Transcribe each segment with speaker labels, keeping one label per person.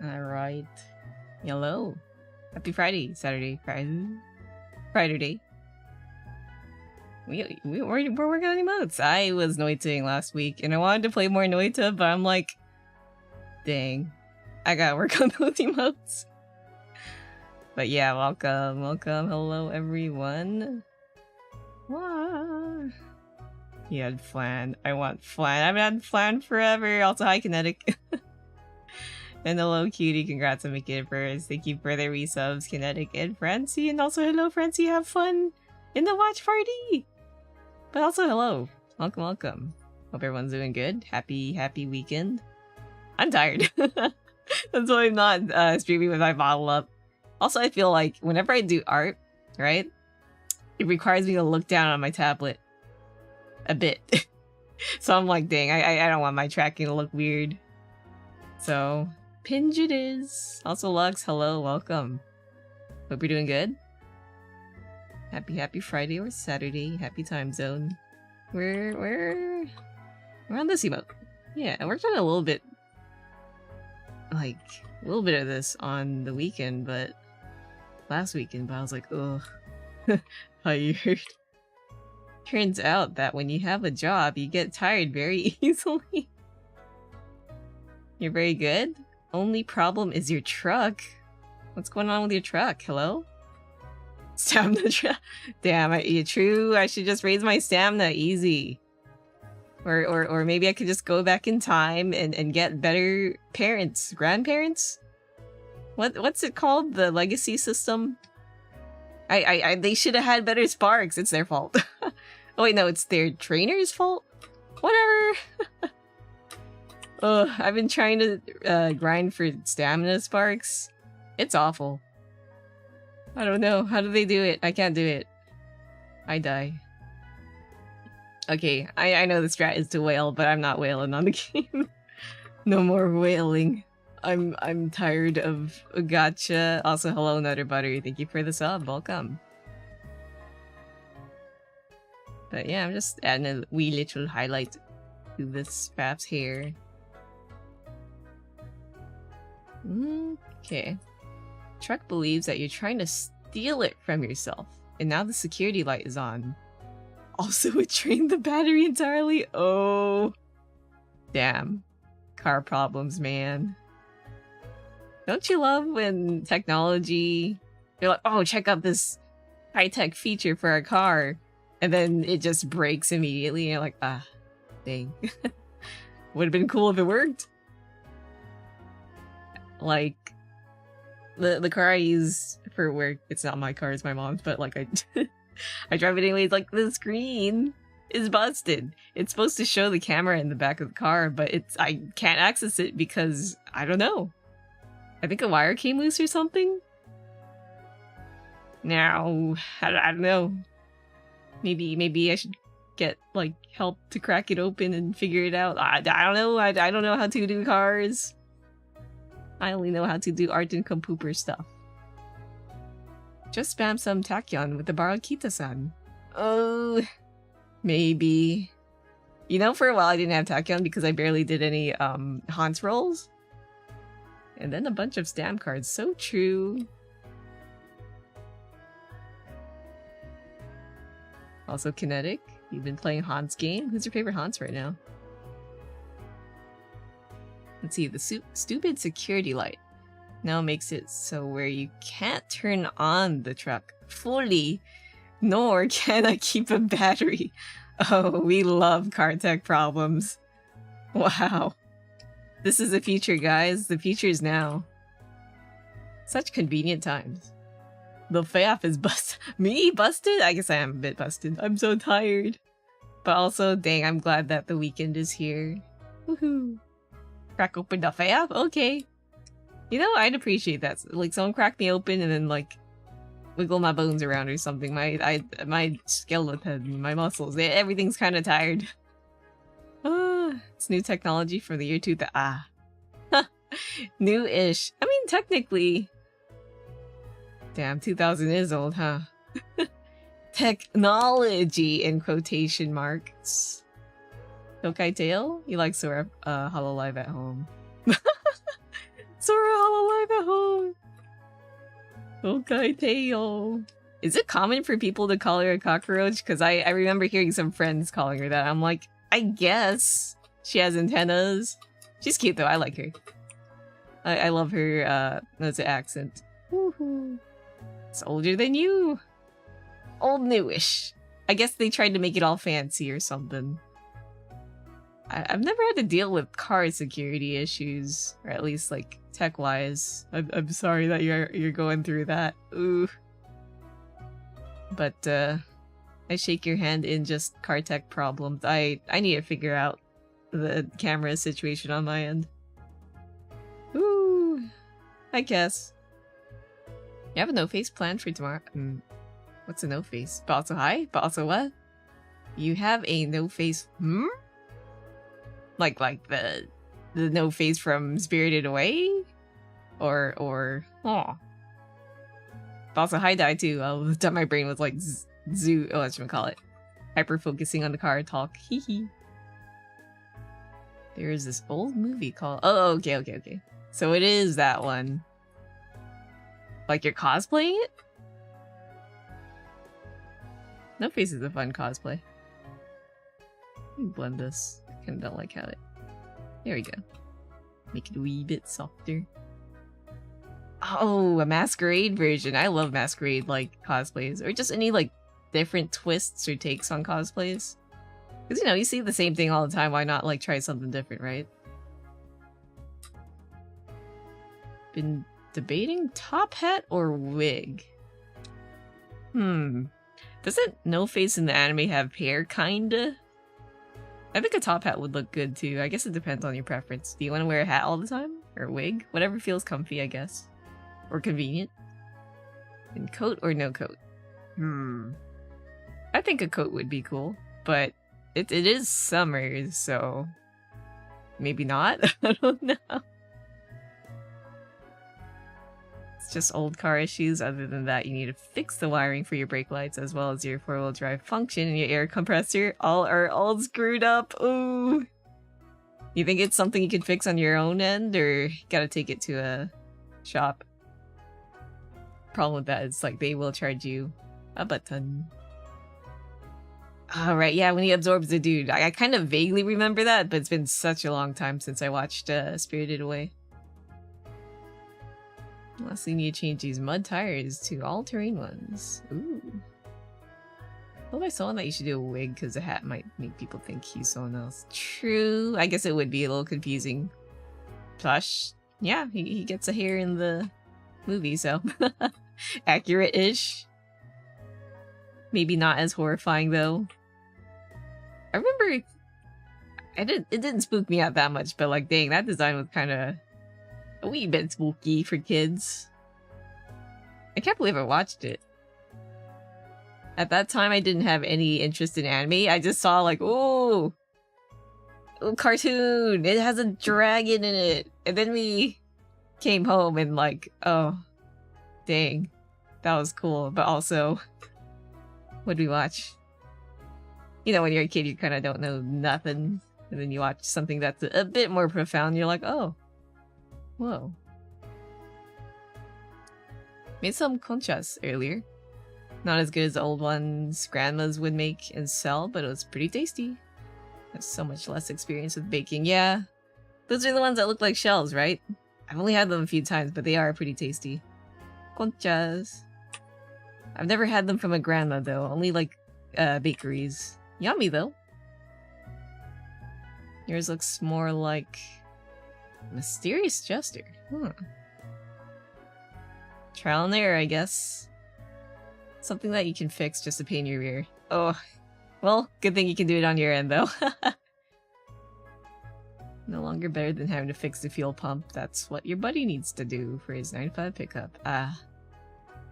Speaker 1: Alright. Hello. Happy Friday. Saturday. Friday. We're working on emotes. I was noiting last week and I wanted to play more Noita, but I'm like, dang, I gotta work on those emotes. But yeah, welcome. Hello, everyone. Wow. You had flan. I want flan. I haven't had flan forever. Also, hi, Kinetic. And hello, Cutie. Congrats on making it first. Thank you for the resubs, Kinetic and Francie. And also, hello, Francie. Have fun in the watch party. But also, hello. Welcome. Hope everyone's doing good. Happy weekend. I'm tired. That's why I'm not streaming with my bottle up. Also, I feel like whenever I do art, right, it requires me to look down on my tablet a bit. So I'm like, dang, I don't want my tracking to look weird. So, Pinge it is. Also, Lux, hello, welcome. Hope you're doing good. Happy Friday or Saturday. Happy time zone. We're on this emote. Yeah, I worked on a little bit, like, a little bit of this on the weekend, but last weekend, but I was like, ugh, tired. Turns out that when you have a job, you get tired very easily. You're very good. Only problem is your truck. What's going on with your truck? Hello? Stamina truck. Damn, true. I should just raise my stamina. Easy. Or maybe I could just go back in time and get better parents, grandparents. What's it called? The legacy system. They should have had better sparks. It's their fault. Oh wait, no, it's their trainer's fault. Whatever. Ugh, I've been trying to grind for stamina sparks. It's awful. I don't know. How do they do it? I can't do it. I die. Okay, I know the strat is to wail, but I'm not wailing on the game. No more wailing. I'm tired of gotcha. Also, hello, Nutter Butter. Thank you for the sub. Welcome. But yeah, I'm just adding a wee little highlight to this Faf's hair. Okay. Truck believes that you're trying to steal it from yourself, and now the security light is on. Also, it drained the battery entirely. Oh. Damn. Car problems, man. Don't you love when technology... You're like, oh, check out this high-tech feature for a car. And then it just breaks immediately. And you're like, ah, dang. Would have been cool if it worked. Like, the car I use for work, it's not my car, it's my mom's, but like I drive it anyways. Like, the screen is busted. It's supposed to show the camera in the back of the car, but I can't access it because I don't know. I think a wire came loose or something. Now, I don't know. Maybe I should get like help to crack it open and figure it out. I don't know. I don't know how to do cars. I only know how to do art and compooper stuff. Just spam some tachyon with the borrowed Kita-san. Oh, maybe. You know, for a while I didn't have tachyon because I barely did any Hans rolls. And then a bunch of stamp cards. So true. Also, Kinetic, you've been playing Hans game? Who's your favorite Hans right now? Let's see, the stupid security light now makes it so where you can't turn on the truck fully, nor can I keep a battery. Oh, we love car tech problems. Wow. This is the future, guys. The future is now. Such convenient times. The Faf is busted. Me? Busted? I guess I am a bit busted. I'm so tired. But also, dang, I'm glad that the weekend is here. Woohoo. Crack open the Faf? Okay. You know, I'd appreciate that. Like, someone crack me open and then, like, wiggle my bones around or something. My skeleton, my muscles, everything's kind of tired. It's new technology for the year 2000. New-ish. I mean, technically... Damn, 2000 is old, huh? Technology in quotation marks. Tokai Tail? You like Sora HoloLive at home. Sora Okay, Teo. Is it common for people to call her a cockroach? Because I remember hearing some friends calling her that. I'm like, I guess she has antennas. She's cute though. I like her. I love her that's an accent. Woohoo. It's older than you. Old newish. I guess they tried to make it all fancy or something. I've never had to deal with car security issues, or at least like tech-wise. I'm sorry that you're going through that. Ooh. But I shake your hand in just car tech problems. I need to figure out the camera situation on my end. Ooh. I guess. You have a no-face planned for tomorrow? What's a no-face? But also hi? But also what? You have a no-face... Like the no-face from Spirited Away? Or oh. But also hi die too. Oh, my brain was like whatchamacallit. Hyper-focusing on the car talk. Hee hee. There is this old movie called... Oh, okay. So it is that one. Like you're cosplaying it? No Face is a fun cosplay. Let me blend this. I kinda don't like how it... There we go. Make it a wee bit softer. Oh, a masquerade version. I love masquerade like cosplays. Or just any like different twists or takes on cosplays. Because, you know, you see the same thing all the time. Why not, like, try something different, right? Been debating top hat or wig? Doesn't No Face in the anime have hair, kinda? I think a top hat would look good, too. I guess it depends on your preference. Do you want to wear a hat all the time? Or a wig? Whatever feels comfy, I guess. Or convenient. And coat or no coat? I think a coat would be cool, but... It is summer, so maybe not. I don't know. It's just old car issues. Other than that, you need to fix the wiring for your brake lights as well as your four-wheel drive function and your air compressor. All are all screwed up. Ooh. You think it's something you can fix on your own end, or gotta take it to a shop? Problem with that is like they will charge you a butt-ton. Oh, right, yeah, when he absorbs the dude. I kind of vaguely remember that, but it's been such a long time since I watched Spirited Away. Lastly, need to change these mud tires to all-terrain ones. Ooh. Told by someone that you should do a wig, because a hat might make people think he's someone else. True, I guess it would be a little confusing. Plush, yeah, he gets a hair in the movie, so... Accurate-ish. Maybe not as horrifying, though. I remember it didn't spook me out that much, but like, dang, that design was kind of a wee bit spooky for kids. I can't believe I watched it. At that time, I didn't have any interest in anime. I just saw like, oh, cartoon, it has a dragon in it. And then we came home and like, oh, dang, that was cool. But also, what did we watch? You know, when you're a kid, you kind of don't know nothing. And then you watch something that's a bit more profound, you're like, oh. Whoa. Made some conchas earlier. Not as good as the old ones grandmas would make and sell, but it was pretty tasty. I have so much less experience with baking. Yeah. Those are the ones that look like shells, right? I've only had them a few times, but they are pretty tasty. Conchas. I've never had them from a grandma, though. Only, like, bakeries. Yummy, though. Yours looks more like... Mysterious Jester. Trial and error, I guess. Something that you can fix just to pain your rear. Oh. Well, good thing you can do it on your end, though. No longer better than having to fix the fuel pump. That's what your buddy needs to do for his 9-5 pickup.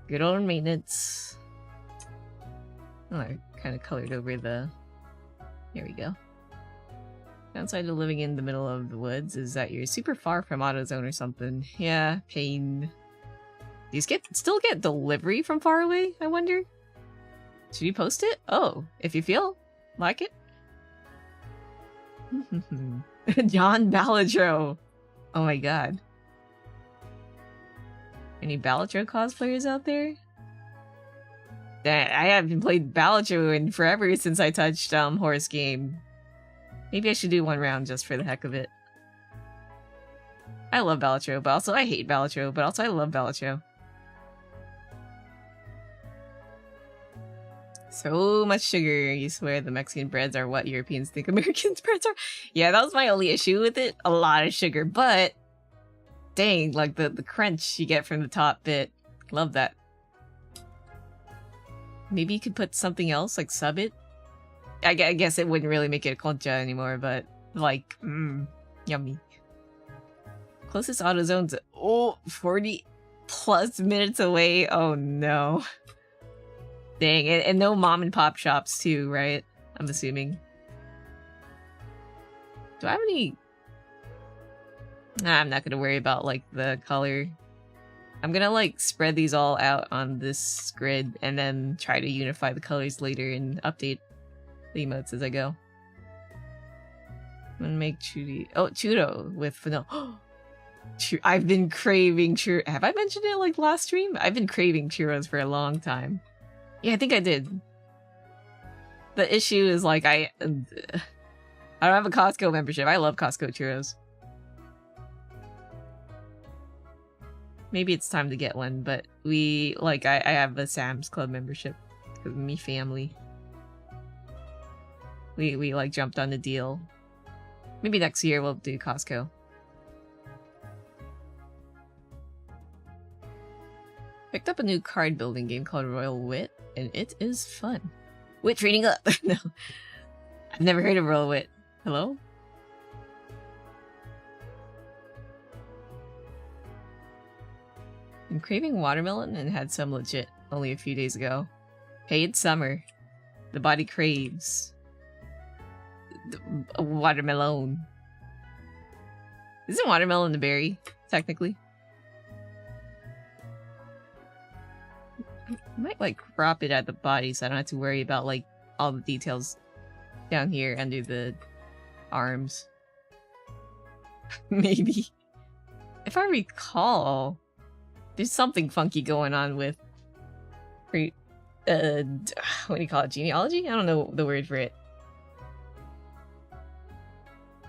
Speaker 1: Good old maintenance. Oh, I kind of colored over the... Here we go. Downside of living in the middle of the woods is that you're super far from AutoZone or something. Yeah, pain. Do you still get delivery from far away, I wonder? Should you post it? Oh, if you feel like it. John Balladro. Oh my god. Any Balatro cosplayers out there? I haven't played Balatro in forever since I touched Horse Game. Maybe I should do one round just for the heck of it. I love Balatro, but also I hate Balatro, but also I love Balatro. So much sugar. You swear the Mexican breads are what Europeans think Americans' breads are? Yeah, that was my only issue with it. A lot of sugar, but dang, like the crunch you get from the top bit. Love that. Maybe you could put something else, like sub it? I guess it wouldn't really make it a concha anymore, but like, yummy. Closest AutoZone's 40 plus minutes away. Oh no. Dang, and no mom and pop shops too, right? I'm assuming. Do I have any... Nah, I'm not gonna worry about like the color. I'm gonna like spread these all out on this grid and then try to unify the colors later and update the emotes as I go. I'm gonna make churro with vanilla. I've been craving churros. Have I mentioned it like last stream? I've been craving churros for a long time. Yeah, I think I did. The issue is like I don't have a Costco membership. I love Costco churros. Maybe it's time to get one, but I have a Sam's Club membership because of me family. We like jumped on the deal. Maybe next year we'll do Costco. Picked up a new card building game called Royal Wit, and it is fun. Wit trading up! No. I've never heard of Royal Wit. Hello? I'm craving watermelon and had some legit only a few days ago. Hey, it's summer. The body craves watermelon. Isn't watermelon a berry, technically? I might like crop it at the body so I don't have to worry about like all the details down here under the arms. Maybe. If I recall, there's something funky going on with what do you call it? Genealogy? I don't know the word for it.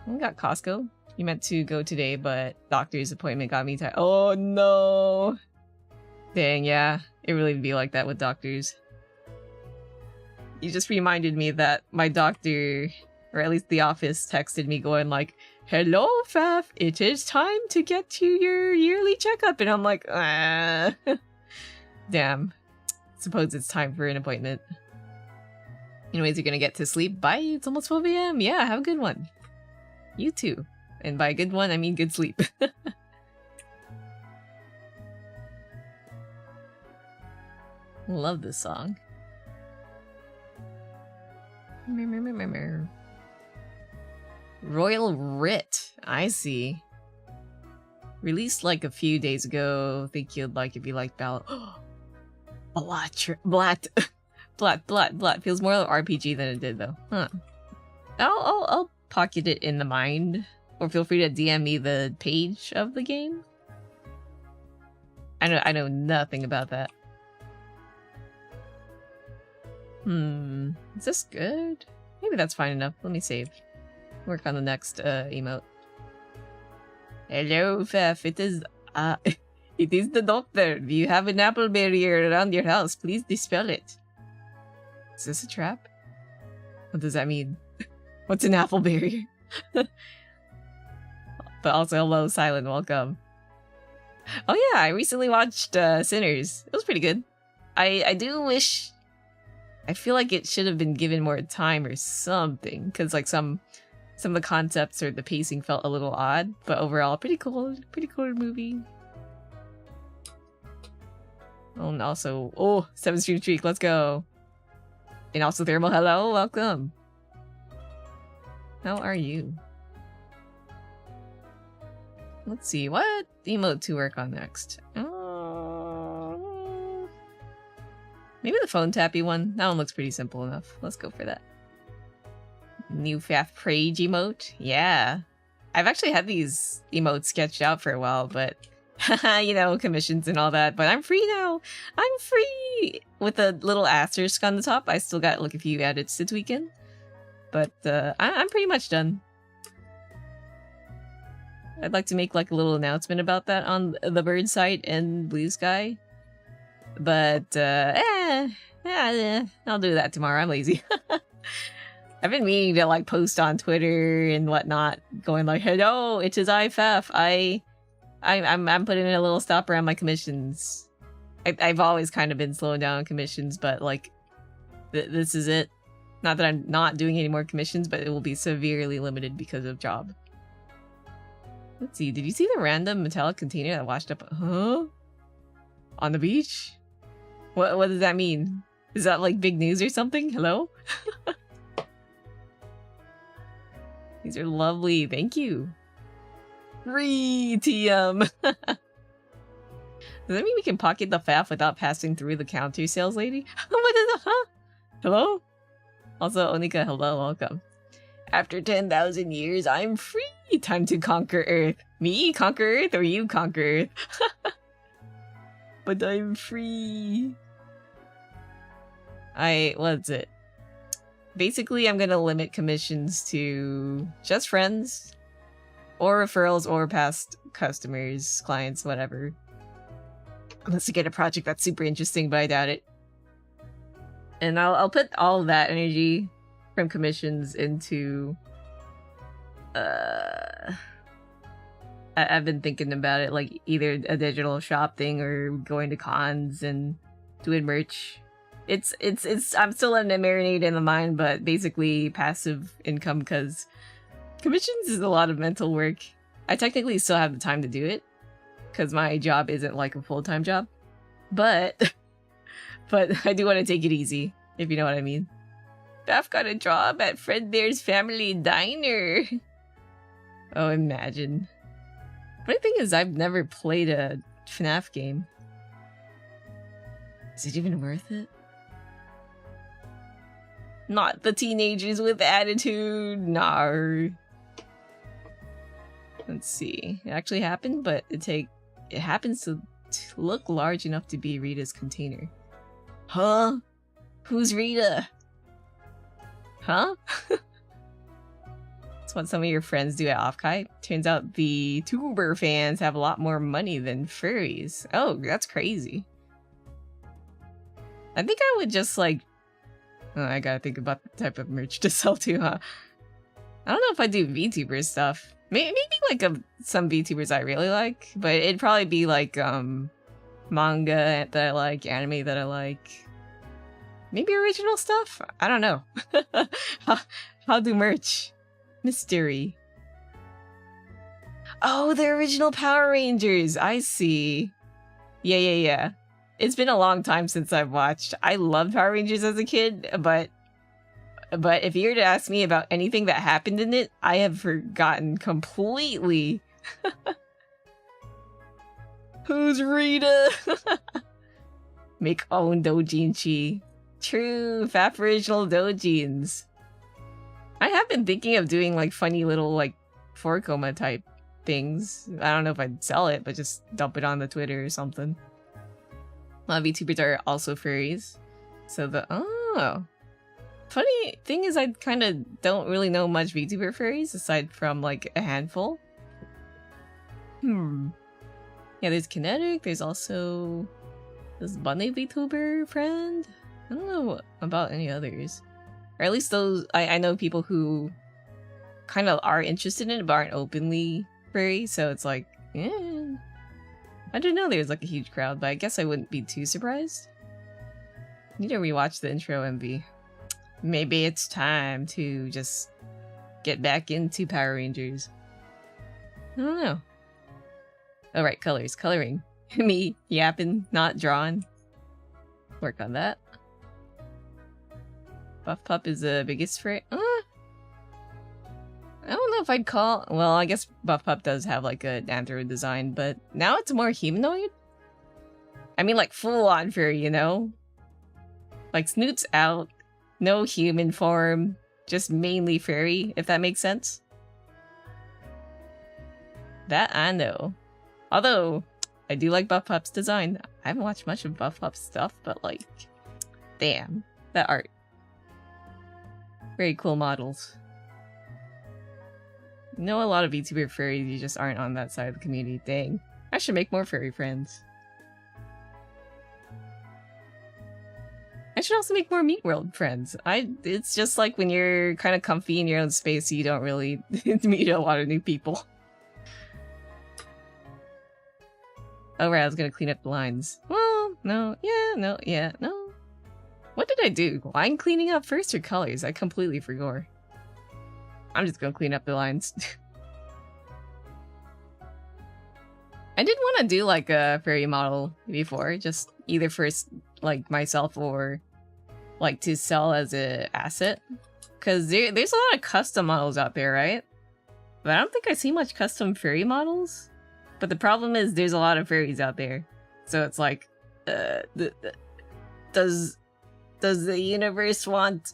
Speaker 1: We got Costco. You meant to go today, but doctor's appointment got me tired. Oh no! Dang, yeah. It really be like that with doctors. You just reminded me that my doctor, or at least the office, texted me going like, "Hello, Faf, it is time to get to your yearly checkup." And I'm like, damn. Suppose it's time for an appointment. Anyways, you're gonna get to sleep. Bye, it's almost 12 AM. Yeah, have a good one. You too. And by good one, I mean good sleep. Love this song. Royal Writ. I see. Released like a few days ago. Think you'd like if you like Ballad. Blat. Feels more like RPG than it did though. Huh. I'll pocket it in the mind. Or feel free to DM me the page of the game. I know nothing about that. Is this good? Maybe that's fine enough. Let me save. Work on the next emote. Hello, Faf. It is the doctor. Do you have an apple barrier around your house? Please dispel it. Is this a trap? What does that mean? What's an apple barrier? But also, hello, Silent. Welcome. Oh yeah, I recently watched Sinners. It was pretty good. I do wish... I feel like it should have been given more time or something, because like some of the concepts or the pacing felt a little odd, but overall pretty cool movie. Oh, and also 7-stream streak, let's go. And also Thermal, hello, welcome. How are you? Let's see, what emote to work on next? Maybe the phone tappy one. That one looks pretty simple enough. Let's go for that. New Faf Prage emote. Yeah. I've actually had these emotes sketched out for a while, but You know, commissions and all that, but I'm free now. I'm free! With a little asterisk on the top. I still got like a few edits to tweak in. But I'm pretty much done. I'd like to make like a little announcement about that on the bird site and Blue Sky. But I'll do that tomorrow. I'm lazy. I've been meaning to like post on Twitter and whatnot, going like, "Hello, it is I, Faf. I'm putting in a little stop around my commissions. I've always kind of been slowing down on commissions, but like, this is it. Not that I'm not doing any more commissions, but it will be severely limited because of job." Let's see. Did you see the random metallic container that washed up? Huh? On the beach? What does that mean? Is that like big news or something? Hello? These are lovely. Thank you. Free TM. Does that mean we can pocket the Faf without passing through the counter sales lady? What is the huh? Hello? Also, Onika, hello, welcome. After 10,000 years, I'm free! Time to conquer Earth. Me conquer Earth or you conquer Earth? But I'm free. What's it? Basically, I'm gonna limit commissions to just friends, or referrals, or past customers, clients, whatever. Unless I get a project that's super interesting, but I doubt it. And I'll put all of that energy from commissions into I've been thinking about it, like either a digital shop thing or going to cons and doing merch. It's I'm still letting it marinate in the mind, but basically passive income, because commissions is a lot of mental work. I technically still have the time to do it because my job isn't like a full-time job, but I do want to take it easy, if you know what I mean. I've got a job at Fred Bear's Family Diner. Oh, imagine. Funny thing is, I've never played a FNAF game. Is it even worth it? Not the teenagers with attitude. No. Let's see. It actually happened, but it happens to look large enough to be Rita's container. Huh? Who's Rita? Huh? That's what some of your friends do at Offkai. Turns out the tuber fans have a lot more money than furries. Oh, that's crazy. I think I would just like... Oh, I gotta think about the type of merch to sell to, huh? I don't know if I do VTuber stuff. Maybe like some VTubers I really like, but it'd probably be like manga that I like, anime that I like. Maybe original stuff? I don't know. How do merch? Mystery. Oh, the original Power Rangers! I see. Yeah. It's been a long time since I've watched. I loved Power Rangers as a kid, but if you were to ask me about anything that happened in it, I have forgotten completely. Who's Rita? Make own doujinshi. True, Faf original doujins. I have been thinking of doing like funny little like 4-coma type things. I don't know if I'd sell it, but just dump it on the Twitter or something. A lot of VTubers are also furries. So funny thing is, I kind of don't really know much VTuber furries aside from like a handful. Yeah, there's Kinetic. There's also this Bunny VTuber friend. I don't know about any others. Or at least those, I know people who kind of are interested in it but aren't openly furry, so it's like, yeah. I didn't know there was like a huge crowd, but I guess I wouldn't be too surprised. Need to rewatch the intro MV. Maybe it's time to just get back into Power Rangers. I don't know. Oh right, colors. Coloring. Me yapping, not drawing. Work on that. Buff Pup is the biggest furry. I don't know if I'd call... Well, I guess Buff Pup does have like a android design, but now it's more humanoid? I mean like full-on furry, you know? Like Snoot's out, no human form, just mainly furry, if that makes sense. That I know. Although, I do like Buff Pup's design. I haven't watched much of Buff Pup's stuff, but like, damn, that art. Very cool models. You know, a lot of VTuber furries, you just aren't on that side of the community. Dang. I should make more furry friends. I should also make more Meat World friends. It's just like when you're kind of comfy in your own space, you don't really meet a lot of new people. Oh right, I was gonna clean up the lines. Well, no, yeah, no, yeah, no. What did I do? Line cleaning up first or colors? I completely forgot. I'm just gonna clean up the lines. I did want to do like a fairy model before, just either for like myself or like to sell as an asset. Cause there's a lot of custom models out there, right? But I don't think I see much custom fairy models. But the problem is there's a lot of fairies out there. So it's like, does the universe want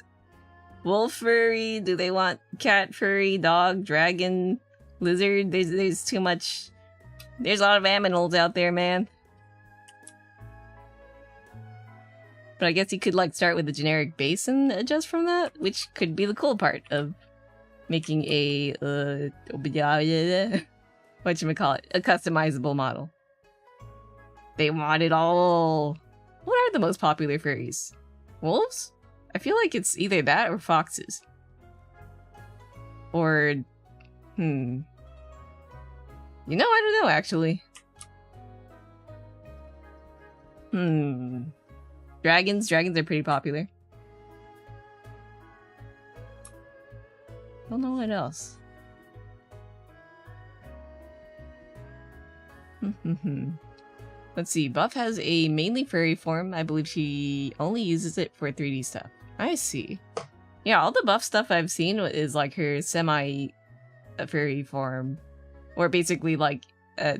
Speaker 1: wolf furry? Do they want cat furry, dog, dragon, lizard? There's too much. There's a lot of aminals out there, man. But I guess you could like start with a generic base and adjust from that, which could be the cool part of making a whatchamacallit, a customizable model. They want it all. What are the most popular furries? Wolves? I feel like it's either that or foxes. Or, You know, I don't know, actually. Dragons? Dragons are pretty popular. Don't know what else. Let's see, Buff has a mainly furry form. I believe she only uses it for 3D stuff. I see. Yeah, all the Buff stuff I've seen is like her semi-furry form. Or basically like a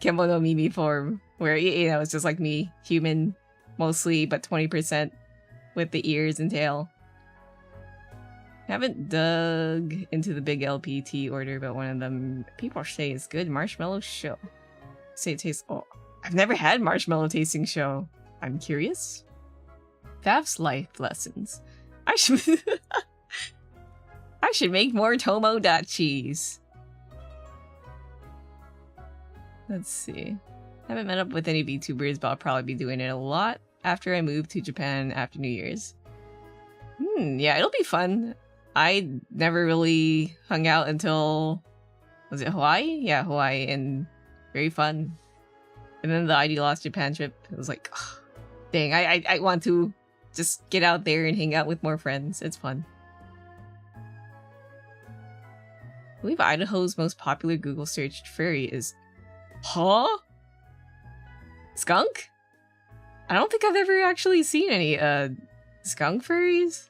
Speaker 1: Kemono Mimi form. Where, you know, it's just like me, human mostly, but 20% with the ears and tail. Haven't dug into the big LPT order, but one of them people say is good. Marshmallow show. Say it tastes. Oh, I've never had marshmallow tasting show. I'm curious. Faf's life lessons. I should. I should make more Tomodachi's. Let's see. Haven't met up with any VTubers, but I'll probably be doing it a lot after I move to Japan after New Year's. Yeah, it'll be fun. I never really hung out until, was it Hawaii? Yeah, Hawaii, and very fun. And then the ID Lost Japan trip, it was like, oh, dang, I want to just get out there and hang out with more friends. It's fun. I believe Idaho's most popular Google searched furry is, huh? Skunk? I don't think I've ever actually seen any skunk furries.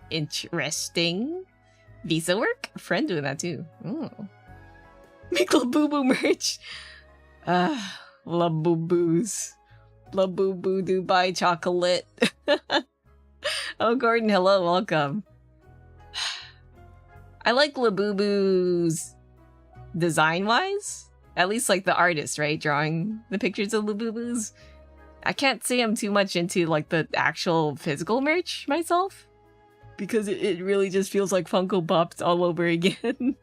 Speaker 1: Interesting. Visa work? A friend doing that too. Oh. Make Labubu merch. Labubus. Labubu Dubai chocolate. Oh, Gordon, hello, welcome. I like Labubu's design-wise. At least like the artist, right? Drawing the pictures of Labubus. I can't say I'm too much into like the actual physical merch myself. Because it really just feels like Funko Pops all over again.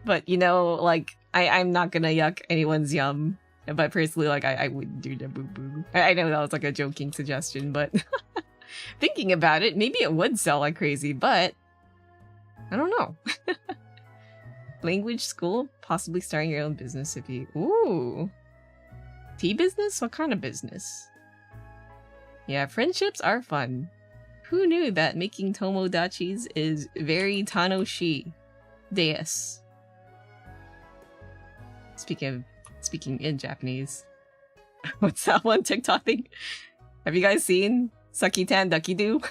Speaker 1: But, you know, like, I'm not gonna yuck anyone's yum. But personally, like, I wouldn't do the boo-boo. I know that was like a joking suggestion, but... thinking about it, maybe it would sell like crazy, but... I don't know. Language school? Possibly starting your own business if you... Ooh! Tea business? What kind of business? Yeah, friendships are fun. Who knew that making Tomodachis is very Tanoshi desu? Speaking in Japanese. What's that one TikTok thing? Have you guys seen Sakitan Ducky-do?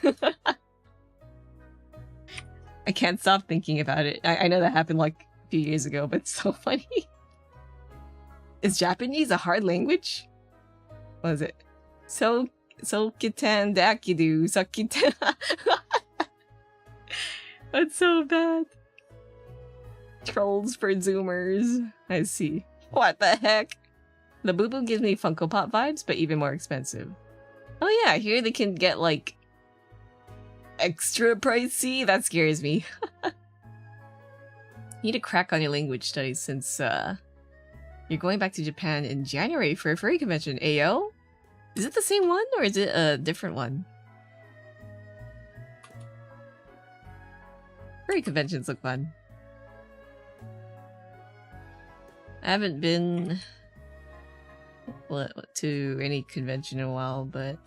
Speaker 1: I can't stop thinking about it. I know that happened like a few years ago, but it's so funny. Is Japanese a hard language? What is it? Sokitan Dakidu Sakitan. That's so bad. Trolls for Zoomers. I see. What the heck? The Boo Boo gives me Funko Pop vibes, but even more expensive. Oh yeah, here they can get like extra pricey. That scares me. You need to crack on your language studies since you're going back to Japan in January for a furry convention. Ayo? Is it the same one or is it a different one? Furry conventions look fun. I haven't been to any convention in a while, but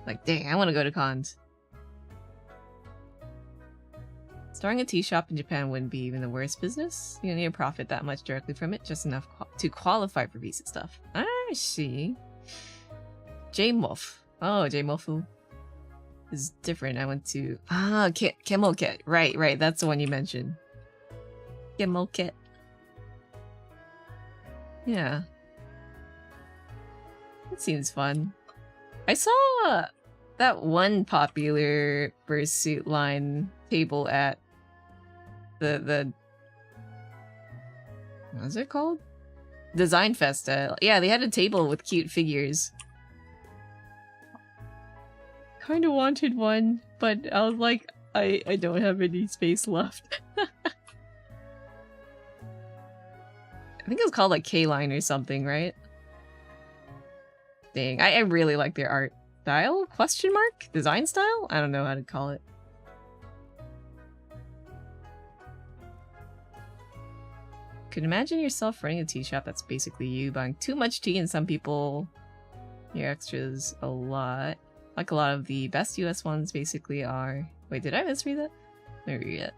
Speaker 1: like, dang, I want to go to cons. Starting a tea shop in Japan wouldn't be even the worst business. You don't need to profit that much directly from it, just enough to qualify for visa stuff. I see. J-Mof. Oh, J-Mofu is different. I went to... Ah, Kemoket. Right. That's the one you mentioned. Kemoket. Yeah. That seems fun. I saw that one popular fursuit line table at the what's it called? Design Festa. Yeah, they had a table with cute figures. Kinda wanted one, but I was like, I don't have any space left. I think it was called like K-Line or something, right? Dang, I really like their art style? Question mark? Design style? I don't know how to call it. Could imagine yourself running a tea shop that's basically you buying too much tea and some people your extras a lot. Like a lot of the best US ones basically are... Wait, did I misread that? Never read it.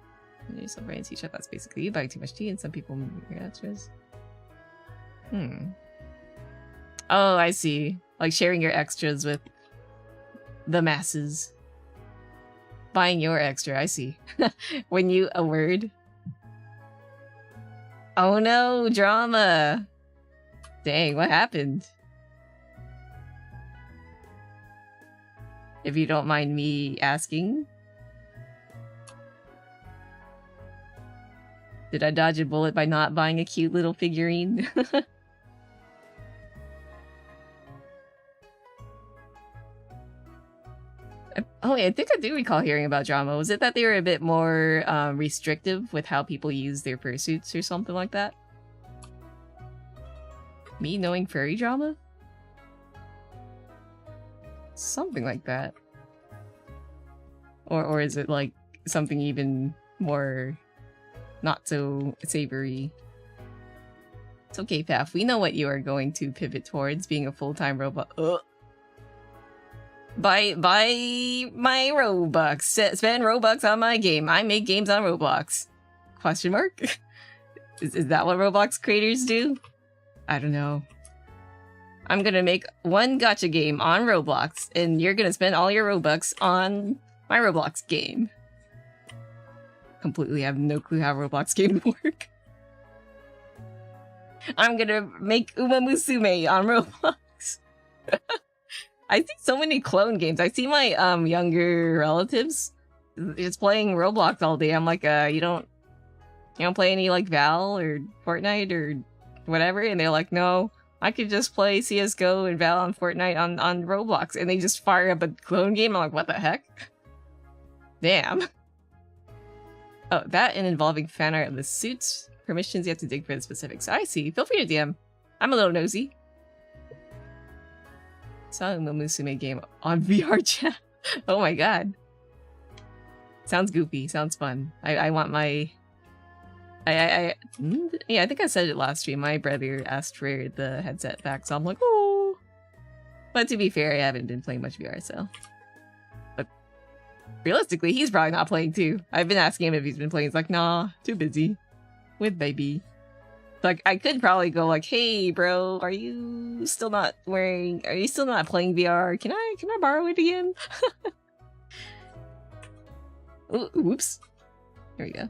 Speaker 1: Yourself running a tea shop that's basically you buying too much tea and some people your extras. Oh, I see. Like sharing your extras with the masses. Buying your extra, I see. When you a word. Oh no, drama! Dang, what happened? If you don't mind me asking. Did I dodge a bullet by not buying a cute little figurine? Oh, yeah, I think I do recall hearing about drama. Was it that they were a bit more restrictive with how people use their fursuits or something like that? Me knowing furry drama? Something like that. Or is it like something even more not so savory? It's okay, Paf. We know what you are going to pivot towards, being a full-time robot. Ugh. Buy my Robux. Spend Robux on my game. I make games on Roblox. Question mark? Is that what Roblox creators do? I don't know. I'm gonna make one gacha game on Roblox, and you're gonna spend all your Robux on my Roblox game. Completely have no clue how Roblox games work. I'm gonna make Uma Musume on Roblox. I see so many clone games. I see my younger relatives just playing Roblox all day. I'm like, you don't play any like Val or Fortnite or whatever? And they're like, no, I could just play CSGO and Val on Fortnite on Roblox. And they just fire up a clone game. I'm like, what the heck? Damn. Oh, that and involving fan art of the suits. Permissions you have to dig for the specifics. I see. Feel free to DM. I'm a little nosy. Saw a Musume game on VR chat. Oh my god. Sounds goofy. Sounds fun. I want my... yeah, I think I said it last stream. My brother asked for the headset back, so I'm like, oh. But to be fair, I haven't been playing much VR, so... But realistically, he's probably not playing too. I've been asking him if he's been playing. He's like, nah, too busy. With baby. Like, I could probably go like, hey, bro, are you still not playing VR? Can I borrow it again? Ooh, whoops. There we go.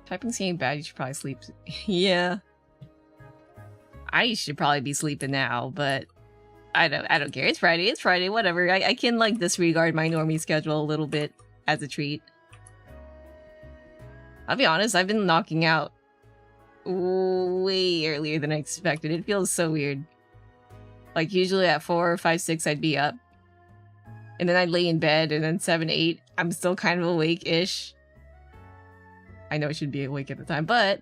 Speaker 1: Typing's getting bad, you should probably sleep. Yeah. I should probably be sleeping now, but I don't care. It's Friday, whatever. I can like disregard my normie schedule a little bit as a treat. I'll be honest, I've been knocking out way earlier than I expected. It feels so weird. Like, usually at 4, 5, 6, I'd be up. And then I'd lay in bed, and then 7, 8, I'm still kind of awake-ish. I know I should be awake at the time, but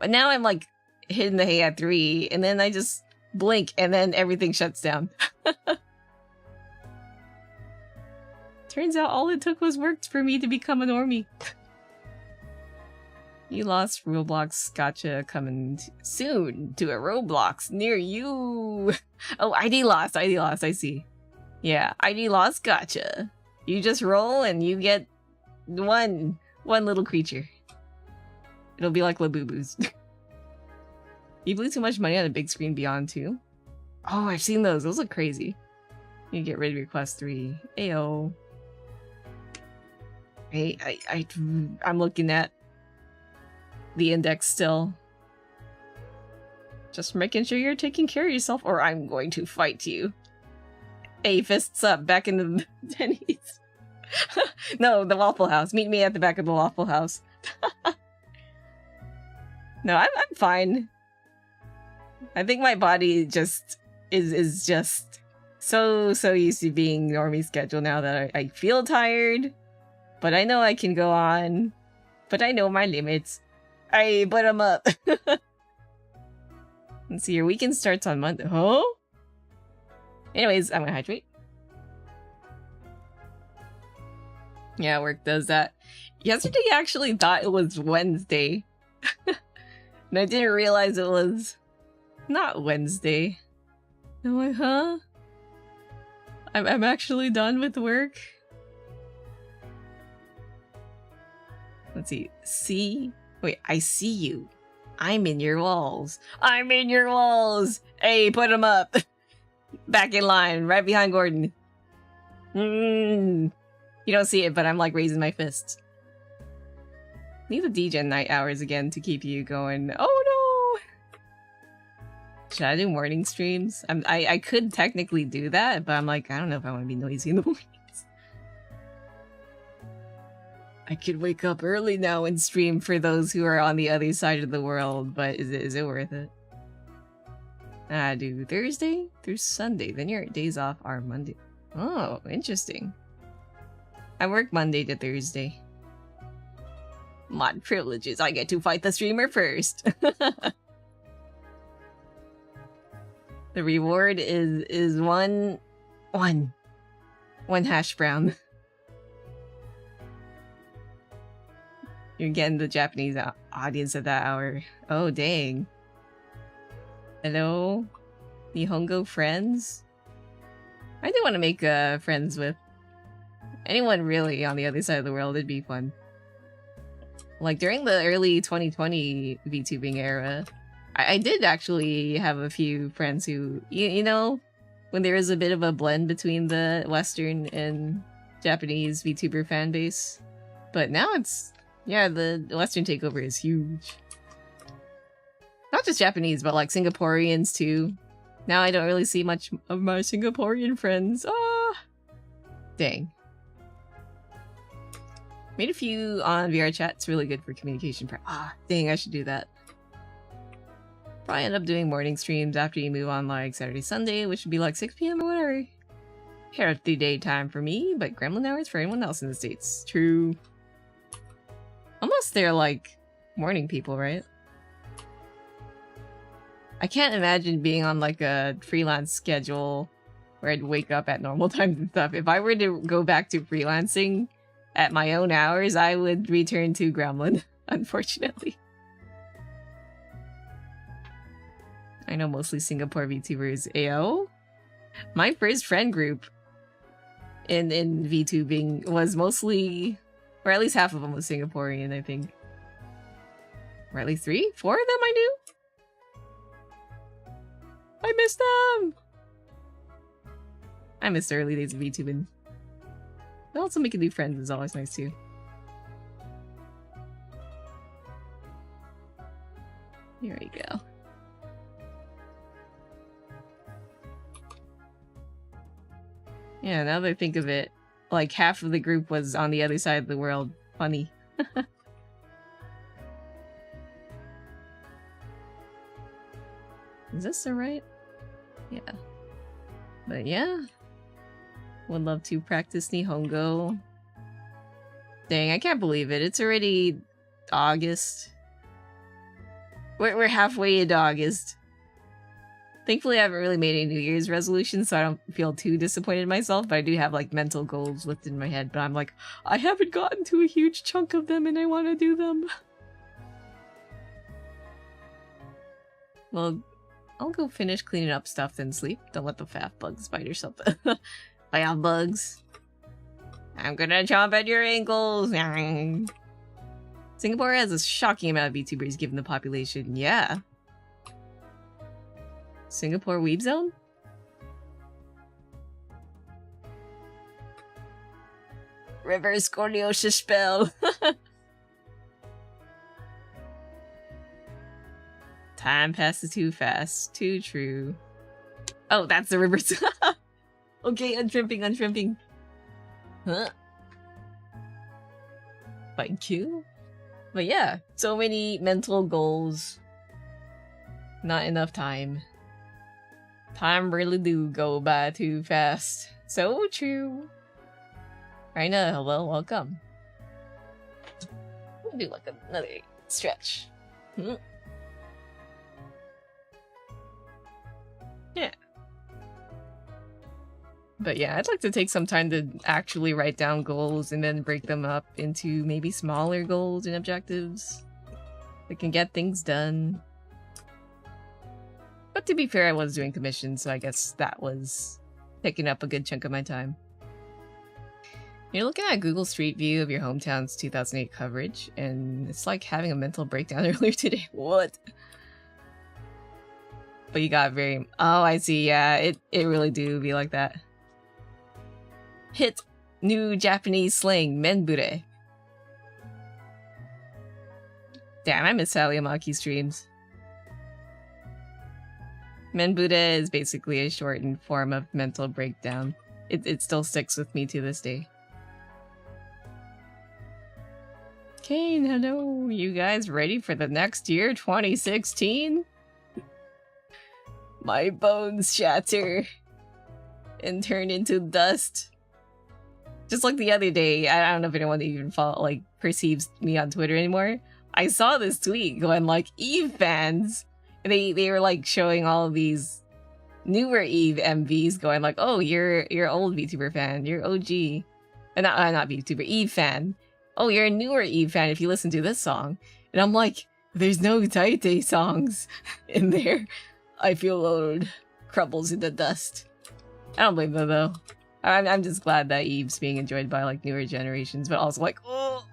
Speaker 1: now I'm, like, hitting the hay at 3, and then I just blink, and then everything shuts down. Turns out all it took was work for me to become a normie. You lost Roblox gotcha coming soon to a Roblox near you. Oh, ID lost, I see. Yeah, ID lost gotcha. You just roll and you get one little creature. It'll be like Labubu's. You blew too much money on a big screen beyond too. Oh, I've seen those. Those look crazy. You get rid of your quest 3. Ayo. Hey, I'm looking at the index still. Just making sure you're taking care of yourself or I'm going to fight you. Hey, fists up, back in the Denny's. No, the Waffle House. Meet me at the back of the Waffle House. No, I'm fine. I think my body just is just so used to being normie schedule now that I feel tired. But I know I can go on. But I know my limits. I put them up. Let's see, your weekend starts on Monday. Huh? Anyways, I'm gonna hydrate. Yeah, work does that. Yesterday I actually thought it was Wednesday. And I didn't realize it was not Wednesday. I'm like, huh? I'm actually done with work. Let's see. Wait, I see you. I'm in your walls. I'm in your walls. Hey, put them up. Back in line, right behind Gordon. You don't see it, but I'm like raising my fists. Need the degen night hours again to keep you going. Oh no! Should I do morning streams? I could technically do that, but I'm like, I don't know if I want to be noisy in the mornings. I could wake up early now and stream for those who are on the other side of the world, but is it worth it? I do Thursday through Sunday, then your days off are Monday. Oh, interesting. I work Monday to Thursday. Mod privileges, I get to fight the streamer first. The reward is one hash brown. You're getting the Japanese audience at that hour. Oh, dang. Hello? Nihongo friends? I do want to make friends with anyone really on the other side of the world. It'd be fun. Like, during the early 2020 VTubing era, I did actually have a few friends who, you know, when there was a bit of a blend between the Western and Japanese VTuber fan base. But now it's, yeah, the Western takeover is huge. Not just Japanese, but like Singaporeans too. Now I don't really see much of my Singaporean friends. Ah, dang. Made a few on VR chat. It's really good for communication. Ah, dang, I should do that. Probably end up doing morning streams after you move on like Saturday, Sunday, which would be like 6 PM or whatever. Healthy daytime for me, but gremlin hours for anyone else in the States. True. Unless they're like morning people, right? I can't imagine being on like a freelance schedule where I'd wake up at normal times and stuff. If I were to go back to freelancing at my own hours, I would return to gremlin, unfortunately. I know mostly Singapore VTubers. Ayo? My first friend group in VTubing was mostly, or at least half of them was Singaporean, I think. Or at least 3? 4 of them I knew? I missed them! I missed the early days of VTubing. But also making new friends is always nice too. Here we go. Yeah, now that I think of it, like half of the group was on the other side of the world. Funny. Is this the right? Yeah. But yeah. Would love to practice Nihongo. Dang, I can't believe it. It's already August. We're halfway into August. Thankfully, I haven't really made any New Year's resolutions, so I don't feel too disappointed in myself, but I do have, like, mental goals lifted in my head, but I'm like, I haven't gotten to a huge chunk of them and I want to do them. Well, I'll go finish cleaning up stuff, then sleep. Don't let the fat bugs bite or something. I have bugs. I'm gonna chomp at your ankles. Singapore has a shocking amount of VTubers given the population. Yeah. Singapore Weeb Zone? Reverse scoliosis spell. Time passes too fast. Too true. Oh, that's the reverse. Okay, unshrimping. Huh? Thank you. But yeah, so many mental goals. Not enough time. Time really do go by too fast. So true. Raina, hello, welcome. We'll do like another stretch. Yeah. But yeah, I'd like to take some time to actually write down goals and then break them up into maybe smaller goals and objectives that can get things done. But to be fair, I was doing commissions, so I guess that was taking up a good chunk of my time. You're looking at Google Street View of your hometown's 2008 coverage, and it's like having a mental breakdown earlier today. What? But you got very... Oh, I see, yeah, it really do be like that. Hit new Japanese slang, menbure. Damn, I miss Saliamaki streams. Menbure is basically a shortened form of mental breakdown. It still sticks with me to this day. Kane, hello. You guys ready for the next year, 2016? My bones shatter and turn into dust. Just like the other day, I don't know if anyone even perceives me on Twitter anymore. I saw this tweet going like, Eve fans. They were like showing all of these newer Eve MVs going like, oh, you're old VTuber fan, you're OG. Not VTuber, Eve fan. Oh, you're a newer Eve fan if you listen to this song. And I'm like, there's no Taite songs in there. I feel old. Crumbles into dust. I don't blame them though. I'm just glad that Eve's being enjoyed by like newer generations, but also like, oh.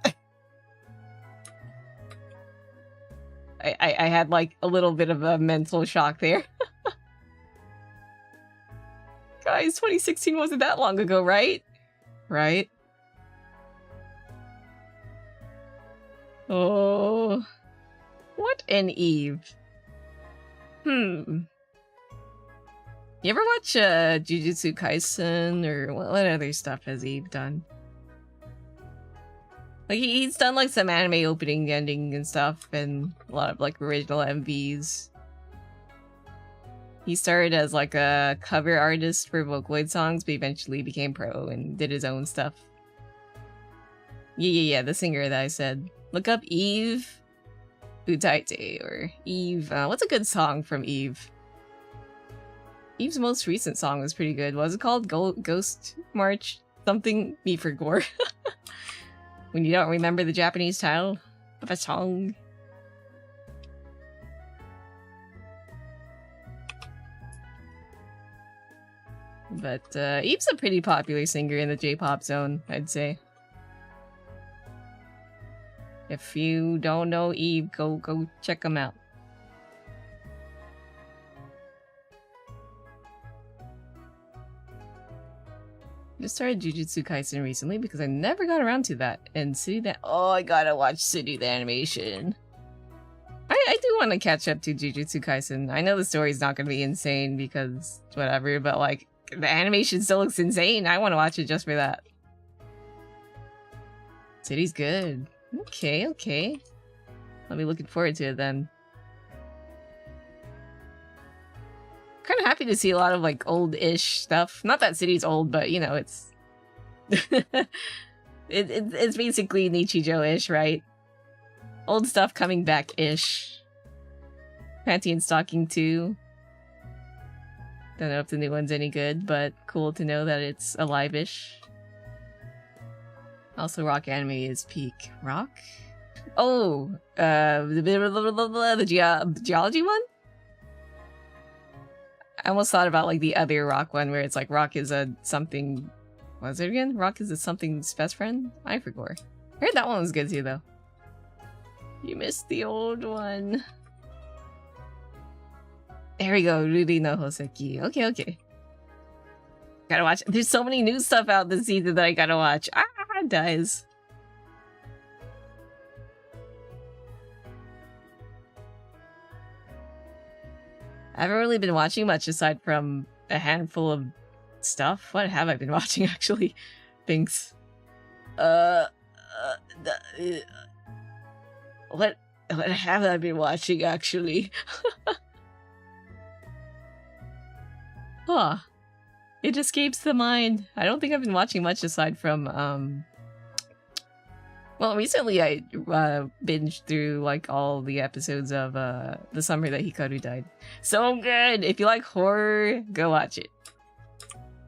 Speaker 1: I had like a little bit of a mental shock there. Guys, 2016 wasn't that long ago, right? Right? Oh. What an Eve. You ever watch Jujutsu Kaisen, or what other stuff has Eve done? Like, he's done, like, some anime opening, ending, and stuff, and a lot of, like, original MVs. He started as, like, a cover artist for Vocaloid songs, but eventually became pro and did his own stuff. Yeah, the singer that I said. Look up Eve Utaite, or Eve, what's a good song from Eve? Eve's most recent song was pretty good. What was it called? Ghost March? Something? Me for gore. When you don't remember the Japanese title of a song. But Eve's a pretty popular singer in the J-pop zone, I'd say. If you don't know Eve, go check them out. Just started Jujutsu Kaisen recently because I never got around to that. And City that I gotta watch City the animation. I do want to catch up to Jujutsu Kaisen. I know the story's not gonna be insane because whatever, but like the animation still looks insane. I want to watch it just for that. City's good. Okay. I'll be looking forward to it then. happy to see a lot of like old-ish stuff. Not that city's old, but you know, it's it's basically Nichijou-ish, right? Old stuff coming back-ish. Panty and Stocking 2. Don't know if the new one's any good, but cool to know that it's alive-ish. Also, rock anime is peak. Rock? Oh, the geology one? I almost thought about like the other rock one where it's like rock is a something. What is it again? Rock is a something's best friend? I forgot. I heard that one was good too, though. You missed the old one. There we go. Ruri no Hoseki. Okay, okay. Gotta watch. There's so many new stuff out this season that I gotta watch. Ah, dies. I haven't really been watching much aside from a handful of stuff. What have I been watching, actually? Things. What have I been watching, actually? Huh. It escapes the mind. I don't think I've been watching much aside from, well, recently I binged through like all the episodes of the summer that Hikaru died. So good! If you like horror, go watch it.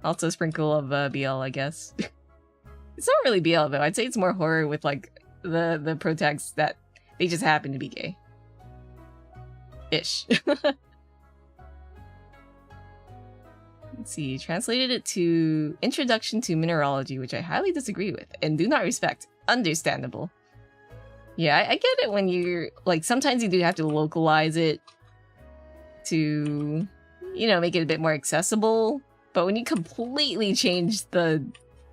Speaker 1: Also a sprinkle of BL, I guess. It's not really BL though. I'd say it's more horror with like the protagonists that they just happen to be gay. Ish. Let's see, translated it to Introduction to Mineralogy, which I highly disagree with and do not respect. Understandable. Yeah, I get it when you're like, sometimes you do have to localize it to, you know, make it a bit more accessible. But when you completely change the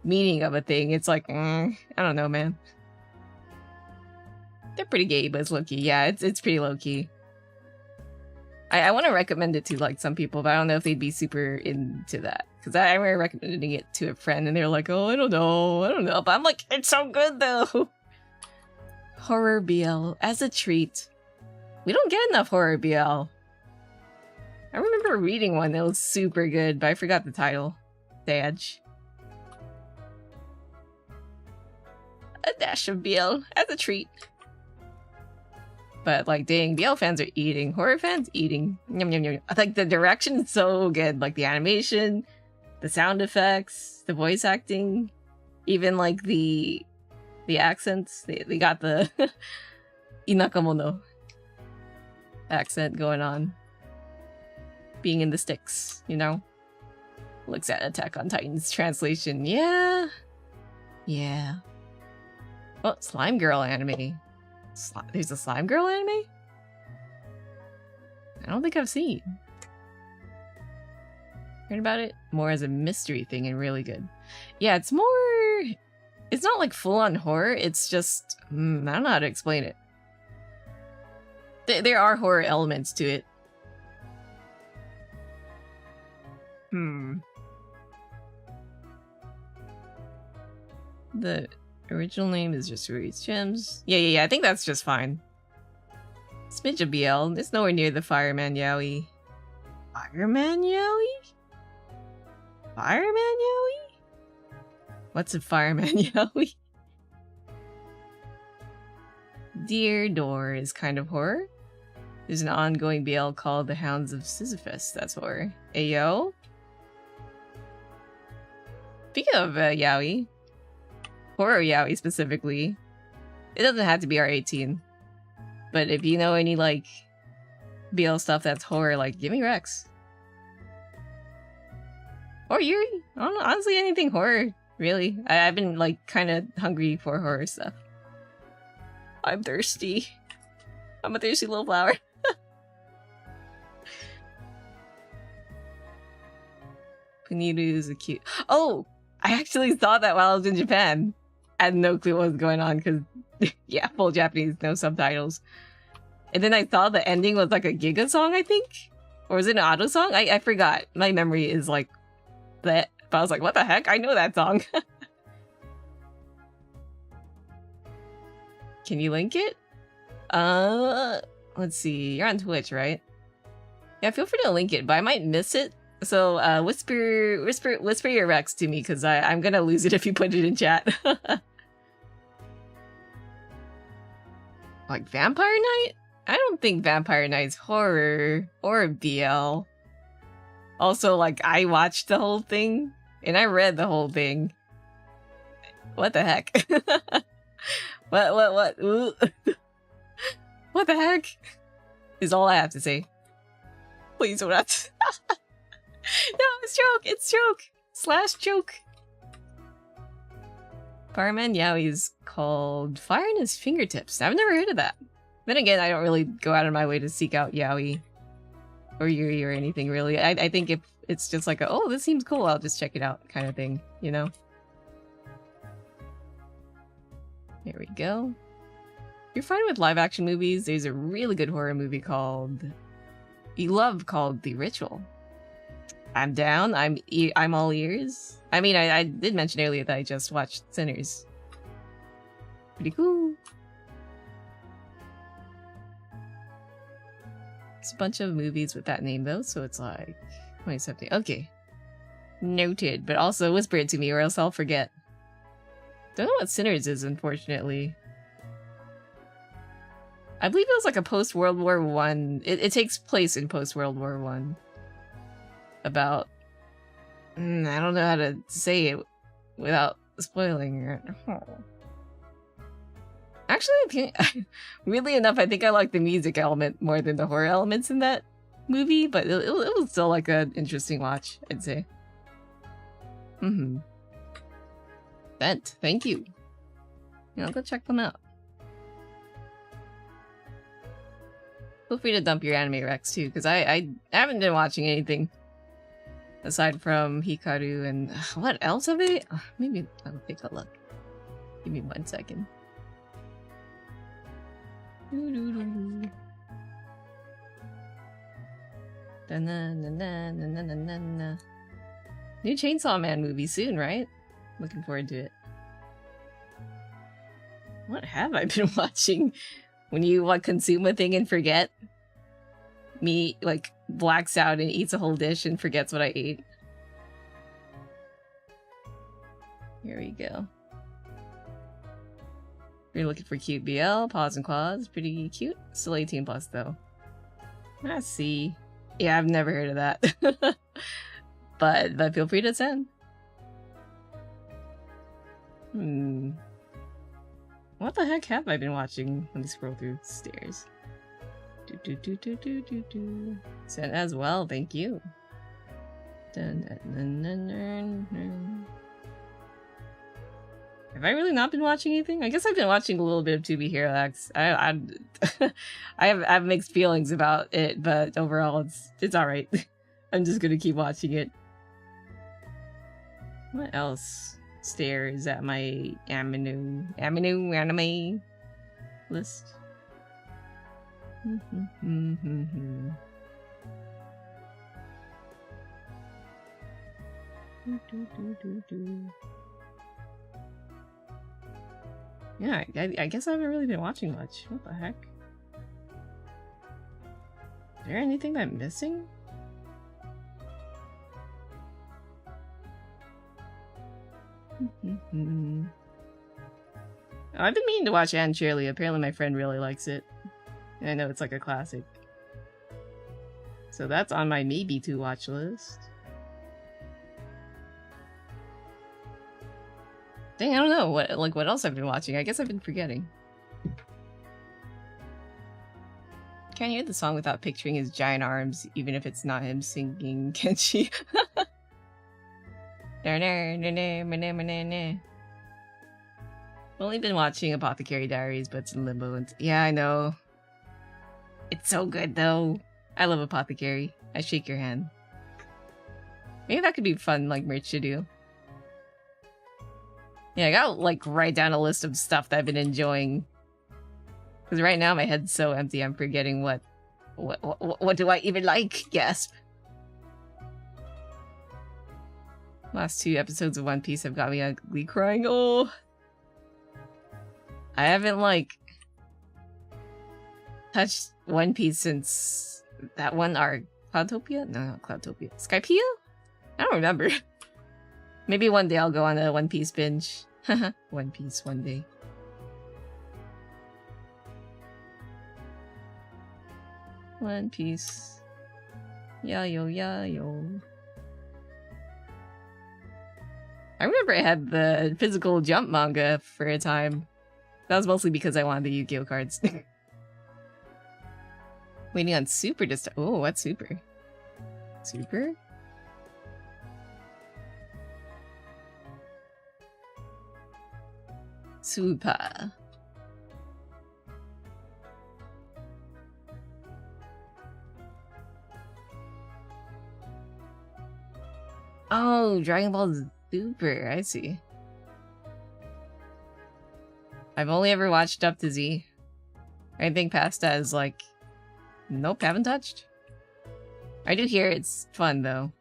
Speaker 1: meaning of a thing, it's like, I don't know, man. They're pretty gay, but it's low-key. Yeah, it's pretty low-key. I want to recommend it to like some people, but I don't know if they'd be super into that. Because I remember recommending it to a friend and they were like, oh, I don't know. But I'm like, it's so good though. Horror BL as a treat. We don't get enough horror BL. I remember reading one that was super good, but I forgot the title. Dodge. A dash of BL as a treat. But like, dang, BL fans are eating. Horror fans eating. Yum yum yum. Like the direction is so good. Like the animation, the sound effects, the voice acting, even like the accents. They got the Inakamono accent going on. Being in the sticks, you know? Looks at Attack on Titan's translation. Yeah. Yeah. Oh, Slime Girl anime. There's a Slime Girl anime? I don't think I've seen. Heard about it more as a mystery thing and really good. Yeah, it's more... It's not like full-on horror, it's just... I don't know how to explain it. There are horror elements to it. The original name is just Rui's Gems. Yeah, I think that's just fine. Smidge of BL. It's nowhere near the Fireman Yaoi. Fireman Yaoi? Fireman Yaoi? What's a Fireman Yaoi? Dear Door is kind of horror. There's an ongoing BL called The Hounds of Sisyphus. That's horror. Ayo? Speaking of yaoi, horror yaoi specifically, it doesn't have to be R18. But if you know any, like, BL stuff that's horror, like, give me Rex. Or Yuri. I don't know, honestly, anything horror, really. I've been, like, kind of hungry for horror stuff. I'm thirsty. I'm a thirsty little flower. Puniru is a cute... Oh! I actually saw that while I was in Japan. I had no clue what was going on, because... yeah, full Japanese, no subtitles. And then I saw the ending was like a Giga song, I think? Or was it an auto song? I forgot. My memory is like... that. But I was like, what the heck? I know that song. Can you link it? Let's see. You're on Twitch, right? Yeah, feel free to link it, but I might miss it. So, whisper your Rex to me, because I'm gonna lose it if you put it in chat. Like Vampire Night? I don't think Vampire Night's horror or BL. Also, like, I watched the whole thing, and I read the whole thing. What the heck? What? Ooh. What the heck? Is all I have to say. Please don't have to. No, it's joke. / joke. Fireman Yowie's called Fire in His Fingertips. I've never heard of that. Then again, I don't really go out of my way to seek out Yowie or Yuri or anything, really. I think if it's just like, oh, this seems cool, I'll just check it out kind of thing, you know? Here we go. If you're fine with live-action movies, there's a really good horror movie called The Ritual. I'm down. I'm all ears. I mean, I did mention earlier that I just watched Sinners. Pretty cool. It's a bunch of movies with that name, though, so it's like 2017. Okay. Noted, but also whisper it to me or else I'll forget. Don't know what Sinners is, unfortunately. I believe it was like a post-World War I. It takes place in post-World War I. About... I don't know how to say it without spoiling it. Actually, I think, weirdly enough, I think I like the music element more than the horror elements in that movie, but it was still like an interesting watch, I'd say. Bent, thank you. Yeah, I'll go check them out. Feel free to dump your anime Rex too, because I haven't been watching anything aside from Hikaru and what else have they? Maybe I'll take a look. Give me 1 second. New Chainsaw Man movie soon, right? Looking forward to it. What have I been watching? When you like consume a thing and forget? Me like blacks out and eats a whole dish and forgets what I ate. Here we go. You're looking for cute BL, Paws and Claws, pretty cute. Still 18 plus though. I see. Yeah, I've never heard of that. but feel free to send. What the heck have I been watching? Let me scroll through stairs. Sent as well, thank you. Have I really not been watching anything? I guess I've been watching a little bit of To Be Parallax. I have mixed feelings about it, but overall it's alright. I'm just gonna keep watching it. What else stares at my anime list? Yeah, I guess I haven't really been watching much. What the heck? Is there anything that I'm missing? I've been meaning to watch Anne Shirley. Apparently my friend really likes it. And I know it's like a classic. So that's on my maybe to watch list. Dang, I don't know what else I've been watching. I guess I've been forgetting. Can't hear the song without picturing his giant arms, even if it's not him singing Kenshi. I've only been watching Apothecary Diaries, but it's in limbo. And yeah, I know. It's so good, though. I love Apothecary. I shake your hand. Maybe that could be fun, like, merch to do. Yeah, I gotta, like, write down a list of stuff that I've been enjoying. Because right now my head's so empty, I'm forgetting what do I even like? Gasp. Last 2 episodes of One Piece have got me ugly crying. Oh. I haven't, like, touched One Piece since that one arc Cloudtopia? No, not Cloudtopia. Skypea? I don't remember. Maybe one day I'll go on a One Piece binge. One Piece one day. One Piece. Yayo, yayo. I remember I had the physical Jump manga for a time. That was mostly because I wanted the Yu-Gi-Oh cards. Waiting on Super to start. Oh, what's Super? Super? Super. Oh, Dragon Ball Super. I see. I've only ever watched up to Z. Anything past that is like... Nope, haven't touched. I do hear it's fun, though.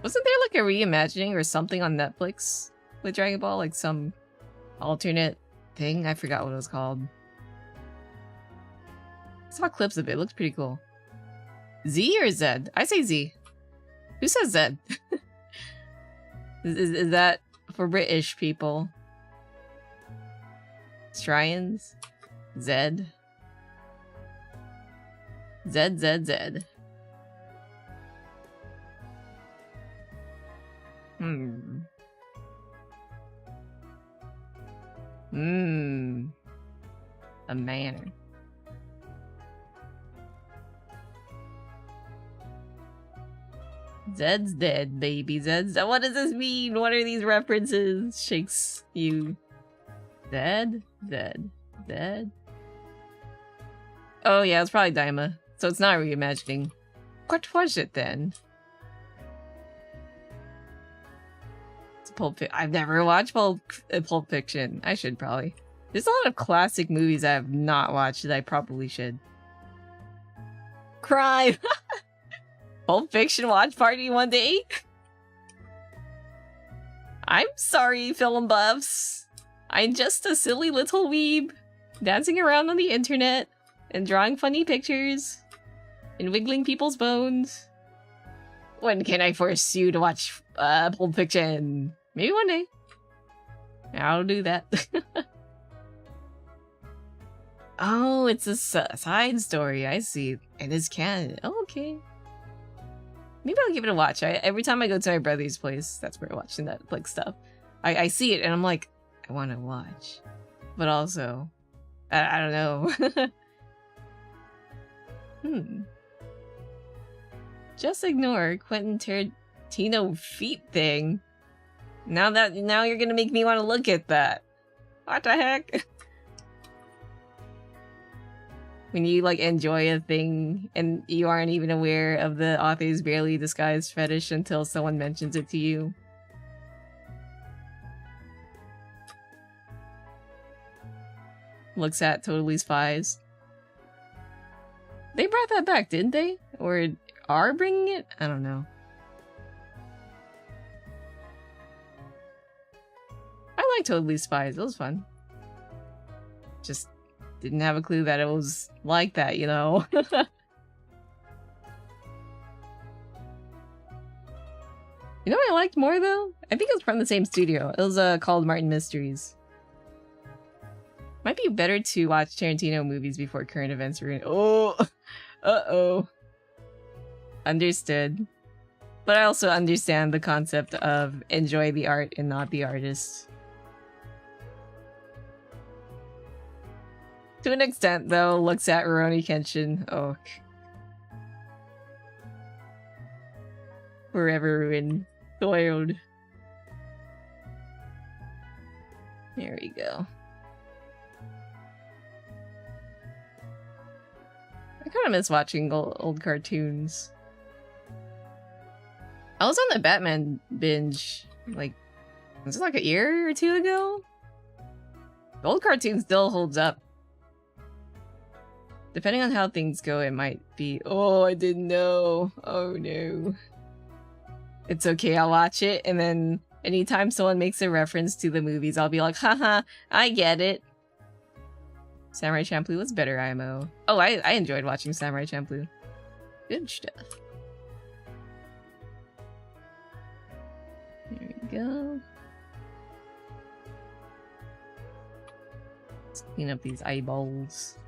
Speaker 1: Wasn't there like a reimagining or something on Netflix with Dragon Ball? Like some alternate thing? I forgot what it was called. I saw clips of it. It looks pretty cool. Z or Zed? I say Z. Who says Zed? is that for British people? Australians? Zed? Zed, Zed, Zed. A manor. Zed's dead, baby. Zed's dead. What does this mean? What are these references? Shakes you. Zed? Zed. Zed? Oh yeah, it's probably Daima. So it's not reimagining. What was it then? It's I've never watched Pulp Fiction. I should probably. There's a lot of classic movies I have not watched that I probably should. Crime! Pulp Fiction watch party one day? I'm sorry, film buffs. I'm just a silly little weeb, dancing around on the internet, and drawing funny pictures, and wiggling people's bones. When can I force you to watch Pulp Fiction? Maybe one day. I'll do that. Oh, it's a side story. I see. And it's canon. Oh, okay. Maybe I'll give it a watch. Every time I go to my brother's place, that's where I watch the Netflix stuff. I see it and I'm like, I want to watch. But also, I don't know. Just ignore Quentin Tarantino feet thing. Now you're gonna make me want to look at that. What the heck? When you like enjoy a thing and you aren't even aware of the author's barely disguised fetish until someone mentions it to you. Looks at Totally Spies. They brought that back, didn't they? Or are bringing it? I don't know. I like Totally Spies. It was fun. Just didn't have a clue that it was like that, you know? You know what I liked more, though? I think it was from the same studio. It was called Martin Mysteries. Might be better to watch Tarantino movies before current events are in. Oh! Uh-oh. Understood. But I also understand the concept of enjoy the art and not the artist. To an extent, though, looks at Rurouni Kenshin. Oh. Forever ruined. Soiled. There we go. I kind of miss watching old cartoons. I was on the Batman binge, like, was it like a year or two ago? The old cartoon still holds up. Depending on how things go, it might be, oh, I didn't know. Oh no. It's okay, I'll watch it, and then anytime someone makes a reference to the movies, I'll be like, haha, I get it. Samurai Champloo was better, IMO. Oh, I enjoyed watching Samurai Champloo. Good stuff. There we go. Let's clean up these eyeballs.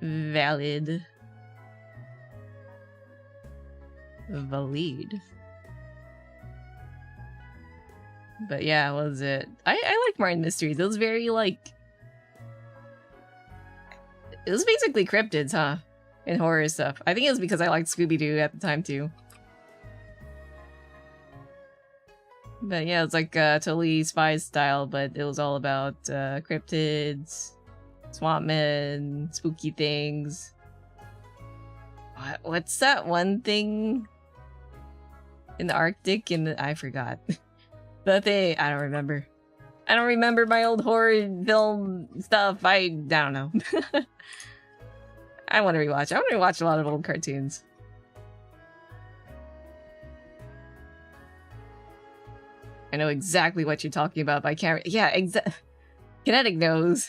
Speaker 1: Valid. Valid. But yeah, what was it? I like Martin Mysteries. It was very like... It was basically cryptids, huh? And horror stuff. I think it was because I liked Scooby-Doo at the time too. But yeah, it was like totally spy style, but it was all about cryptids, swamp men, spooky things. What's that one thing in the Arctic? I forgot. The thing, I don't remember. I don't remember my old horror film stuff. I don't know. I want to rewatch. I want to rewatch a lot of old cartoons. I know exactly what you're talking about, but I can't. Yeah, Kinetic knows.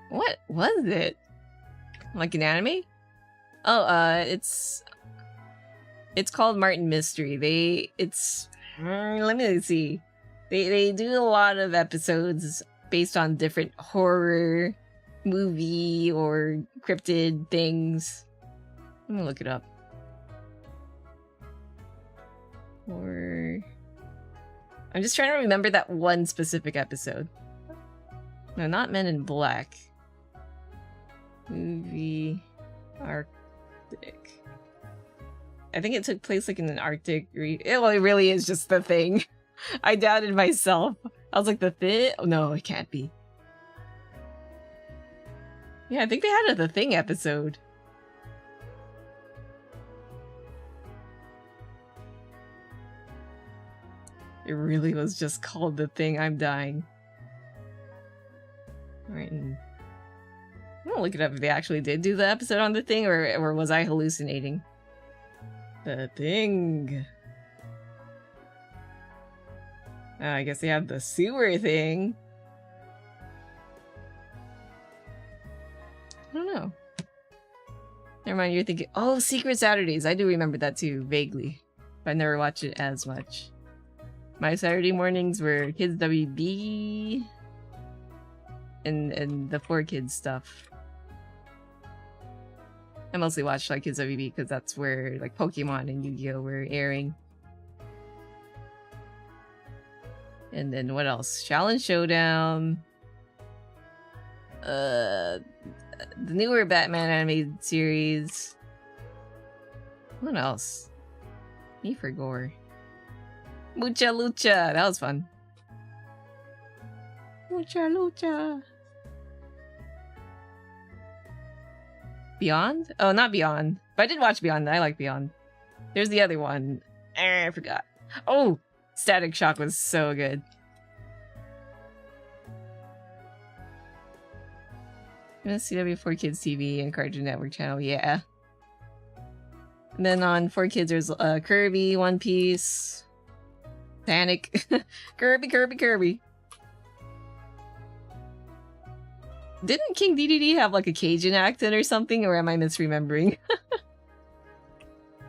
Speaker 1: What was it? Like an anime? Oh, it's called Martin Mystery. Let me see. They do a lot of episodes based on different horror, movie, or cryptid things. Let me look it up. Or I'm just trying to remember that one specific episode. No, not Men in Black. Movie Arctic. I think it took place like in an Arctic well, it really is just The Thing. I doubted myself. I was like, The Thing? Oh, no, it can't be. Yeah, I think they had a The Thing episode. It really was just called The Thing. I'm dying. Alright, I'm gonna look it up if they actually did do the episode on The Thing, or was I hallucinating? The Thing. I guess they have the sewer thing. I don't know. Never mind, you're thinking, oh, Secret Saturdays. I do remember that too, vaguely. But I never watched it as much. My Saturday mornings were Kids WB and the 4Kids stuff. I mostly watched like Kids WB because that's where like Pokemon and Yu-Gi-Oh were airing. And then what else? Challenge Showdown. The newer Batman animated series. What else? Me for Gore. Mucha Lucha. That was fun. Mucha Lucha. Beyond? Oh, not Beyond. But I did watch Beyond. I like Beyond. There's the other one. I forgot. Oh! Static Shock was so good. CW4 Kids TV and Cartoon Network channel, yeah. And then on 4Kids there's Kirby, One Piece, Panic, Kirby. Didn't King DDD have like a Cajun accent or something, or am I misremembering?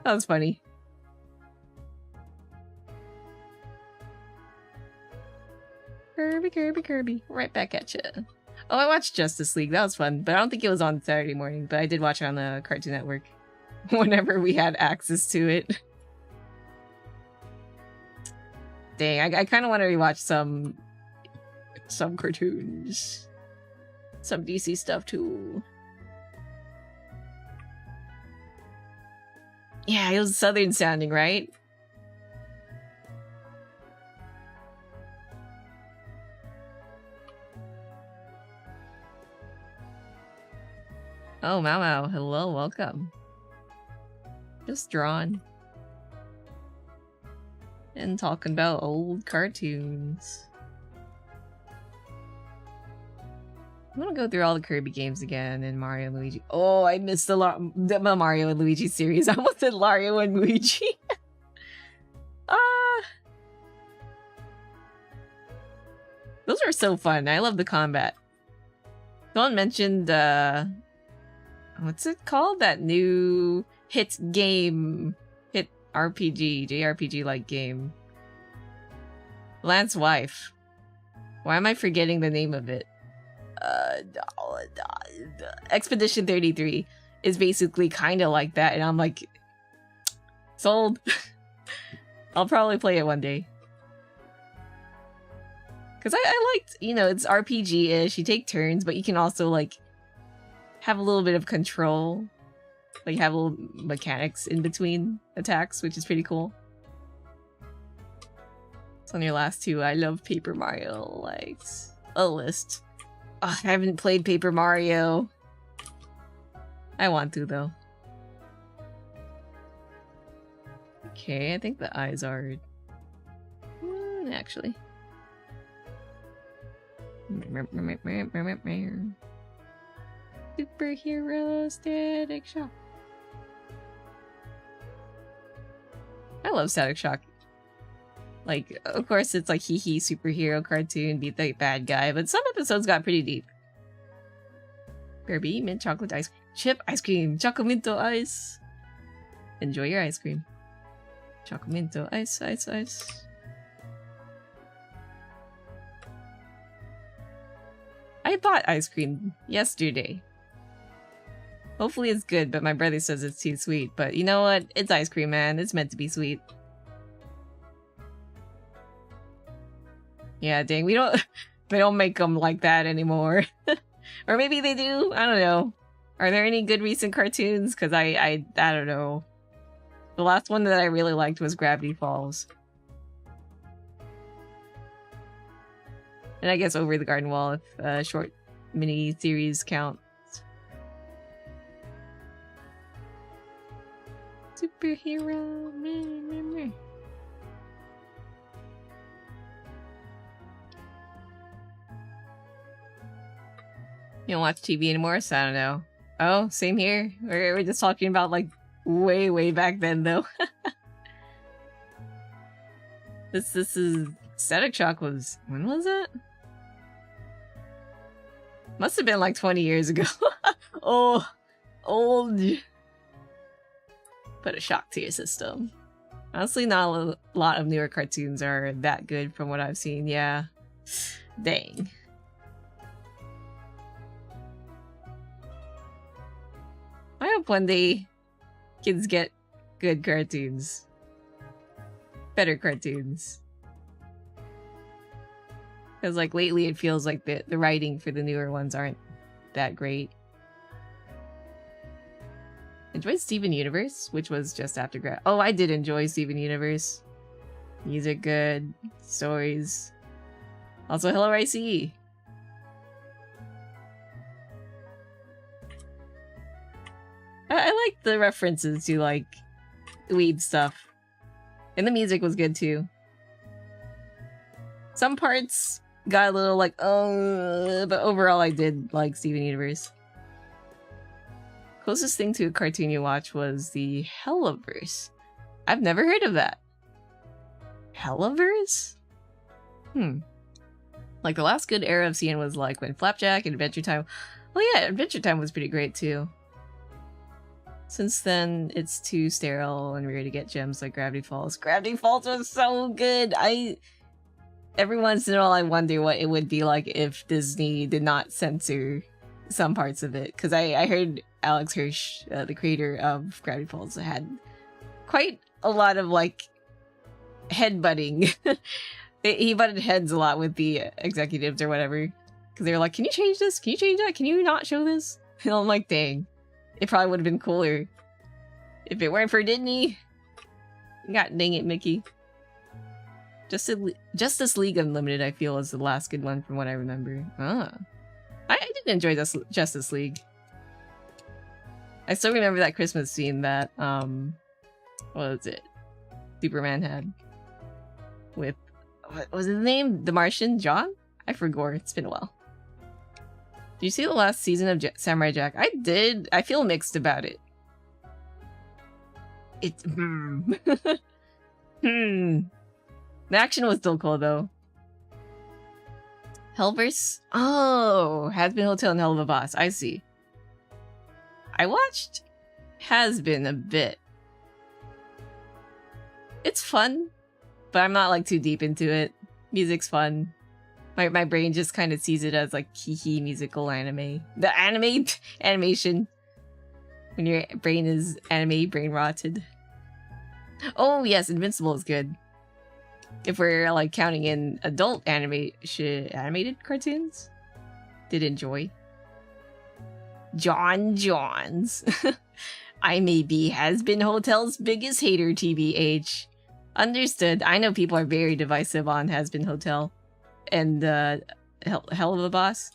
Speaker 1: That was funny. Kirby. Right back at you. Oh, I watched Justice League. That was fun, but I don't think it was on Saturday morning, but I did watch it on the Cartoon Network whenever we had access to it. Dang, I kind of want to rewatch some cartoons. Some DC stuff too. Yeah, it was southern sounding, right? Oh, Mau, hello, welcome. Just drawn. And talking about old cartoons. I'm gonna go through all the Kirby games again and Mario and Luigi. Oh, I missed the Mario and Luigi series. I almost said Mario and Luigi. Those are so fun. I love the combat. Someone mentioned, what's it called? That new hit game. Hit RPG, JRPG-like game. Lance Wife. Why am I forgetting the name of it? Expedition 33 is basically kind of like that, and I'm like, sold. I'll probably play it one day. Because I liked, you know, it's RPG-ish, you take turns, but you can also, like, have a little bit of control. Like, have little mechanics in between attacks, which is pretty cool. It's on your last two. I love Paper Mario, like, a list. Ugh, I haven't played Paper Mario. I want to, though. Okay, I think the eyes are... actually. Superhero Static Shock. I love Static Shock. Like, of course, it's like hee superhero cartoon, beat the bad guy, but some episodes got pretty deep. Barbie, mint chocolate ice cream. Chip ice cream. Chocominto ice. Enjoy your ice cream. Chocominto ice, ice, ice. I bought ice cream yesterday. Hopefully it's good, but my brother says it's too sweet. But you know what? It's ice cream, man. It's meant to be sweet. Yeah, dang, we don't make them like that anymore. Or maybe they do. I don't know. Are there any good recent cartoons? Because I don't know. The last one that I really liked was Gravity Falls. And I guess Over the Garden Wall, if short mini series count. Superhero. Meh, meh, meh. You don't watch TV anymore, so I don't know. Oh, same here. We're just talking about like way back then, though. This is Static Shock was, when was it? Must have been like 20 years ago. Oh, old. Put a shock to your system. Honestly, not a lot of newer cartoons are that good from what I've seen. Yeah. Dang. I hope one day kids get good cartoons. Better cartoons. Because like lately it feels like the writing for the newer ones aren't that great. Enjoyed Steven Universe, which was just after grad. Oh, I did enjoy Steven Universe. Music good. Stories. Also, Hello ICE. I like the references to, like, weeb stuff. And the music was good, too. Some parts got a little, like, but overall I did like Steven Universe. Closest thing to a cartoon you watch was the Hellaverse. I've never heard of that. Hellaverse? Like, the last good era I've seen was, like, when Flapjack and Adventure Time... Well, yeah, Adventure Time was pretty great, too. Since then, it's too sterile and rare to get gems like Gravity Falls. Gravity Falls was so good! Every once in a while I wonder what it would be like if Disney did not censor some parts of it. Because I heard Alex Hirsch, the creator of Gravity Falls, had quite a lot of, like, headbutting. He butted heads a lot with the executives or whatever. Because they were like, can you change this? Can you change that? Can you not show this? And I'm like, dang. It probably would have been cooler if it weren't for Disney. God dang it, Mickey. Justice League Unlimited, I feel, is the last good one from what I remember. Ah. I did enjoy Justice League. I still remember that Christmas scene that, what was it? Superman had. With, what was his name? The Martian? John? I forgot. It's been a while. Did you see the last season of Samurai Jack? I did. I feel mixed about it. It's... The action was still cool, though. Hellverse? Oh, Has Been Hotel and Hell of a Boss. I see. I watched Has Been a bit. It's fun, but I'm not like too deep into it. Music's fun. My brain just kind of sees it as like hee musical anime. The animation. When your brain is anime brain rotted. Oh yes, Invincible is good. If we're like counting in adult animated cartoons, did enjoy. John's. I may be Has Been Hotel's biggest hater, TBH. Understood. I know people are very divisive on Has Been Hotel and Hell of a Boss.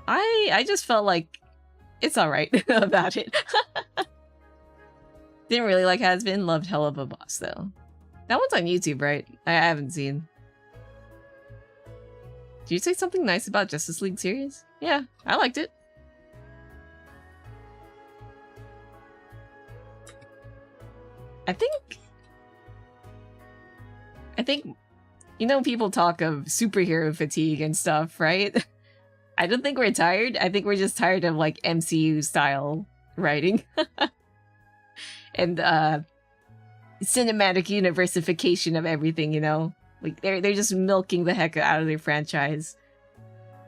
Speaker 1: I just felt like it's alright about it. Didn't really like Has Been, loved Hell of a Boss though. That one's on YouTube, right? I haven't seen. Did you say something nice about Justice League series? Yeah, I liked it. I think, you know, people talk of superhero fatigue and stuff, right? I don't think we're tired. I think we're just tired of like MCU style writing. And cinematic universification of everything, you know? Like they're just milking the heck out of their franchise.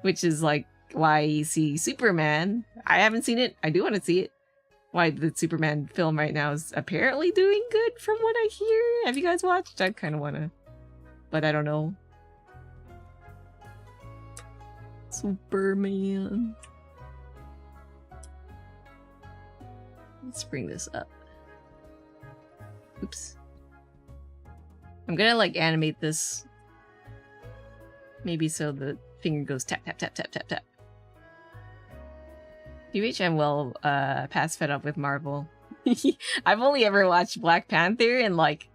Speaker 1: Which is like why you see Superman. I haven't seen it. I do want to see it. Why the Superman film right now is apparently doing good from what I hear. Have you guys watched? I kind of want to. But I don't know. Superman. Let's bring this up. Oops. I'm gonna like animate this. Maybe so the finger goes tap tap tap tap tap tap. I'm well past fed up with Marvel. I've only ever watched Black Panther and like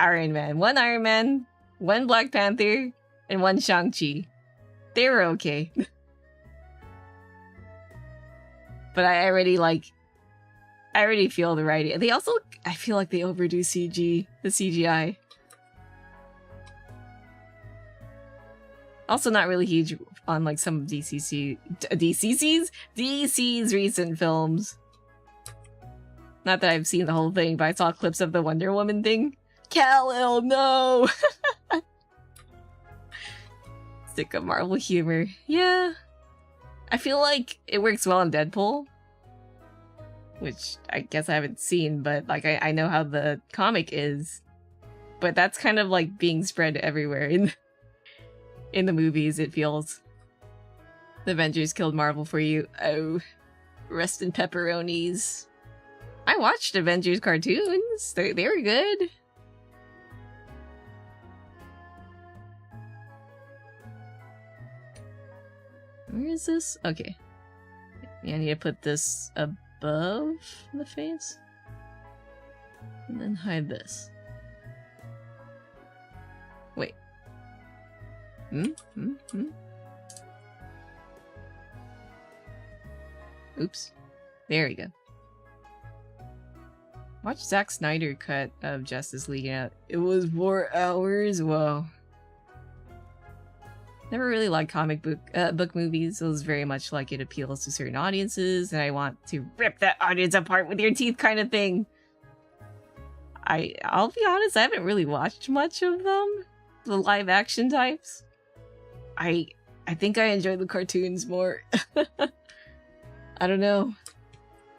Speaker 1: Iron Man. One Iron Man, one Black Panther, and one Shang-Chi. They were okay. But I already feel the writing. They also, I feel like they overdo the CGI. Also not really huge on like some of DC's recent films. Not that I've seen the whole thing, but I saw clips of the Wonder Woman thing. Kal-El, no! Sick of Marvel humor. Yeah. I feel like it works well in Deadpool. Which I guess I haven't seen, but like I know how the comic is. But that's kind of like being spread everywhere in the movies, it feels. The Avengers killed Marvel for you. Oh. Rest in pepperonis. I watched Avengers cartoons. They were good. Where is this? Okay. Yeah, I need to put this above the face. And then hide this. Wait. Oops. There we go. Watch Zack Snyder cut of Justice League out. It was 4 hours? Whoa. Never really liked comic book movies. It was very much like it appeals to certain audiences, and I want to rip that audience apart with your teeth kind of thing. I'll be honest, I haven't really watched much of them. The live action types. I think I enjoy the cartoons more. I don't know.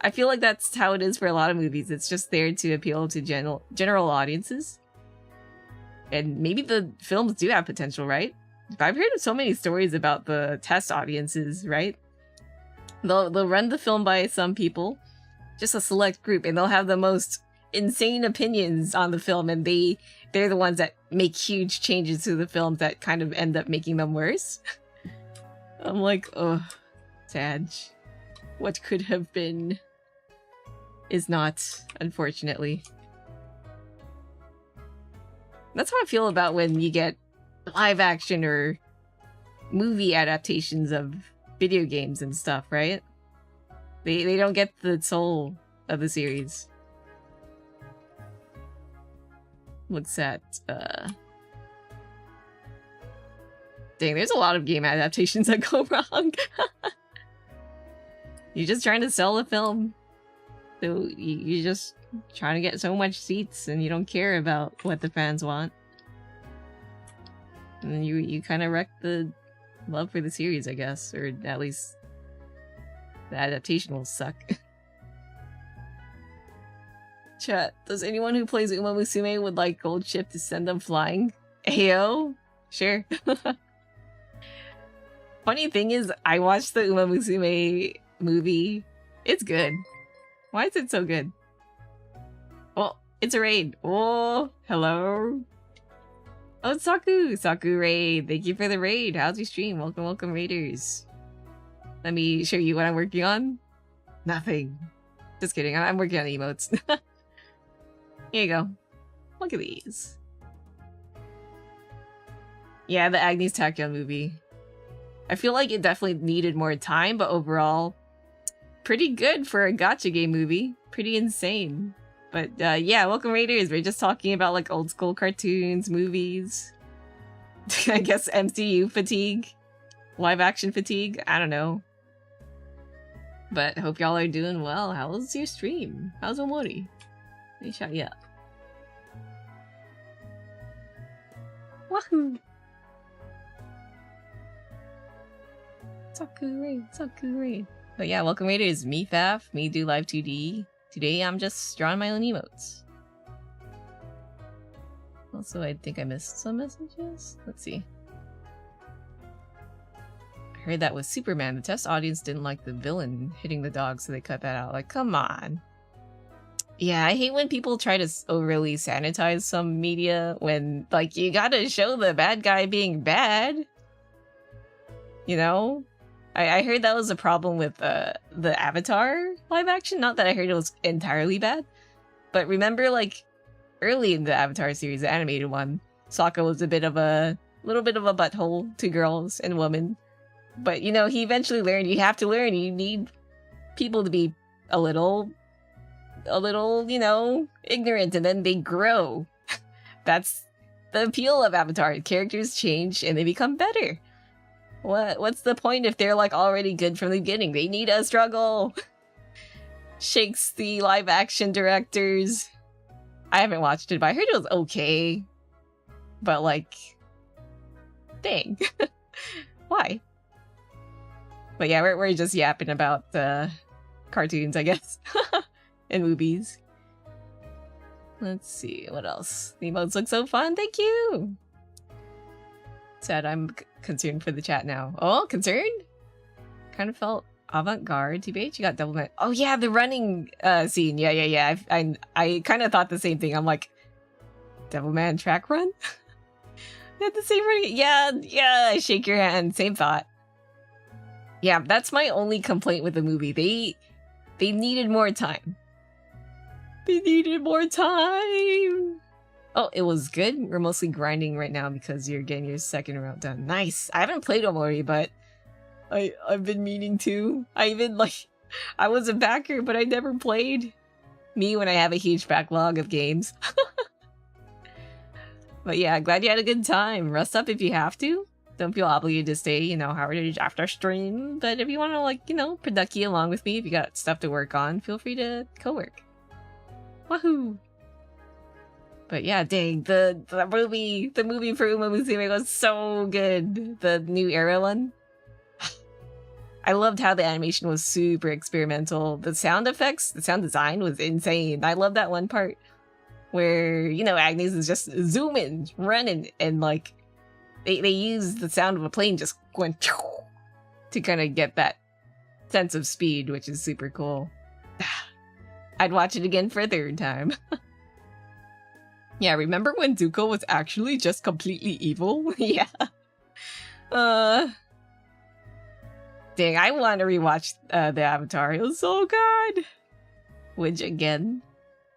Speaker 1: I feel like that's how it is for a lot of movies. It's just there to appeal to general audiences. And maybe the films do have potential, right? I've heard so many stories about the test audiences, right? They'll run the film by some people, just a select group, and they'll have the most insane opinions on the film, and they're the ones that make huge changes to the films that kind of end up making them worse. I'm like, oh, sad. What could have been is not, unfortunately. That's how I feel about when you get live action or movie adaptations of video games and stuff, right? They don't get the soul of the series. looks at, Dang, there's a lot of game adaptations that go wrong. You're just trying to sell the film. So you're just trying to get so much seats and you don't care about what the fans want. And then you kind of wreck the love for the series, I guess. Or at least the adaptation will suck. Chat, does anyone who plays Uma Musume would like Gold Ship to send them flying? Ayo? Sure. Funny thing is, I watched the Uma Musume movie. It's good. Why is it so good? Oh, it's a raid. Oh, hello. Oh, it's Saku. Saku raid. Thank you for the raid. How's your stream? Welcome, welcome, raiders. Let me show you what I'm working on. Nothing. Just kidding. I'm working on emotes. Here you go. Look at these. Yeah, the Agnes Tachyon movie. I feel like it definitely needed more time, but overall, pretty good for a gacha game movie. Pretty insane. But yeah, welcome raiders. We're just talking about like old school cartoons, movies. I guess MCU fatigue. Live action fatigue. I don't know. But hope y'all are doing well. How's your stream? How's Omori? Let me shout you up. Wahoo! Saku raid, Saku raid. But yeah, welcome raiders. Me Faf, me do live 2D. Today I'm just drawing my own emotes. Also, I think I missed some messages. Let's see. I heard that with Superman, the test audience didn't like the villain hitting the dog, so they cut that out. Like, come on. Yeah, I hate when people try to overly sanitize some media when, like, you gotta show the bad guy being bad. You know? I heard that was a problem with the Avatar live action. Not that I heard it was entirely bad. But remember, like, early in the Avatar series, the animated one, Sokka was a little bit of a butthole to girls and women. But, you know, he eventually learned you have to learn. You need people to be a little, you know, ignorant, and then they grow. That's the appeal of Avatar. Characters change and they become better. What's the point if they're like already good from the beginning? They need a struggle. Shakes the live action directors. I haven't watched it, but I heard it was okay. But like, dang. Why? But yeah, we're just yapping about cartoons, I guess. And movies. Let's see, what else? The emotes look so fun, thank you! Sad, I'm concerned for the chat now. Oh, concerned? Kind of felt avant-garde. TBH, you got double man. Oh yeah, the running scene. Yeah. I kind of thought the same thing. I'm like, Devilman track run? They had the same running. Yeah, shake your hand. Same thought. Yeah, that's my only complaint with the movie. They needed more time. They needed more time. Oh, it was good. We're mostly grinding right now because you're getting your second round done. Nice. I haven't played Omori, but I've been meaning to. I was a backer, but I never played. Me when I have a huge backlog of games. But yeah, glad you had a good time. Rest up if you have to. Don't feel obligated to stay, you know, however after stream. But if you want to, like, you know, producky along with me, if you got stuff to work on, feel free to co-work. Wahoo! But yeah, dang, the movie for Uma Musume was so good. The new era one. I loved how the animation was super experimental. The sound effects, the sound design was insane. I love that one part where, you know, Agnes is just zooming, running, and like they use the sound of a plane just going to kind of get that sense of speed, which is super cool. I'd watch it again for a third time. Yeah, remember when Zuko was actually just completely evil? Yeah. Dang, I want to rewatch the Avatar. It was so good. Which, again,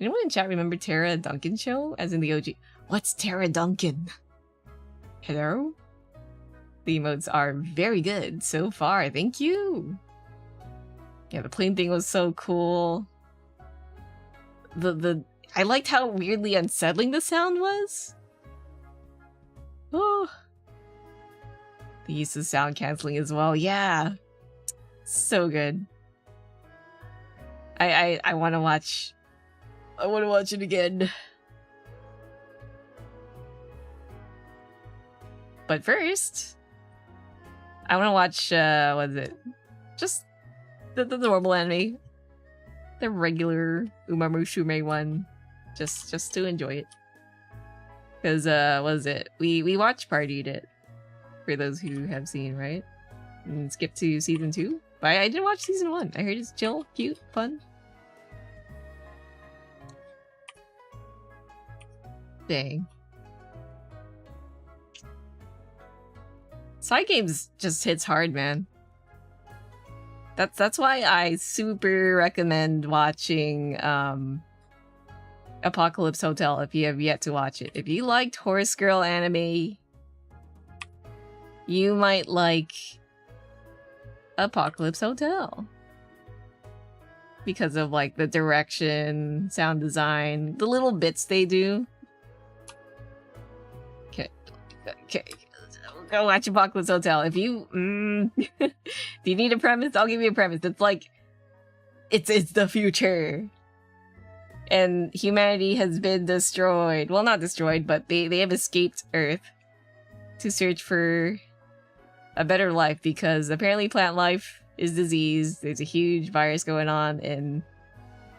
Speaker 1: anyone in chat remember Tara Duncan show? As in the OG. What's Tara Duncan? Hello? The emotes are very good so far. Thank you. Yeah, the plane thing was so cool. I liked how weirdly unsettling the sound was. Oh. The use of sound canceling as well. Yeah. So good. I want to watch. I want to watch it again. But first, I want to watch, what is it? Just the normal anime. The regular Umamusume one. Just to enjoy it. Because, what is it? We watch partied it. For those who have seen, right? And skip to season 2. But I didn't watch season 1. I heard it's chill, cute, fun. Dang. Side games just hits hard, man. That's why I super recommend watching Apocalypse Hotel if you have yet to watch it. If you liked Horse Girl anime, you might like Apocalypse Hotel. Because of like the direction, sound design, the little bits they do. Okay. Go watch Apocalypse Hotel. If you if you need a premise, I'll give you a premise. It's like it's the future. And humanity has been destroyed. Well, not destroyed, but they have escaped Earth to search for a better life because apparently plant life is diseased. There's a huge virus going on and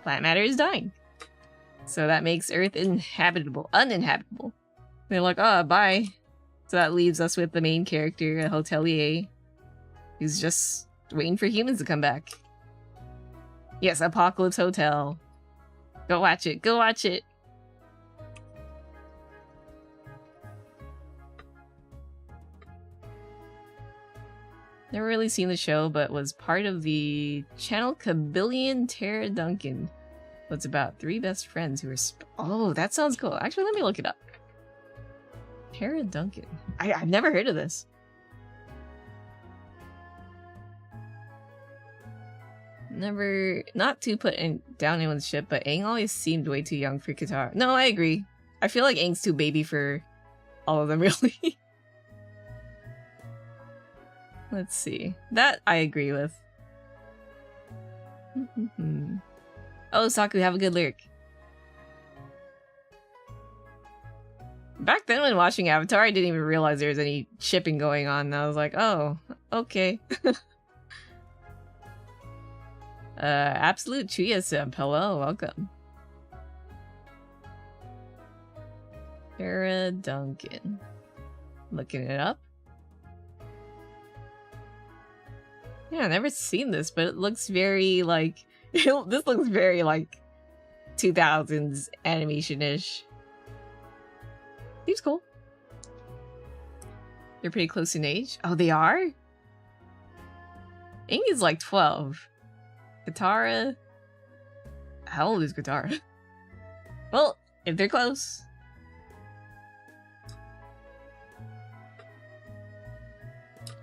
Speaker 1: plant matter is dying. So that makes Earth uninhabitable. They're like, oh, bye. So that leaves us with the main character, a hotelier, who's just waiting for humans to come back. Yes, Apocalypse Hotel. Go watch it. Go watch it. Never really seen the show, but was part of the channel Kabillion Tara Duncan. What's about 3 best friends who are oh, that sounds cool. Actually, let me look it up. Tara Duncan. I've never heard of this. Never, not to put down anyone's ship, but Aang always seemed way too young for Katara. No, I agree. I feel like Aang's too baby for all of them, really. Let's see. That I agree with. Oh, Saku, have a good lyric. Back then when watching Avatar, I didn't even realize there was any shipping going on. And I was like, oh, okay. Absolute Chuya-simp, hello, welcome. Tara Duncan. Looking it up. Yeah, I've never seen this, but it looks very, like... this looks very, like, 2000s animation-ish. Seems cool. They're pretty close in age. Oh, they are? Aang is like 12. Katara... How old is Katara? Well, if they're close.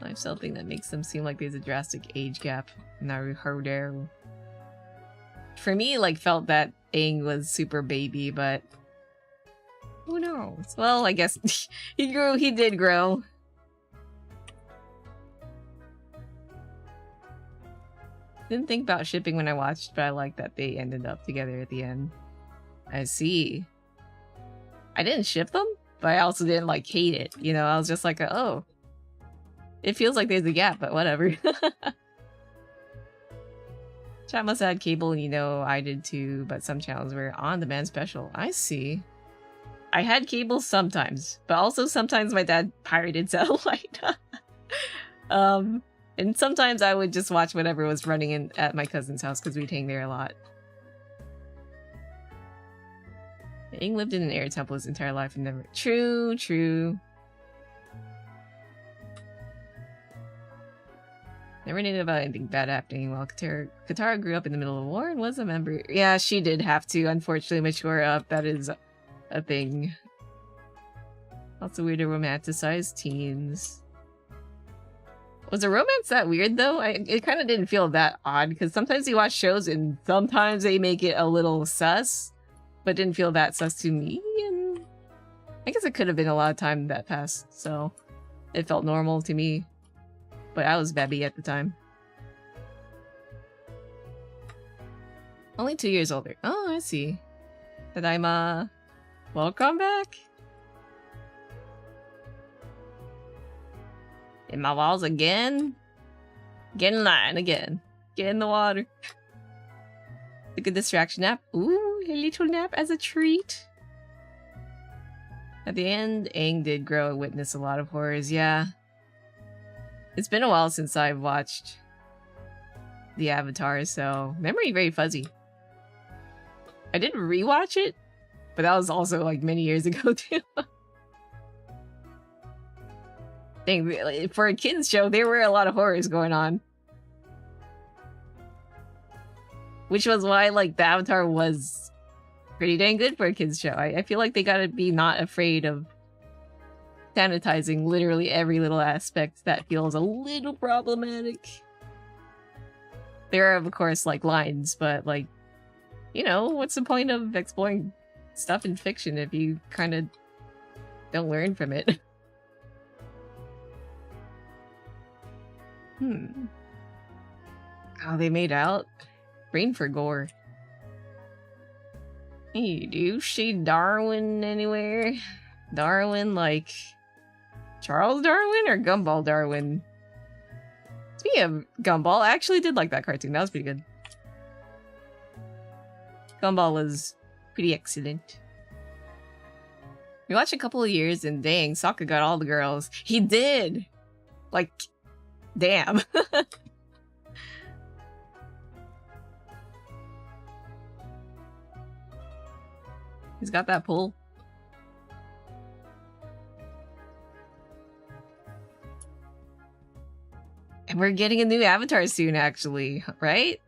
Speaker 1: Lifestyle thing that makes them seem like there's a drastic age gap. Naruhodo. For me, like, felt that Aang was super baby, but... who knows? Well, I guess he did grow. Didn't think about shipping when I watched, but I like that they ended up together at the end. I see. I didn't ship them, but I also didn't, like, hate it. You know, I was just like, oh. It feels like there's a gap, but whatever. Chat must have had cable, and you know, I did too, but some channels were on-demand special. I see. I had cable sometimes, but also sometimes my dad pirated satellite. And sometimes I would just watch whatever was running at my cousin's house because we'd hang there a lot. Aang lived in an air temple his entire life and never... True. Never knew about anything bad happening while Katara grew up in the middle of a war and was a member. Yeah, she did have to, unfortunately, mature up. That is a thing. Also weird to romanticize teens. Was the romance that weird, though? It kind of didn't feel that odd, because sometimes you watch shows and sometimes they make it a little sus. but didn't feel that sus to me, and I guess it could have been a lot of time that passed, so it felt normal to me. But I was baby at the time. Only 2 years older. Oh, I see. Tadaima. Welcome back. In my walls again. Get in line again. Get in the water. A good distraction nap. Ooh, a little nap as a treat. At the end, Aang did grow and witness a lot of horrors, yeah. It's been a while since I've watched the Avatar, so memory very fuzzy. I did rewatch it, but that was also like many years ago too. Dang, for a kids show, there were a lot of horrors going on. Which was why like the Avatar was pretty dang good for a kids show. I feel like they gotta be not afraid of sanitizing literally every little aspect that feels a little problematic. There are, of course, like, lines, but, like, you know, what's the point of exploring stuff in fiction if you kind of don't learn from it? Oh, they made out? Brain for gore. Hey, do you see Darwin anywhere? Darwin, like Charles Darwin or Gumball Darwin? Speaking of Gumball, I actually did like that cartoon. That was pretty good. Gumball was pretty excellent. We watched a couple of years and dang, Sokka got all the girls. He did! Like, damn. He's got that pull. And we're getting a new Avatar soon, actually, right?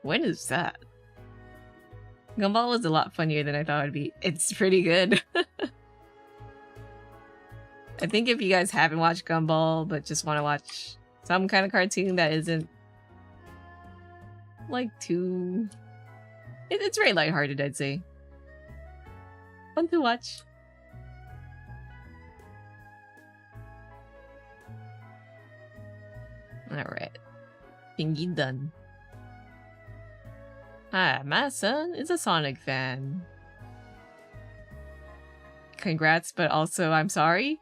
Speaker 1: When is that? Gumball was a lot funnier than I thought it would be. It's pretty good. I think if you guys haven't watched Gumball, but just want to watch some kind of cartoon that isn't like too... It's very lighthearted, I'd say. Fun to watch. Alright. Thingy done. Hi, my son is a Sonic fan. Congrats, but also I'm sorry.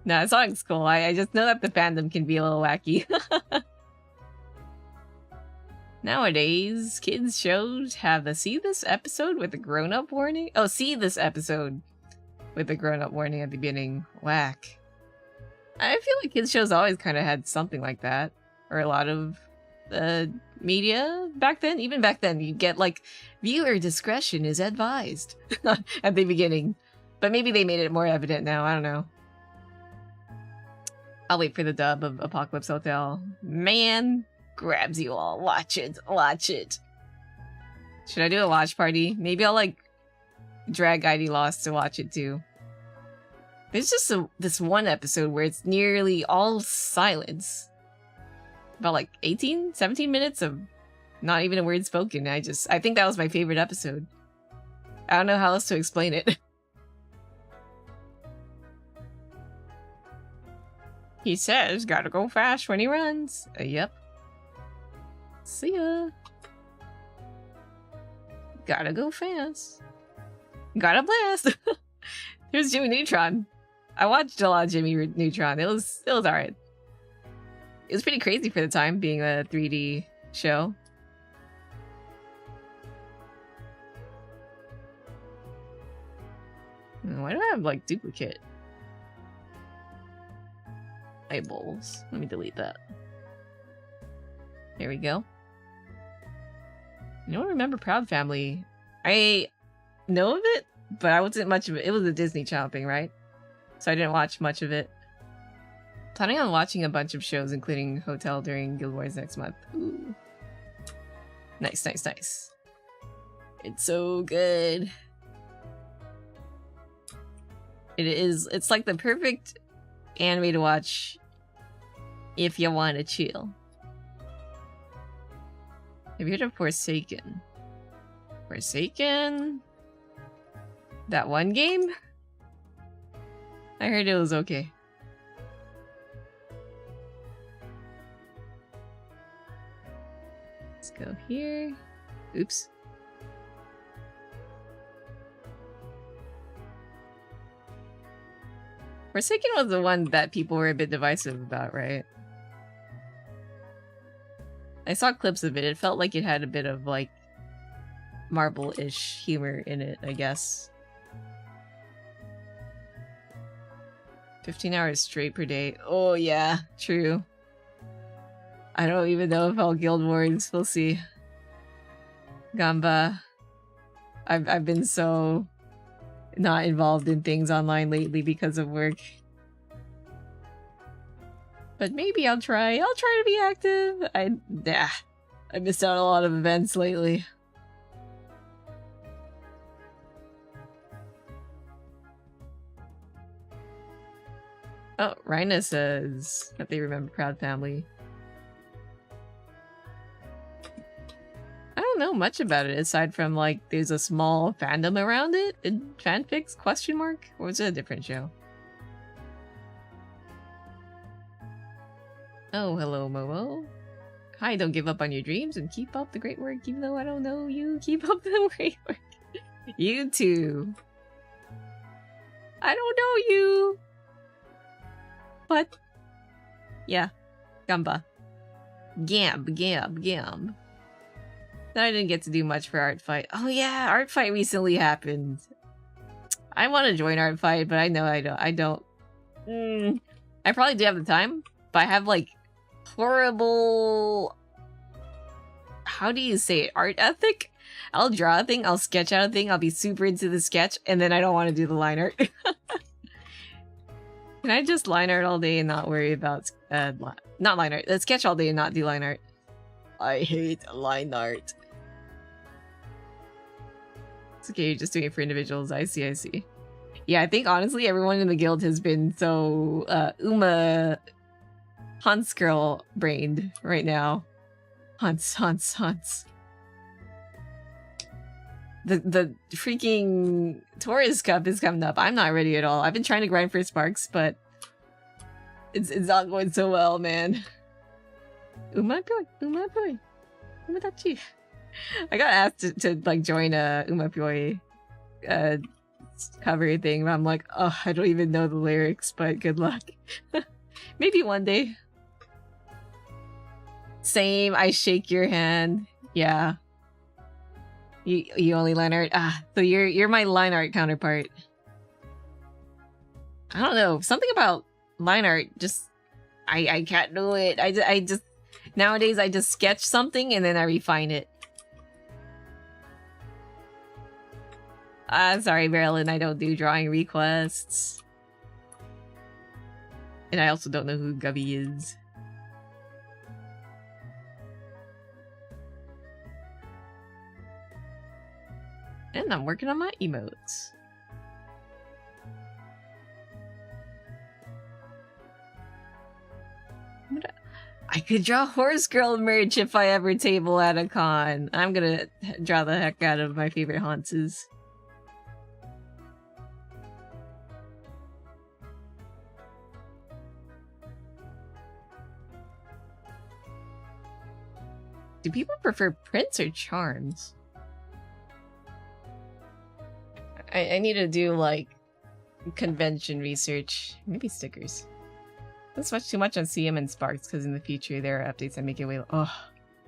Speaker 1: Nah, Sonic's cool. I just know that the fandom can be a little wacky. Nowadays, kids' shows have the see this episode with a grown-up warning? Oh, see this episode with a grown-up warning at the beginning. Whack. I feel like kids' shows always kind of had something like that. Or a lot of media back then. Even back then, you'd get like, viewer discretion is advised at the beginning. But maybe they made it more evident now. I don't know. I'll wait for the dub of Apocalypse Hotel. Man, grabs you all. Watch it. Watch it. Should I do a watch party? Maybe I'll like drag ID Lost to watch it too. There's just this one episode where it's nearly all silence. About like 18, 17 minutes of not even a word spoken. I think that was my favorite episode. I don't know how else to explain it. He says, gotta go fast when he runs. Yep. See ya. Gotta go fast. Gotta blast. Here's Jimmy Neutron. I watched a lot of Jimmy Neutron. It was alright. It was pretty crazy for the time, being a 3D show. Why do I have, like, duplicate eyeballs? Let me delete that. There we go. You don't remember Proud Family? I know of it, but I wasn't much of it. It was a Disney Channel thing, right? So I didn't watch much of it. Planning on watching a bunch of shows, including Hotel during Guild Wars next month. Ooh. Nice, nice, nice. It's so good. It's like the perfect anime to watch if you want to chill. Have you heard of Forsaken? Forsaken? That one game? I heard it was okay. Let's go here. Oops. Forsaken was the one that people were a bit divisive about, right? I saw clips of it. It felt like it had a bit of, like, Marble-ish humor in it, I guess. 15 hours straight per day. Oh, yeah. True. I don't even know if I'll Guild Wars. We'll see. Gamba. I've been so not involved in things online lately because of work. But maybe I'll try. I'll try to be active. I missed out on a lot of events lately. Oh, Rhina says that they remember Proud Family. I don't know much about it aside from, like, there's a small fandom around it? Fanfics? Question mark? Or was it a different show? Oh, hello, Momo. Hi, don't give up on your dreams and keep up the great work even though I don't know you. Keep up the great work. You too. I don't know you. But, yeah. Gamba. Gamb. Then I didn't get to do much for Art Fight. Oh yeah, Art Fight recently happened. I want to join Art Fight, but I know I don't. I probably do have the time, but I have, like, horrible... How do you say it? Art ethic? I'll draw a thing, I'll sketch out a thing, I'll be super into the sketch, and then I don't want to do the line art. Can I just line art all day and not worry about... not line art. Let's sketch all day and not do line art. I hate line art. It's okay, you're just doing it for individuals. I see. Yeah, I think honestly everyone in the guild has been so Uma Hunts girl brained right now. Hunts. The freaking Taurus Cup is coming up. I'm not ready at all. I've been trying to grind for Sparks, but it's not going so well, man. Umapoi. Umatachi. I got asked to like join a Umapoi cover thing, but I'm like, oh, I don't even know the lyrics, but good luck. Maybe one day. Same, I shake your hand. Yeah. You only line art? Ah, so you're my line art counterpart. I don't know. Something about line art just I can't do it. I just nowadays I just sketch something and then I refine it. Sorry, Marilyn, I don't do drawing requests. And I also don't know who Gubby is. And I'm working on my emotes. I could draw Horse Girl merch if I ever table at a con. I'm gonna draw the heck out of my favorite Hanses. Do people prefer prints or charms? I need to do, like, convention research. Maybe stickers. Don't switch too much on CM and Sparks, because in the future there are updates that make it way... Oh,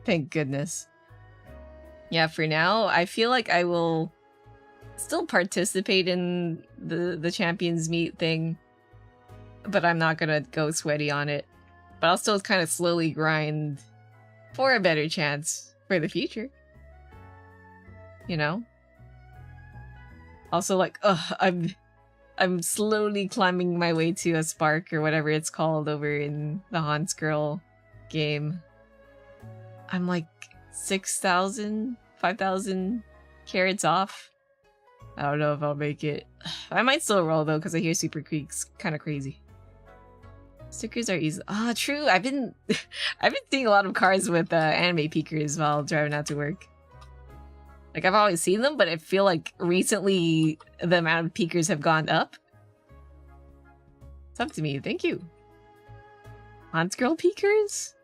Speaker 1: thank goodness. Yeah, for now, I feel like I will still participate in the Champions Meet thing, but I'm not gonna go sweaty on it. But I'll still kind of slowly grind for a better chance for the future. You know? Also, like, I'm slowly climbing my way to a Spark or whatever it's called over in the Hans Girl game. I'm like 6,000, 5,000 carats off. I don't know if I'll make it. I might still roll though, because I hear Super Creek's kind of crazy. Stickers are easy. Ah, true. I've been seeing a lot of cars with anime peekers while driving out to work. Like, I've always seen them, but I feel like recently the amount of peekers have gone up. It's up to me. Thank you. Aunt Girl peekers?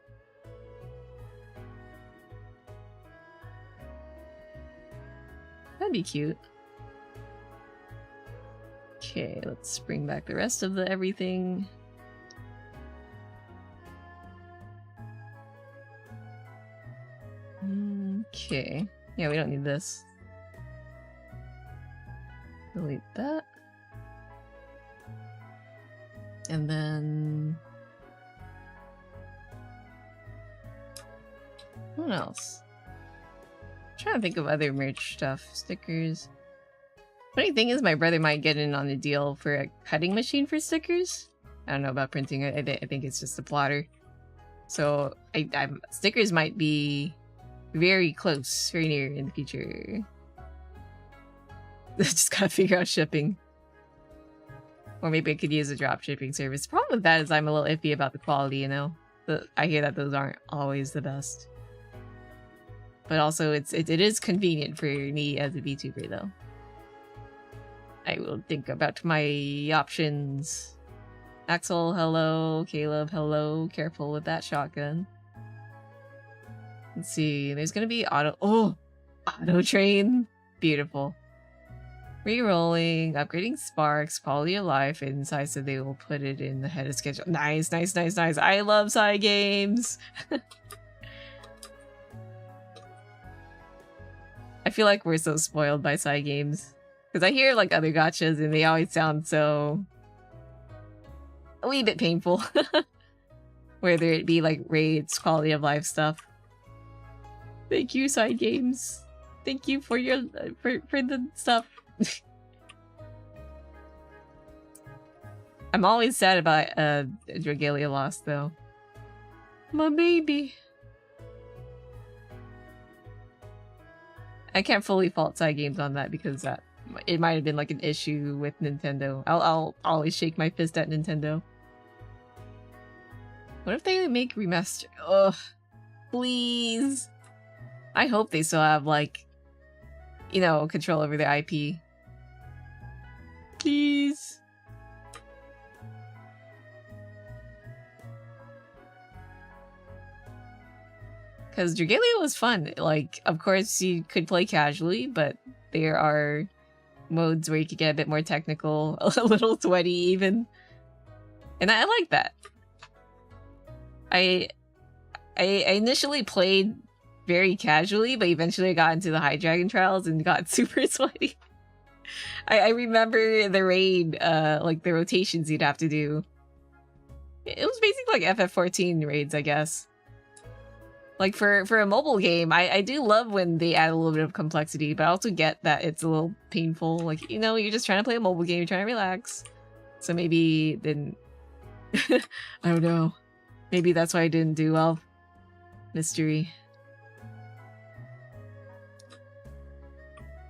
Speaker 1: That'd be cute. Okay, let's bring back the rest of the everything. Okay. Yeah, we don't need this. Delete that. And then... what else? I'm trying to think of other merch stuff. Stickers. Funny thing is, my brother might get in on a deal for a cutting machine for stickers. I don't know about printing it. I think it's just a plotter. So, stickers might be very close, very near in the future. Just gotta figure out shipping. Or maybe I could use a drop shipping service. The problem with that is I'm a little iffy about the quality, you know? I hear that those aren't always the best. But also, it is convenient for me as a VTuber, though. I will think about my options. Axel, hello. Caleb, hello. Careful with that shotgun. Let's see. There's gonna be auto... oh! Auto train. Beautiful. Rerolling, upgrading sparks, quality of life, inside so they will put it in the head of schedule. Nice, nice, nice, nice. I love side games. I feel like we're so spoiled by side games. Because I hear like other gachas and they always sound so... a wee bit painful. Whether it be like raids, quality of life stuff. Thank you, side games. Thank you for your for the stuff. I'm always sad about Dragalia loss though. My baby. I can't fully fault side games on that because it might have been like an issue with Nintendo. I'll always shake my fist at Nintendo. What if they make remaster? Ugh, please. I hope they still have like, you know, control over the IP. Please. Because Dragalia was fun. Like, of course, you could play casually, but there are modes where you could get a bit more technical, a little sweaty even. And I like that. I initially played very casually, but eventually I got into the High Dragon Trials and got super sweaty. I remember the raid, like the rotations you'd have to do. It was basically like FF14 raids, I guess. Like for a mobile game, I do love when they add a little bit of complexity, but I also get that it's a little painful. Like, you know, you're just trying to play a mobile game, you're trying to relax. So maybe then I don't know. Maybe that's why I didn't do well. Mystery.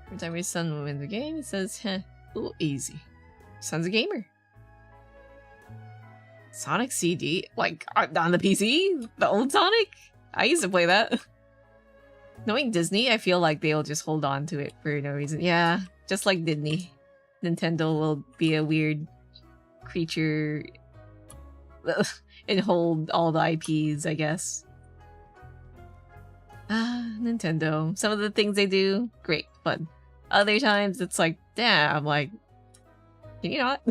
Speaker 1: Every time your son wins a game, it says, heh, ooh, easy. Son's a gamer. Sonic CD? Like, on the PC? The old Sonic? I used to play that. Knowing Disney, I feel like they'll just hold on to it for no reason. Yeah, just like Disney. Nintendo will be a weird creature and hold all the IPs, I guess. Nintendo. Some of the things they do, great, fun. Other times, it's like, damn, like, can you not?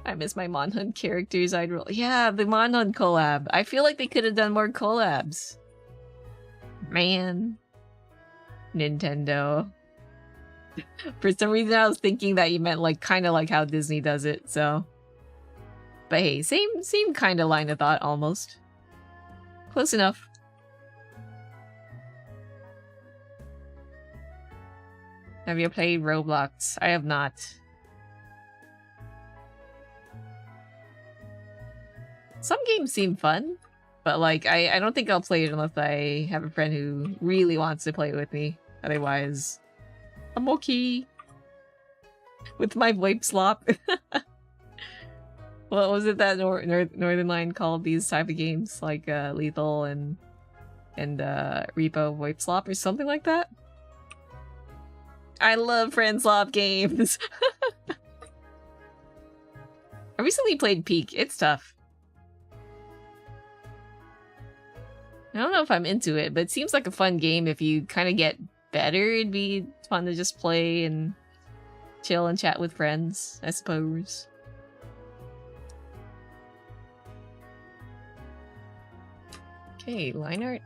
Speaker 1: I miss my Monhun characters. I'd roll. Yeah, the Monhun collab. I feel like they could have done more collabs. Man. Nintendo. For some reason, I was thinking that you meant like kind of like how Disney does it, so. But hey, same kind of line of thought, almost. Close enough. Have you played Roblox? I have not. Some games seem fun, but like I don't think I'll play it unless I have a friend who really wants to play it with me. Otherwise, I'm okay with my VoIP slop. What was it that Northern Line called these type of games? Like Lethal and Repo Voip Slop or something like that? I love friend slop games. I recently played Peak. It's tough. I don't know if I'm into it, but it seems like a fun game. If you kind of get better, it'd be fun to just play and chill and chat with friends, I suppose. Okay, line art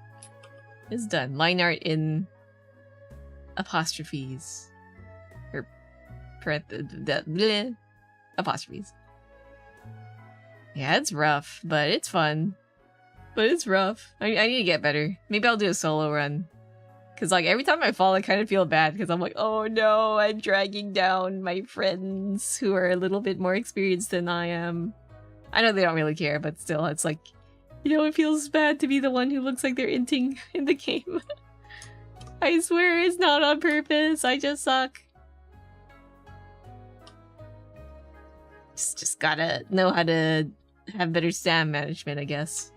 Speaker 1: is done. Line art in apostrophes. Or apostrophes. Yeah, it's rough, but it's fun. But it's rough. I need to get better. Maybe I'll do a solo run. Because, like, every time I fall, I kind of feel bad. Because I'm like, oh no, I'm dragging down my friends who are a little bit more experienced than I am. I know they don't really care, but still, it's like, you know, it feels bad to be the one who looks like they're inting in the game. I swear it's not on purpose. I just suck. Just gotta know how to have better stam management, I guess.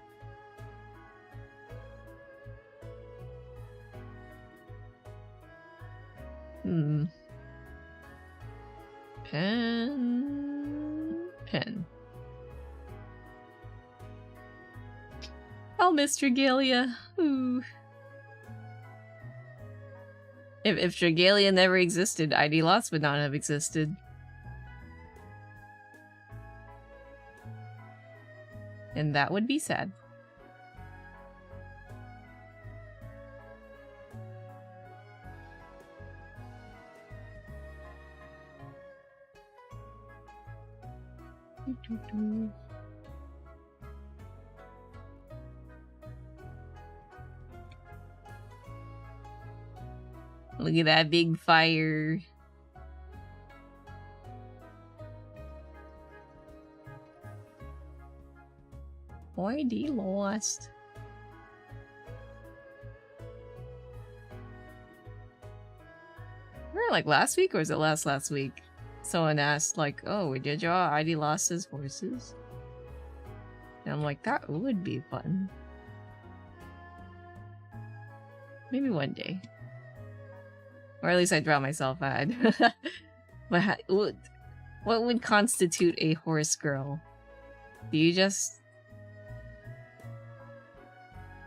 Speaker 1: Pen. Oh, Miss Dragalia. Ooh. If Dragalia never existed, ID Lost would not have existed. And that would be sad. Look at that big fire. ID Lost. Remember, like last week, or was it last week? Someone asked, like, oh, we did draw ID Lost's horses? And I'm like, that would be fun. Maybe one day. Or at least I draw myself ad. But what would constitute a horse girl? Do you just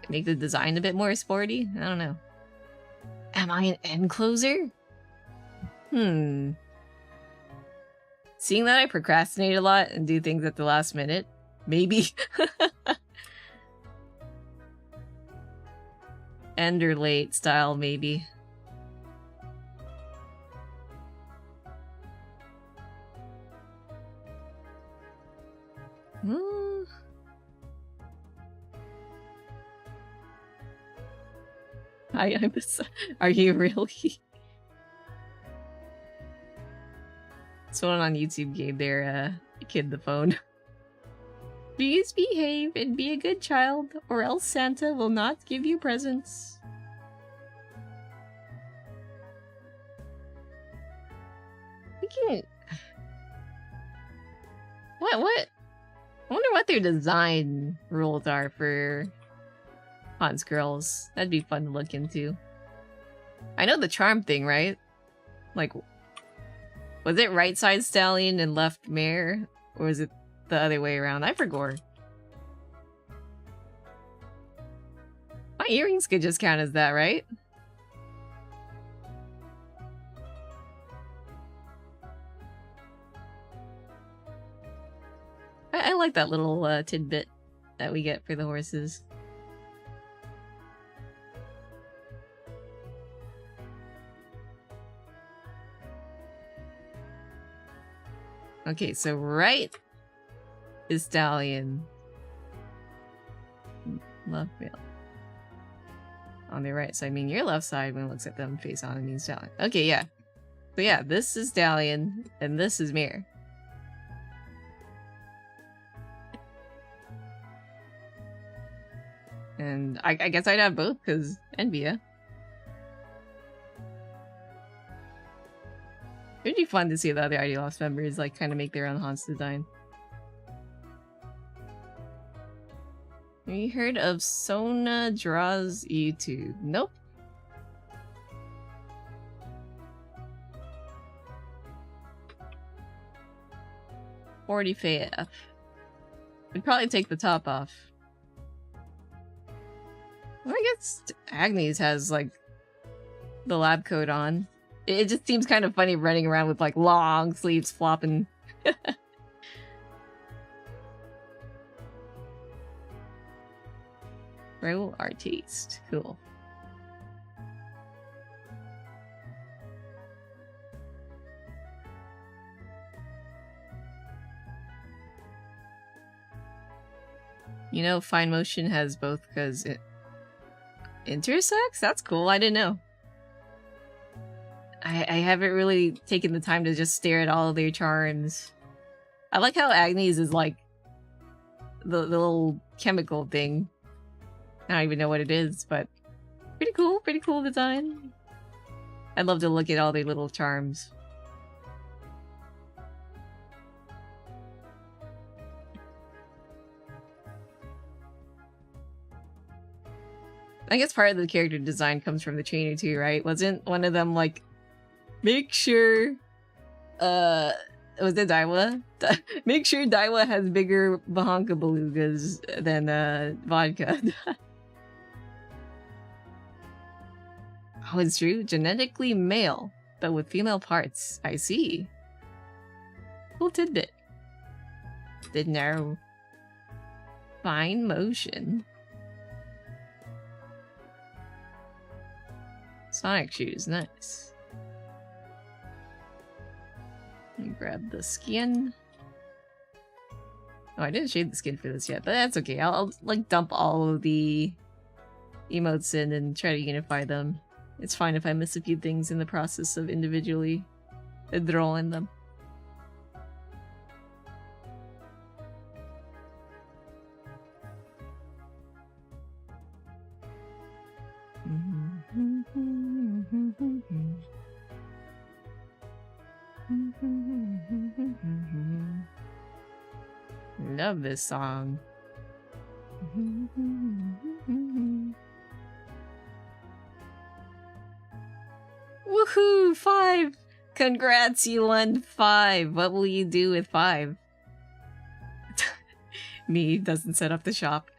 Speaker 1: make the design a bit more sporty? I don't know. Am I an end closer? Seeing that I procrastinate a lot and do things at the last minute, maybe. End or late style, maybe. Are you really? Someone on YouTube gave their kid the phone. Please behave and be a good child, or else Santa will not give you presents. I can't. What? I wonder what their design rules are for Hans girls. That'd be fun to look into. I know the charm thing, right? Like, was it right side stallion and left mare? Or was it the other way around? I forgot. My earrings could just count as that, right? I like that little tidbit that we get for the horses. Okay, so right is stallion. Left wheel. On the right, so I mean your left side when it looks at them face on, it means stallion. Okay, yeah. So yeah, this is stallion, and this is mare. And I guess I'd have both, because Envia. It'd be fun to see the other ID Lost members like kind of make their own Hans design. Have you heard of Sona Draws YouTube? Nope. $40 We'd probably take the top off. Well, I guess Agnes has, like, the lab coat on. It just seems kind of funny running around with, like, long sleeves flopping. Grow our taste. Cool. You know, Fine Motion has both because it intersex? That's cool. I didn't know. I haven't really taken the time to just stare at all of their charms. I like how Agnes is like the little chemical thing. I don't even know what it is, but pretty cool design. I'd love to look at all their little charms. I guess part of the character design comes from the trainer too, right? Wasn't one of them like, make sure, was it Daiwa? Make sure Daiwa has bigger Bahanka belugas than vodka. Oh, it's true. Genetically male, but with female parts. I see. Cool tidbit. Didn't know. Fine Motion. Sonic shoes, nice. Let me grab the skin. Oh, I didn't shade the skin for this yet, but that's okay. I'll like dump all of the emotes in and try to unify them. It's fine if I miss a few things in the process of individually drawing them. Love this song. Woohoo! 5! Congrats, you won 5! What will you do with 5? Me doesn't set up the shop.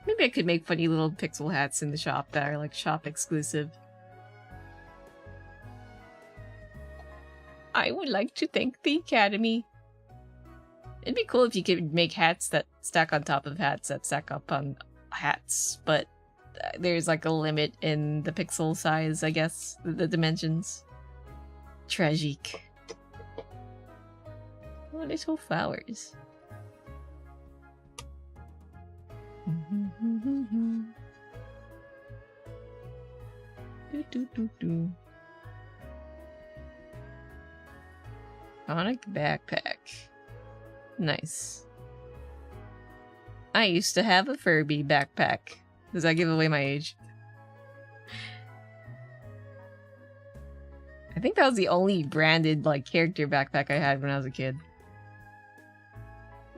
Speaker 1: Maybe I could make funny little pixel hats in the shop that are like shop exclusive. I would like to thank the Academy. It'd be cool if you could make hats that stack on top of hats that stack up on hats, but there's like a limit in the pixel size, I guess, the dimensions. Tragic. Oh, little flowers. Sonic backpack. Nice. I used to have a Furby backpack. Does that give away my age? I think that was the only branded, like, character backpack I had when I was a kid.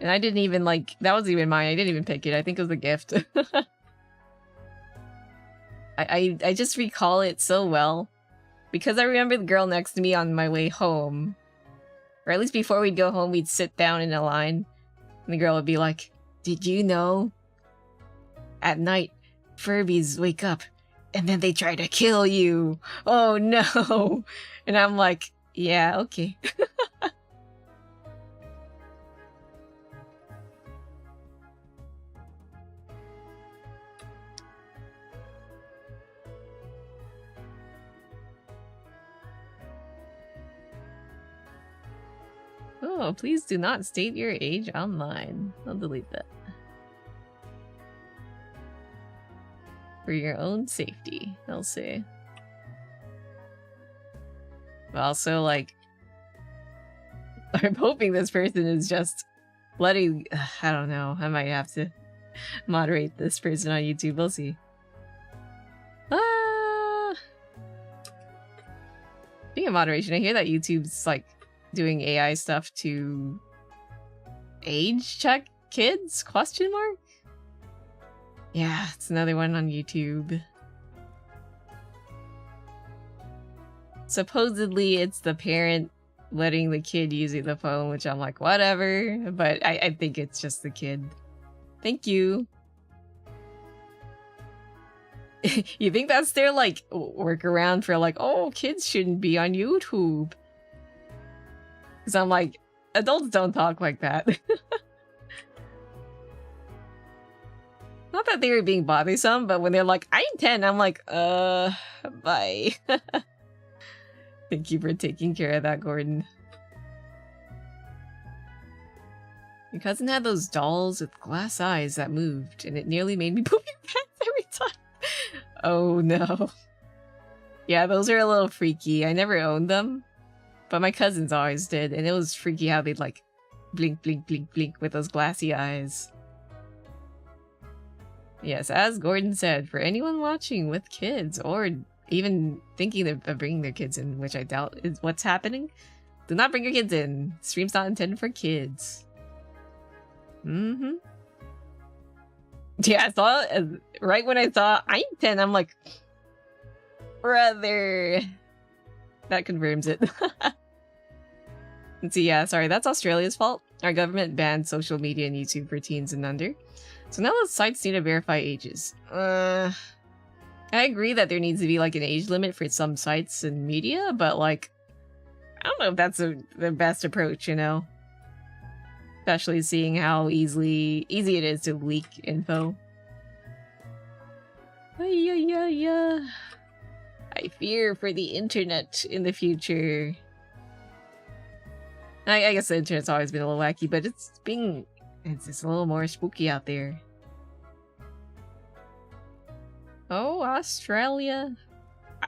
Speaker 1: And I didn't even, like, that wasn't even mine. I didn't even pick it. I think it was a gift. I just recall it so well. Because I remember the girl next to me on my way home. Or at least before we'd go home, we'd sit down in a line. And the girl would be like, "Did you know? At night, Furbies wake up and then they try to kill you. Oh no." And I'm like, yeah, okay. Oh, please do not state your age online. I'll delete that. For your own safety, I'll say. But also, like, I'm hoping this person is just letting... I don't know. I might have to moderate this person on YouTube. We'll see. Speaking of moderation, I hear that YouTube's, like, doing AI stuff to age check kids? Question mark? Yeah, it's another one on YouTube. Supposedly it's the parent letting the kid using the phone, which I'm like, whatever. But I think it's just the kid. Thank you. You think that's their, like, workaround for, like, oh, kids shouldn't be on YouTube? Because I'm like, adults don't talk like that. Not that they were being bothersome, but when they're like, I'm 10, I'm like, bye. Thank you for taking care of that, Gordon. Your cousin had those dolls with glass eyes that moved, and it nearly made me poop your pants every time. Oh no. Yeah, those are a little freaky. I never owned them, but my cousins always did, and it was freaky how they'd like blink, blink, blink, blink with those glassy eyes. Yes, as Gordon said, for anyone watching with kids or even thinking of bringing their kids in, which I doubt is what's happening, do not bring your kids in. Stream's not intended for kids. Mm-hmm. Yeah, I saw it right when I saw I'm 10, I'm like, brother. That confirms it. Let's see, yeah, sorry, that's Australia's fault. Our government banned social media and YouTube for teens and under. So now the sites need to verify ages. I agree that there needs to be like an age limit for some sites and media, but like, I don't know if that's the best approach, you know? Especially seeing how easy it is to leak info. I fear for the internet in the future. I guess the internet's always been a little wacky, but it's just a little more spooky out there. Oh, Australia.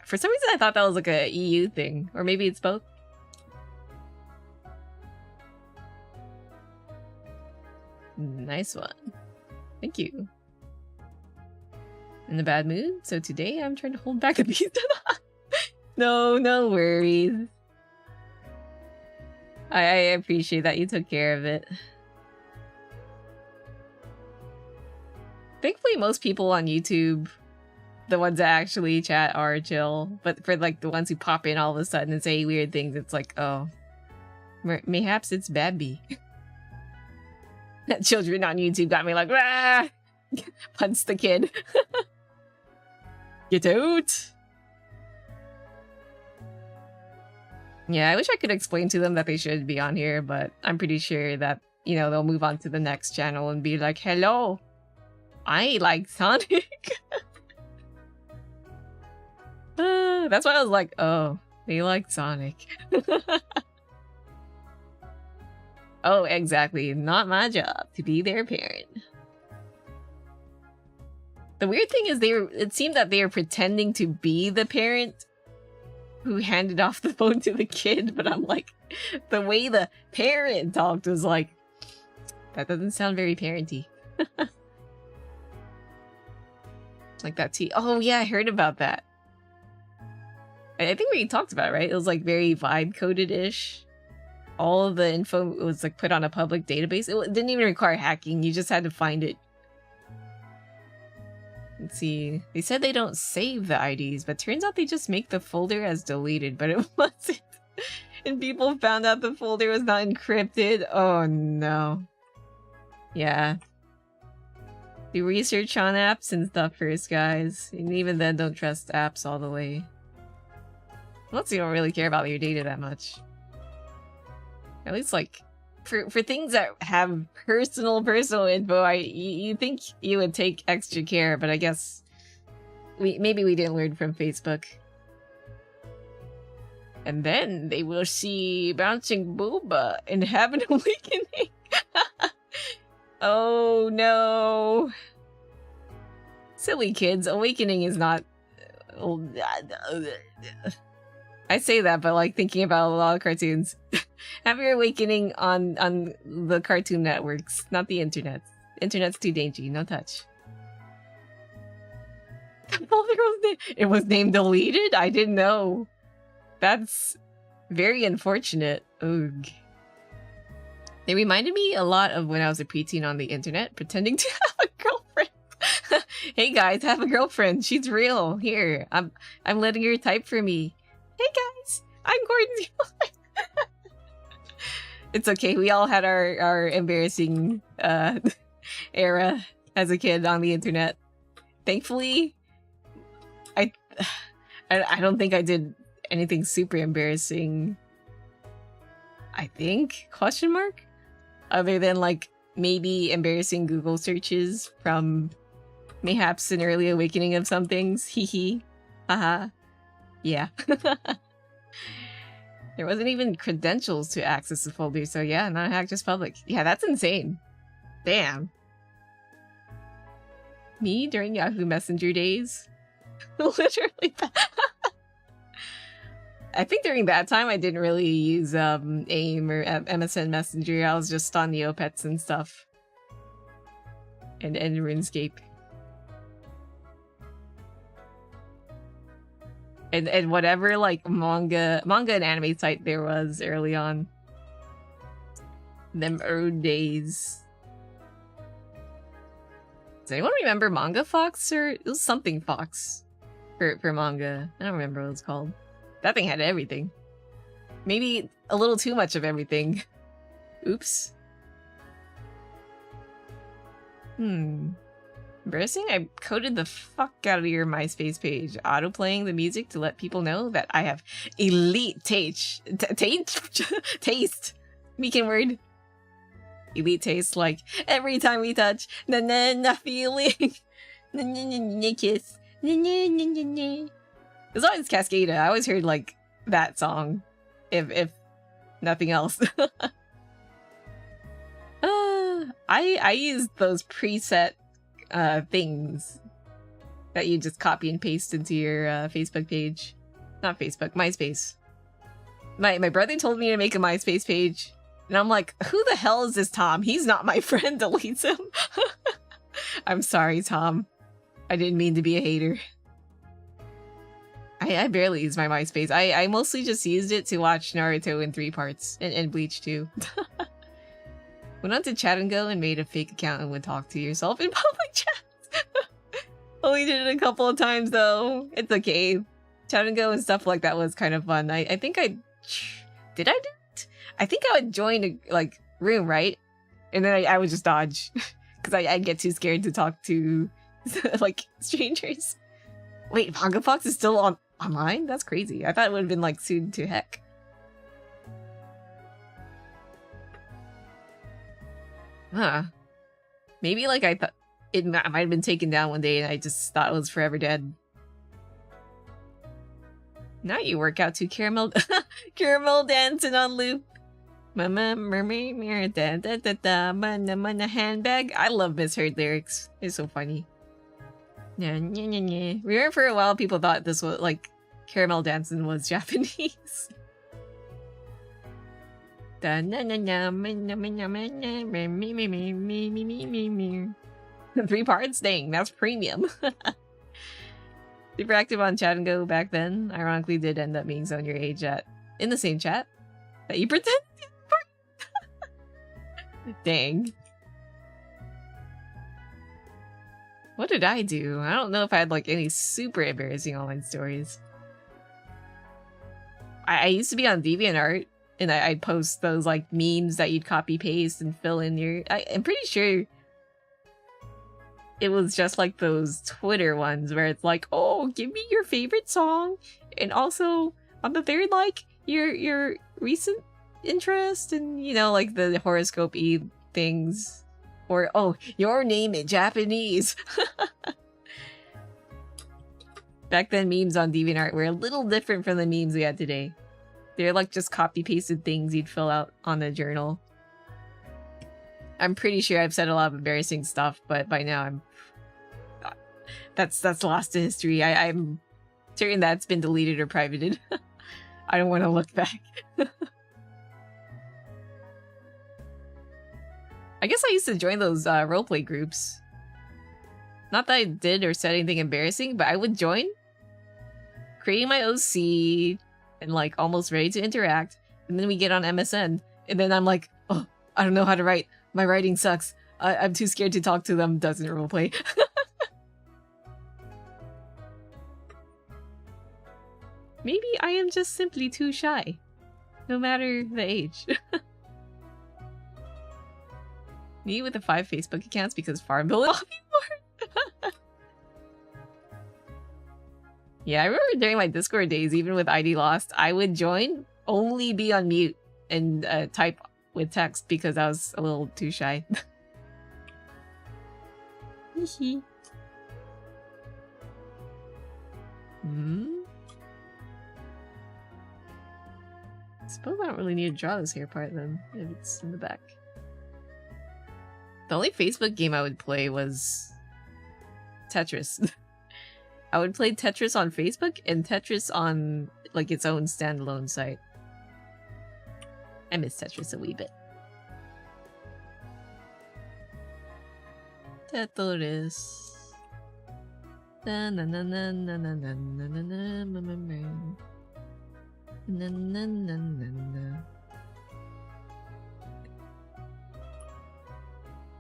Speaker 1: For some reason I thought that was like a EU thing, or maybe it's both. Nice one. Thank you. In a bad mood, so today I'm trying to hold back a beast. No worries. I appreciate that you took care of it. Thankfully, most people on YouTube, the ones that actually chat, are chill. But for like the ones who pop in all of a sudden and say weird things, it's like, oh, mayhaps it's Babby. Children on YouTube got me like, ah! Punch the kid. Get out! Yeah, I wish I could explain to them that they should be on here, but I'm pretty sure that, you know, they'll move on to the next channel and be like, hello, I like Sonic. That's why I was like, oh, they like Sonic. Oh, exactly. Not my job to be their parent. The weird thing is it seemed that they were pretending to be the parent who handed off the phone to the kid, but I'm like, the way the parent talked was like, that doesn't sound very parenty. Like that tea. Oh yeah, I heard about that. I think we talked about it, right? It was like very vibe coded-ish. All of the info was like put on a public database. It didn't even require hacking. You just had to find it. Let's see. They said they don't save the IDs, but turns out they just make the folder as deleted, but it wasn't. And people found out the folder was not encrypted. Oh no. Yeah. Do research on apps and stuff first, guys. And even then, don't trust apps all the way. Unless you don't really care about your data that much. At least, like, for things that have personal info, you think you would take extra care, but I guess maybe we didn't learn from Facebook. And then they will see bouncing booba and have an awakening. Oh no. Silly kids, awakening is not... I say that, but like thinking about a lot of cartoons. Have your awakening on the Cartoon Networks, not the internet. Internet's too dainty, no touch. It was named deleted? I didn't know. That's very unfortunate. Ugh. They reminded me a lot of when I was a preteen on the internet, pretending to have a girlfriend. Hey guys, I have a girlfriend. She's real. Here, I'm letting her type for me. Hey guys, I'm Gordon's girlfriend. It's okay. We all had our embarrassing era as a kid on the internet. Thankfully, I don't think I did anything super embarrassing. I think ? Other than like maybe embarrassing Google searches from mayhaps an early awakening of some things. Hee hee. Haha. Yeah. There wasn't even credentials to access the folder, so yeah, not hacked, just public. Yeah, that's insane. Damn. Me during Yahoo Messenger days? Literally. I think during that time I didn't really use AIM or MSN Messenger. I was just on Neopets and stuff. And RuneScape. And whatever like manga and anime site there was early on. Them old days. Does anyone remember Manga Fox? Or it was something Fox for manga. I don't remember what it was called. That thing had everything. Maybe a little too much of everything. Oops. Embarrassing? I coded the fuck out of your MySpace page, auto-playing the music to let people know that I have elite taste. Taste. Weekend word. Elite taste, like every time we touch, na feeling, kiss, It's always Cascada. I always heard like that song, if nothing else. I used those preset things that you just copy and paste into your Facebook page. Not Facebook, MySpace. My brother told me to make a MySpace page, and I'm like, who the hell is this Tom? He's not my friend, deletes him. I'm sorry, Tom. I didn't mean to be a hater. I barely use my MySpace. I mostly just used it to watch Naruto in 3 parts, and Bleach too. Went on to Chat and Go and made a fake account and would talk to yourself in public chat. Only did it a couple of times though. It's okay. Chat and Go and stuff like that was kind of fun. I think I do it? I think I would join a like room, right? And then I would just dodge because I'd get too scared to talk to like strangers. Wait, Manga Fox is still online? That's crazy. I thought it would have been like sued to heck. Huh. Maybe like I thought it might have been taken down one day and I just thought it was forever dead. Now you work out to caramel dancing on loop. Mama mermaid mirror da da da da mana handbag. I love misheard lyrics. It's so funny. Remember for a while people thought this was like caramel dancing was Japanese. 3 parts? Dang, that's premium. Super active on Chat and Go back then. Ironically did end up being someone your age in the same chat that you pretend. Dang. What did I do? I don't know if I had like any super embarrassing online stories. I used to be on DeviantArt. And I'd post those like memes that you'd copy paste and fill in your. I'm pretty sure it was just like those Twitter ones where it's like, oh, give me your favorite song, and also on the third like your recent interest, and you know like the horoscope-y things, or oh, your name in Japanese. Back then, memes on DeviantArt were a little different from the memes we had today. They're like just copy-pasted things you'd fill out on a journal. I'm pretty sure I've said a lot of embarrassing stuff, but by now that's lost to history. I'm certain that's been deleted or privated. I don't want to look back. I guess I used to join those roleplay groups. Not that I did or said anything embarrassing, but I would join, creating my OC, and like almost ready to interact, and then we get on MSN, and then I'm like, oh, I don't know how to write. My writing sucks. I'm too scared to talk to them. Doesn't roleplay. Maybe I am just simply too shy. No matter the age. Me with the 5 Facebook accounts because Farmville is more. Yeah, I remember during my Discord days, even with ID lost, I would join, only be on mute, and type with text because I was a little too shy. Hehe. I suppose I don't really need to draw this hair part then, if it's in the back. The only Facebook game I would play was Tetris. I would play Tetris on Facebook and Tetris on like its own standalone site. I miss Tetris a wee bit. Tetris. Na na na na na na na na na na na na na na na.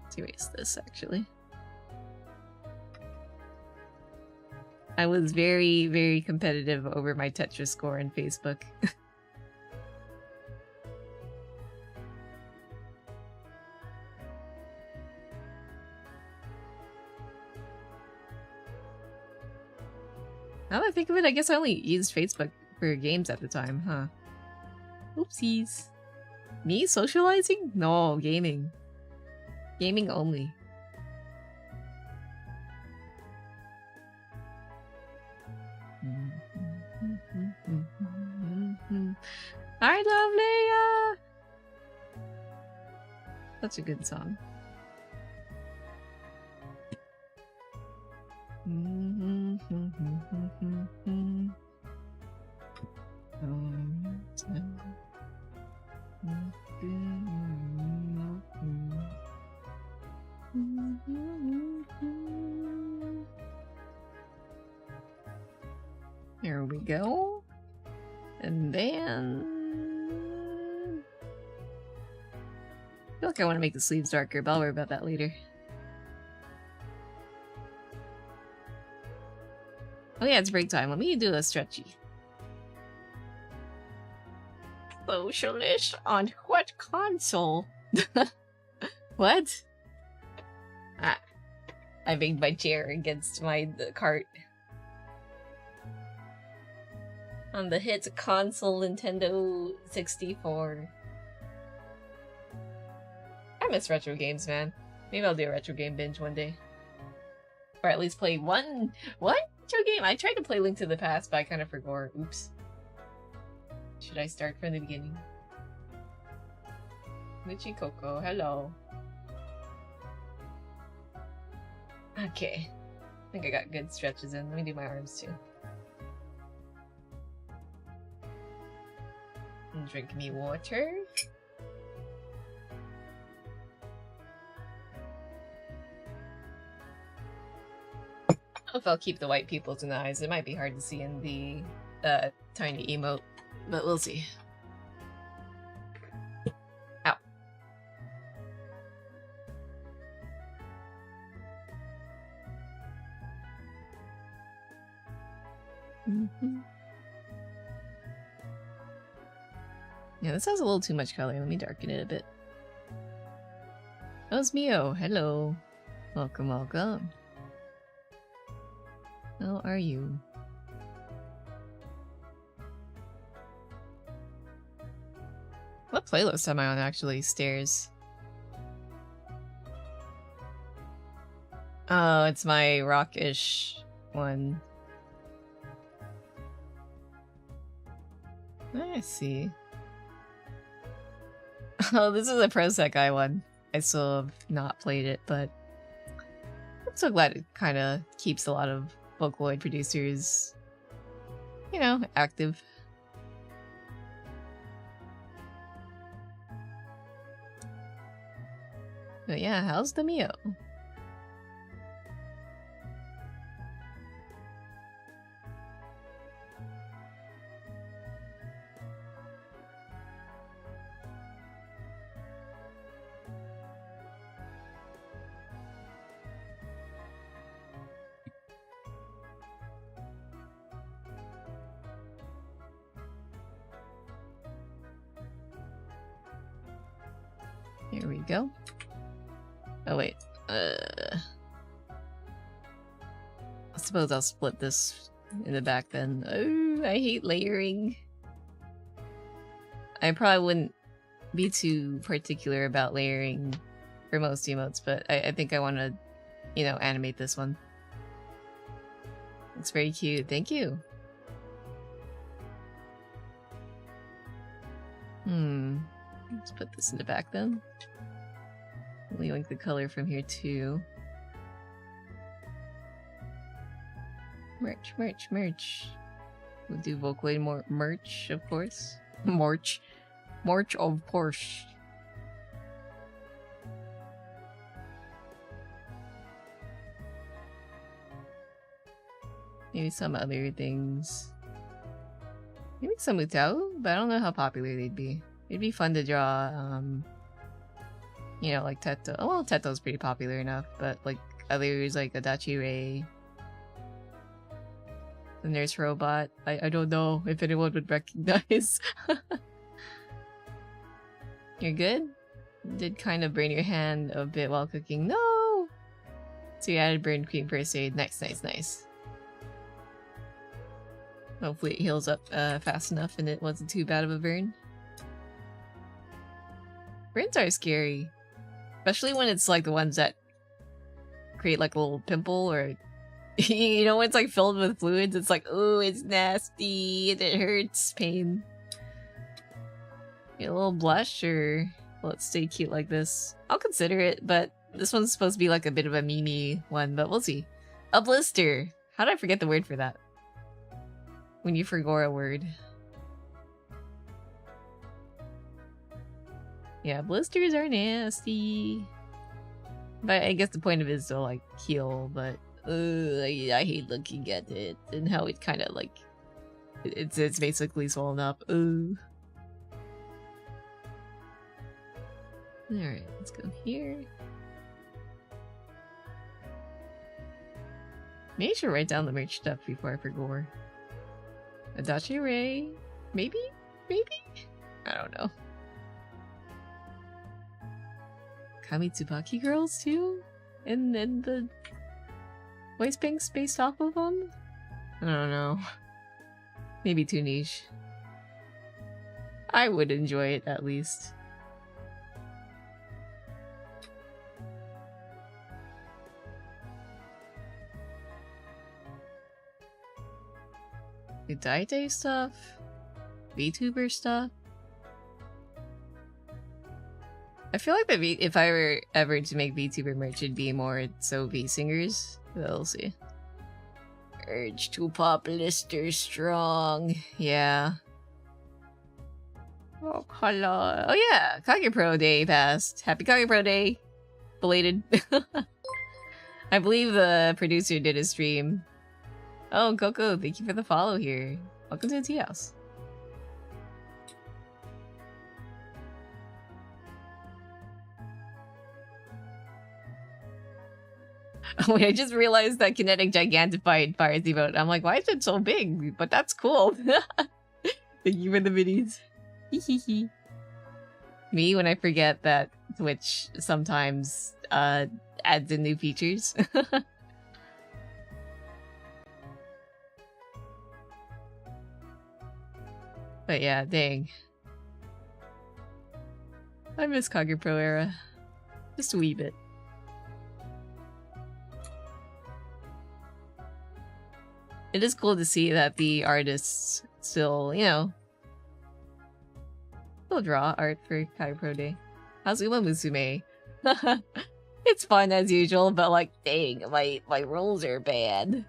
Speaker 1: Let's erase this actually. I was very, very competitive over my Tetris score in Facebook. Now that I think of it, I guess I only used Facebook for games at the time, huh? Oopsies. Me socializing? No, gaming. Gaming only. I love Leia! Such a good song. There we go. And then... I feel like I want to make the sleeves darker, but I'll worry about that later. Oh yeah, it's break time. Let me do a stretchy. Socialist on what console? What? Ah. I banged my chair against the cart. On the hit console Nintendo 64. I miss retro games, man. Maybe I'll do a retro game binge one day. Or at least play one retro game. I tried to play Link to the Past, but I kind of forgot. Oops. Should I start from the beginning? Michi Coco, hello. Okay. I think I got good stretches in. Let me do my arms too. And drink me water. I don't know if I'll keep the white pupils in the eyes. It might be hard to see in the tiny emote, but we'll see. Ow. Yeah, this has a little too much color. Let me darken it a bit. Oh, it's Mio. Hello. Welcome, welcome. How are you? What playlist am I on, actually? Stairs. Oh, it's my rock-ish one. I see. Oh, this is a Prosekai one. I still have not played it, but I'm so glad it kind of keeps a lot of Vocaloid producers, you know, active. But yeah, how's the Mio? Here we go. Oh wait. I suppose I'll split this in the back then. Oh, I hate layering. I probably wouldn't be too particular about layering for most emotes, but I think I want to, you know, animate this one. It's very cute. Thank you. Let's put this in the back then. We link the color from here too. Merch, merch, merch. We'll do Vocaloid more merch, of course. March, of course. Maybe some other things. Maybe some Utao, but I don't know how popular they'd be. It'd be fun to draw, you know, like Teto. Oh, well, Teto's pretty popular enough, but like others like Adachi Ray, the Nurse Robot. I don't know if anyone would recognize. You're good? Did kind of burn your hand a bit while cooking. No! So you added burn cream first aid. Nice, nice, nice. Hopefully it heals up fast enough and it wasn't too bad of a burn. Burns are scary. Especially when it's like the ones that create like a little pimple or... you know, when it's like filled with fluids, it's like, oh, it's nasty and it hurts. Pain. Get a little blush or will it stay cute like this? I'll consider it, but this one's supposed to be like a bit of a meme one, but we'll see. A blister! How did I forget the word for that? When you forgot a word. Yeah, blisters are nasty. But I guess the point of it is to like heal, but I hate looking at it and how it kind of like it's basically swollen up. Ooh. Alright, let's go here. Maybe I should write down the merch stuff before I forget. Adachi Ray? Maybe? Maybe? I don't know. Kamitsubaki girls too? And then the voice pinks based off of them? I don't know. Maybe too niche. I would enjoy it at least. The Daite stuff? VTuber stuff? I feel like if I were ever to make VTuber merch, it'd be more so V-singers. We'll see. Urge to pop blister strong. Yeah. Oh, hello. Oh yeah, Kage Pro Day passed. Happy Kage Pro Day. Belated. I believe the producer did a stream. Oh, Coco, thank you for the follow here. Welcome to the tea house. Wait, I just realized that kinetic gigantified Fire's emote. I'm like, why is it so big? But that's cool. Thank you for the minis. Me, when I forget that Twitch sometimes adds in new features. But yeah, dang. I miss Kage Pro era. Just a wee bit. It is cool to see that the artists still, you know, still draw art for Kage Pro Day. How's Uma Musume? It's fun as usual, but like, dang, my rolls are bad.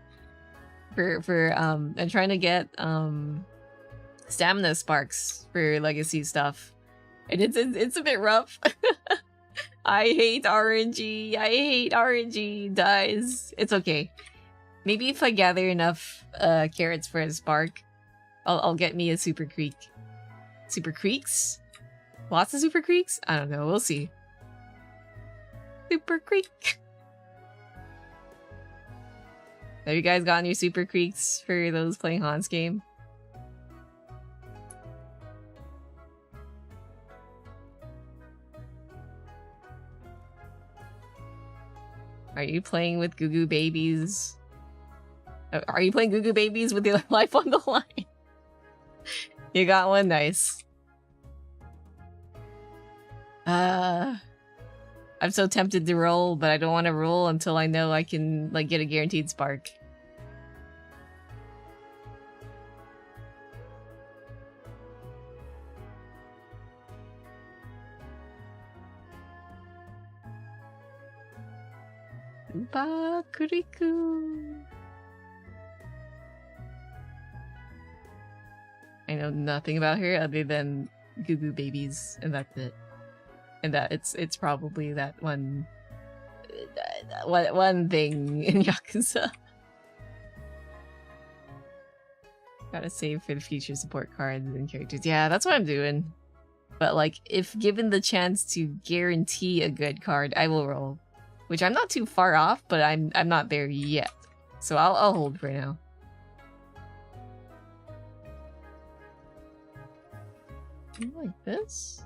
Speaker 1: I'm trying to get stamina sparks for legacy stuff, and it's a bit rough. I hate RNG. I hate RNG. Dies. It's okay. Maybe if I gather enough carrots for a spark, I'll get me a super creek. Super creeks? Lots of super creeks? I don't know. We'll see. Super creek. Have you guys gotten your super creeks for those playing Hans game? Are you playing with Goo Goo Babies? Are you playing Goo Goo Babies with your life on the line? You got one, nice. I'm so tempted to roll, but I don't want to roll until I know I can like get a guaranteed spark. Upa Kuriku. I know nothing about her other than Goo Goo Babies, and that's it. And that it's probably that one thing in Yakuza. Gotta save for the future support cards and characters. Yeah, that's what I'm doing. But like, if given the chance to guarantee a good card, I will roll. Which I'm not too far off, but I'm not there yet. So I'll hold for now. Like this?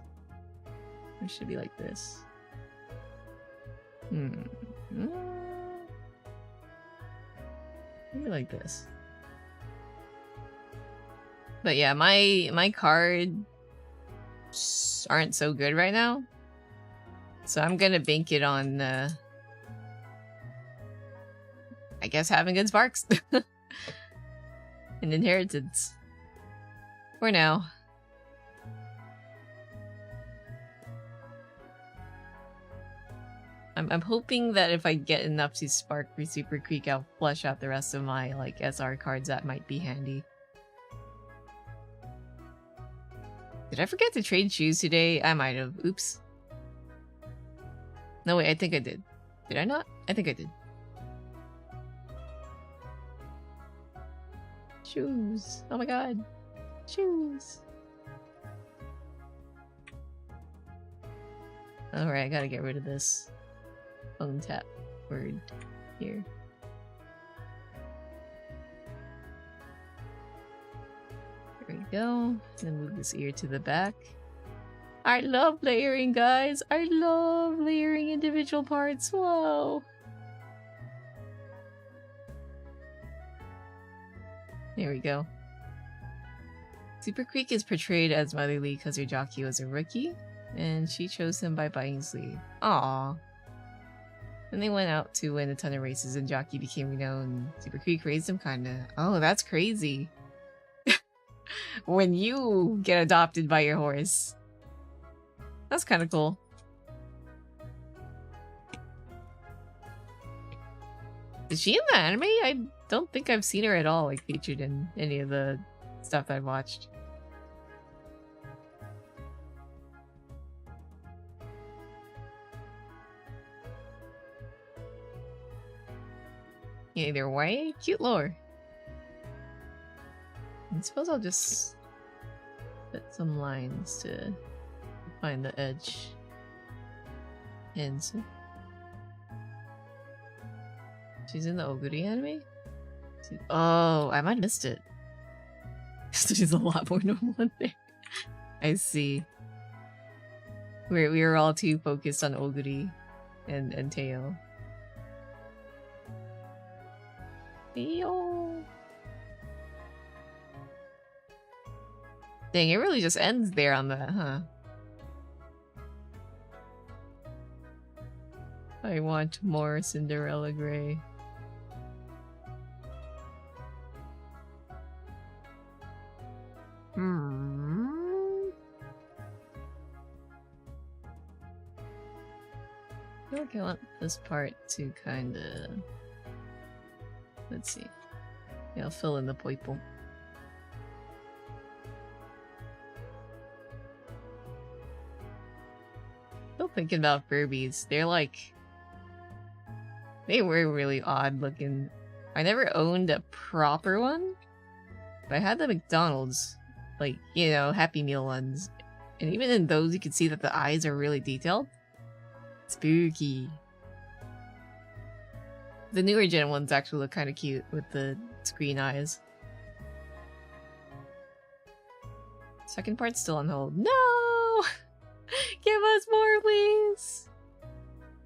Speaker 1: Or should be like this? Maybe like this. But yeah, my cards aren't so good right now. So I'm gonna bank it on I guess having good sparks. And inheritance. For now. I'm hoping that if I get enough to spark for Super Creek, I'll flush out the rest of my like SR cards that might be handy. Did I forget to trade shoes today? I might have. Oops. No, wait, I think I did. Did I not? I think I did. Shoes. Oh my god. Shoes. Alright, I gotta get rid of this phone tap word here. There we go. Then move this ear to the back. I love layering, guys. I love layering individual parts. Whoa. There we go. Super Creek is portrayed as motherly because her jockey was a rookie, and she chose him by biting his sleeve. Aww. And they went out to win a ton of races, and jockey became renowned. Super Creek raised him, kinda. Oh, that's crazy. When you get adopted by your horse. That's kind of cool. Is she in the anime? I don't think I've seen her at all, like, featured in any of the stuff I've watched. Either way, cute lore. I suppose I'll just put some lines to find the edge. Hens. She's in the Oguri anime? Oh, I might have missed it. She's a lot more normal in there. I see. We were all too focused on Oguri and Teo. Yo. Dang, it really just ends there on that, huh? I want more Cinderella Grey. I feel like I want this part to kinda... Let's see. Yeah, I'll fill in the purple. Still thinking about Furbies. They're like... They were really odd looking. I never owned a proper one. But I had the McDonald's. Like, you know, Happy Meal ones. And even in those you can see that the eyes are really detailed. Spooky. The newer gen ones actually look kind of cute with the screen eyes. Second part's still on hold. No! Give us more, please!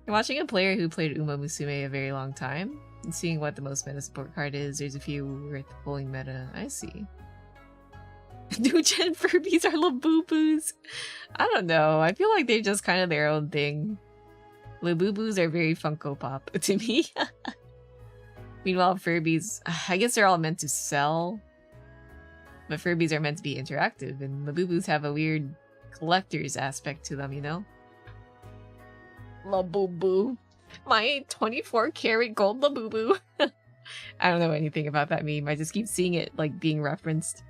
Speaker 1: Watching a player who played Uma Musume a very long time and seeing what the most meta support card is, there's a few worth pulling meta. I see. New gen Furbies are Labubu's. I don't know. I feel like they're just kind of their own thing. Labubu's are very Funko Pop to me. Meanwhile, Furbies, I guess they're all meant to sell. But Furbies are meant to be interactive, and Labubu's have a weird collector's aspect to them, you know? Labubu. My 24 karat gold Labubu. I don't know anything about that meme. I just keep seeing it, like, being referenced.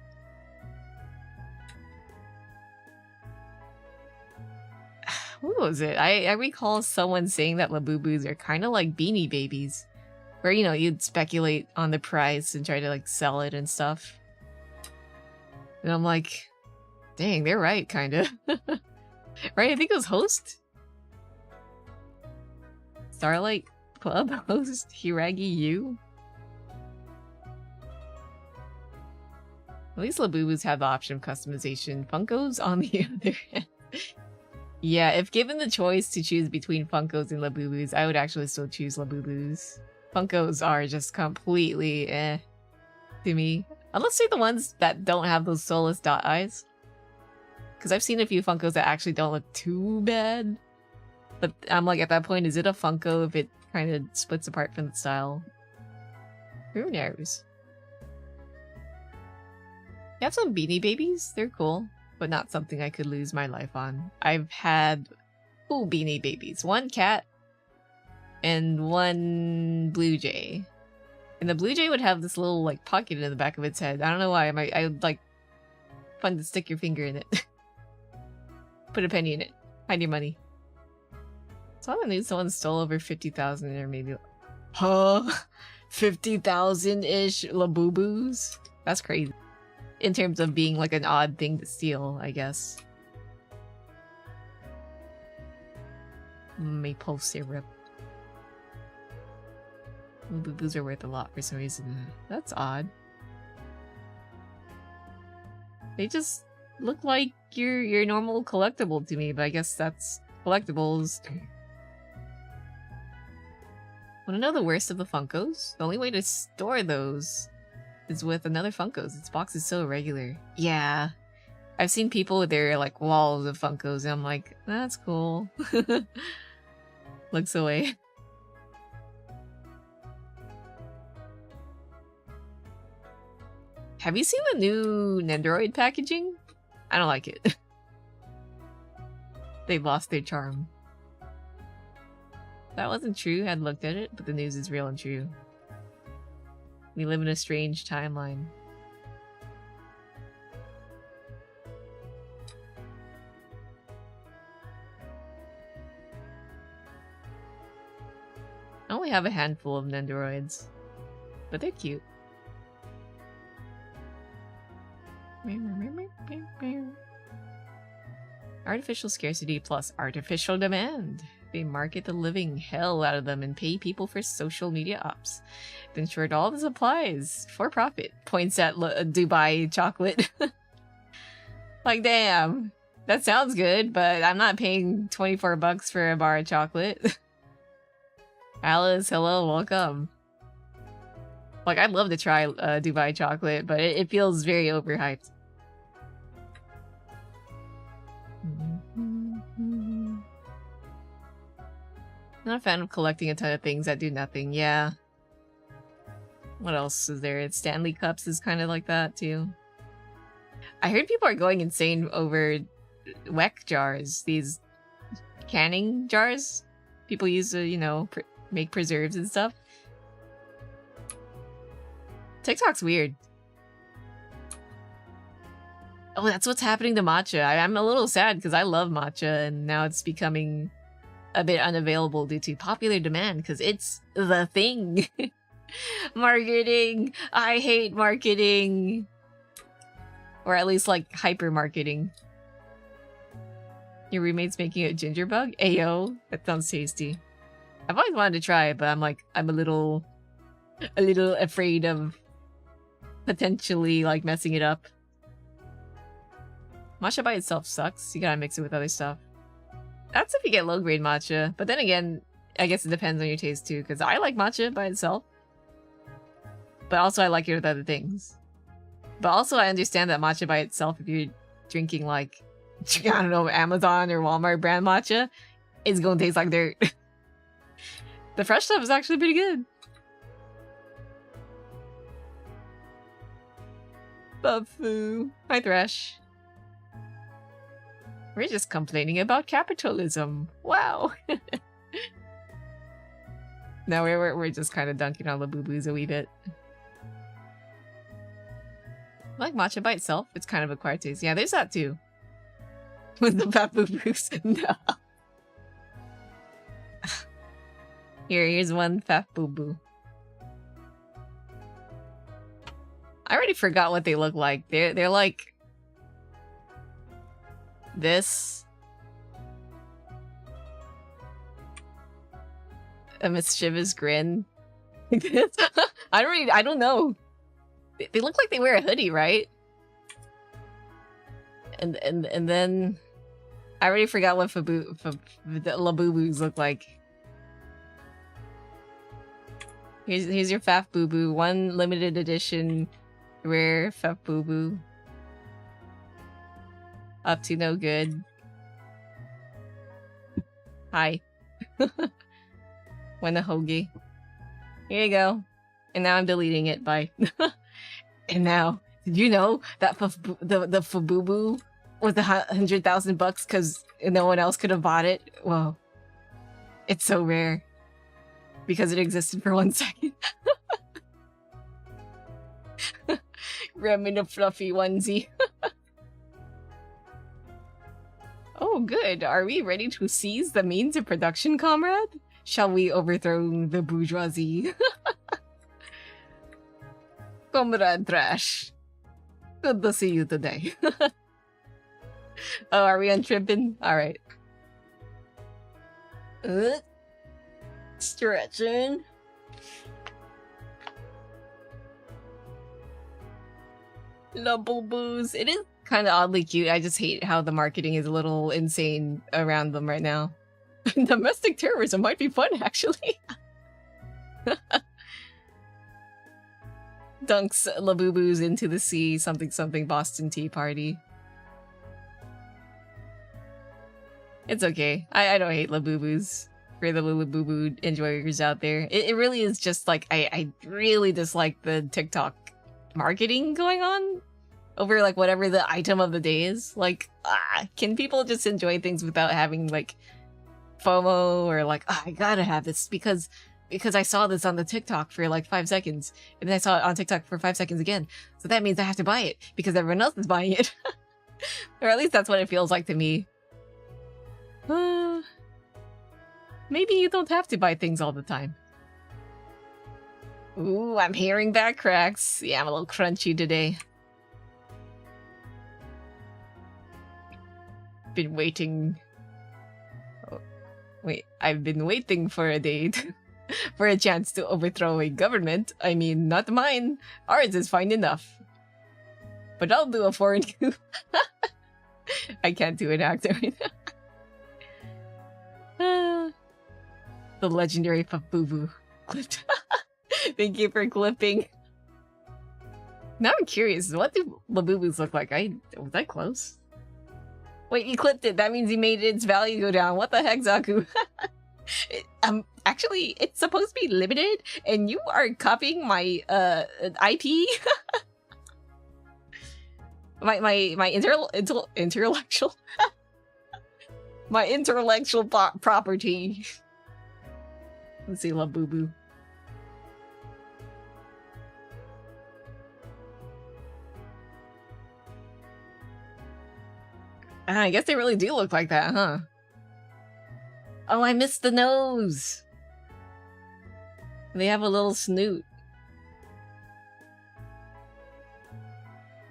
Speaker 1: What was it? I recall someone saying that Labubus are kind of like Beanie Babies. Where, you know, you'd speculate on the price and try to, like, sell it and stuff. And I'm like, dang, they're right, kind of. Right? I think it was Host? Starlight Club host Hiragi Yu? At least Labubus have the option of customization. Funkos, on the other hand. Yeah, if given the choice to choose between Funkos and Labubus, I would actually still choose Labubus. Funkos are just completely to me. Unless they're the ones that don't have those soulless dot eyes. Because I've seen a few Funkos that actually don't look too bad. But I'm like, at that point, is it a Funko if it kind of splits apart from the style? Who knows? You have some Beanie Babies? They're cool. But not something I could lose my life on. I've had 2 Beanie Babies. 1 cat and 1 blue jay. And the blue jay would have this little, like, pocket in the back of its head. I don't know why. I would, like, fun to stick your finger in it. Put a penny in it. Hide your money. Saw the news someone stole over 50,000 or maybe... Huh? 50,000-ish Labubus? That's crazy. In terms of being, like, an odd thing to steal, I guess. Maple syrup. Labubus are worth a lot for some reason. That's odd. They just look like your normal collectible to me, but I guess that's collectibles. Wanna know the worst of the Funkos? The only way to store those is with another Funkos. Its box is so irregular. Yeah. I've seen people with their, like, walls of Funkos, and I'm like, that's cool. Looks away. Have you seen the new Nendoroid packaging? I don't like it. They lost their charm. That wasn't true, I'd looked at it, but the news is real and true. We live in a strange timeline. I only have a handful of Nendoroids, but they're cute. Artificial scarcity plus artificial demand. They market the living hell out of them and pay people for social media ops. In short, all this applies for profit. Points at Dubai chocolate. Like, damn. That sounds good, but I'm not paying 24 bucks for a bar of chocolate. Alice, hello, welcome. Like, I'd love to try Dubai chocolate, but it feels very overhyped. Not a fan of collecting a ton of things that do nothing, yeah. What else is there? Stanley Cups is kind of like that, too. I heard people are going insane over WEC jars, these canning jars people use to, you know, make preserves and stuff. TikTok's weird. Oh, that's what's happening to matcha. I'm a little sad because I love matcha and now it's becoming a bit unavailable due to popular demand because it's the thing. Marketing. I hate marketing. Or at least like hyper marketing. Your roommate's making a ginger bug? Ayo, that sounds tasty. I've always wanted to try it, but I'm like, I'm a little afraid of potentially like messing it up. Matcha by itself sucks. You gotta mix it with other stuff. That's if you get low grade matcha, but then again, I guess it depends on your taste too, because I like matcha by itself. But also I like it with other things. But also I understand that matcha by itself, if you're drinking like, I don't know, Amazon or Walmart brand matcha, it's gonna taste like dirt. The fresh stuff is actually pretty good. Buffoo. Hi, Thresh. We're just complaining about capitalism. Wow. No, we're just kind of dunking on the boo-boos a wee bit. I like matcha by itself. It's kind of acquired taste. Yeah, there's that too. With the fat boo-boos. No. Here's one fat boo-boo. I already forgot what they look like. They're like this. A mischievous grin. I don't know. They look like they wear a hoodie, right? And then I already forgot what the Labubu's look like. Here's your Faf Boo Boo, one limited edition rare Faf Boo Boo. Up to no good. Hi. When a hoagie. Here you go. And now I'm deleting it. Bye. And now, did you know that the Fabubu was $100,000 because no one else could have bought it? Whoa. It's so rare. Because it existed for 1 second. Rem in a fluffy onesie. Oh, good. Are we ready to seize the means of production, comrade? Shall we overthrow the bourgeoisie? Comrade Trash. Good to see you today. Oh, are we untripping? Alright. Stretching. Double booze. It is kind of oddly cute. I just hate how the marketing is a little insane around them right now. Domestic terrorism might be fun, actually. Dunks Labubu's into the sea. Something something Boston Tea Party. It's okay. I don't hate Labubu's. For the Labubu enjoyers out there. It really is just like, I really dislike the TikTok marketing going on over like whatever the item of the day is. Like, can people just enjoy things without having like FOMO or like, I gotta have this because I saw this on the TikTok for like 5 seconds and then I saw it on TikTok for 5 seconds again. So that means I have to buy it because everyone else is buying it. Or at least that's what it feels like to me. Maybe you don't have to buy things all the time. Ooh, I'm hearing back cracks. Yeah, I'm a little crunchy today. Been waiting... Oh, wait, I've been waiting for a date. For a chance to overthrow a government. I mean, not mine. Ours is fine enough. But I'll do a foreign coup. I can't do an actor right now. The legendary Fabubu clipped. Thank you for clipping. Now I'm curious, what do Labubus look like? Was I close? Wait, you clipped it. That means you made its value go down. What the heck, Zaku? Actually, it's supposed to be limited, and you are copying my IP. my intellectual my intellectual property. Let's see, Labubu. I guess they really do look like that, huh? Oh, I missed the nose! They have a little snoot.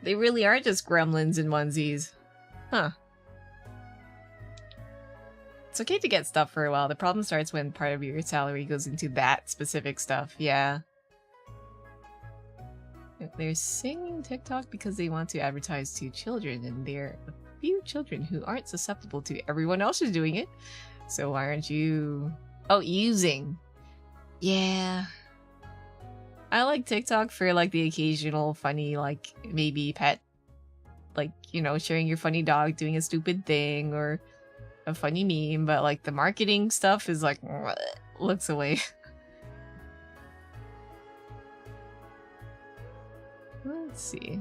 Speaker 1: They really are just gremlins in onesies. Huh. It's okay to get stuff for a while. The problem starts when part of your salary goes into that specific stuff. Yeah. They're singing TikTok because they want to advertise to children, and there are a few children who aren't susceptible to everyone else is doing it. So why aren't you Oh, using. Yeah. I like TikTok for like the occasional funny, like maybe pet, like, you know, sharing your funny dog doing a stupid thing or a funny meme, but like the marketing stuff is like looks away. Let's see.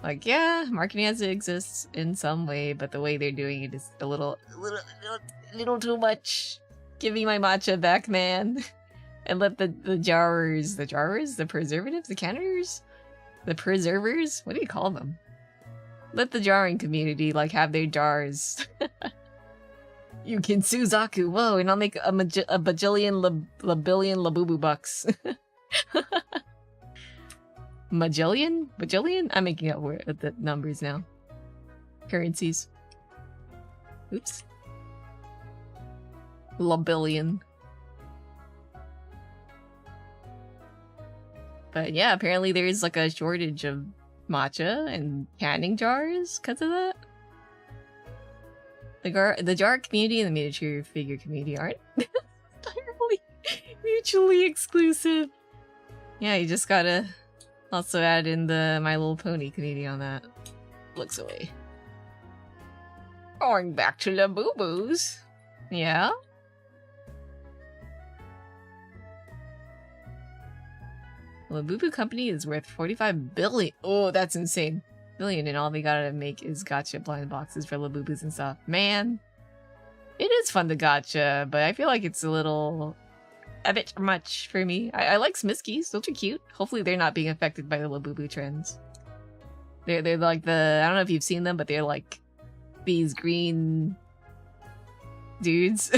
Speaker 1: Like, yeah, marketing has to exist in some way, but the way they're doing it is a little too much. Give me my matcha back, man. And let the jarrers, the preservatives, the canners? The preservers? What do you call them? Let the jarring community, like, have their jars. You can sue Zaku, whoa, and I'll make a bajillion, labillion, labubu bucks. Majillion? Bajillion? I'm making up the numbers now. Currencies. Oops. Labillion. But yeah, apparently there's like a shortage of matcha and canning jars because of that. The jar community and the miniature figure community aren't entirely mutually exclusive. Yeah, you just gotta also add in the My Little Pony community on that. Looks away. Going back to the boo-boos. Yeah? Well, the Boo-Boo Company is worth 45 billion. Oh, that's insane. Billion, and all they gotta make is gotcha blind boxes for Labubu's and stuff. Man, it is fun to gotcha, but I feel like it's a bit much for me. I like Smiskies, those are cute. Hopefully they're not being affected by the Labubu trends. They're like I don't know if you've seen them, but they're like these green dudes.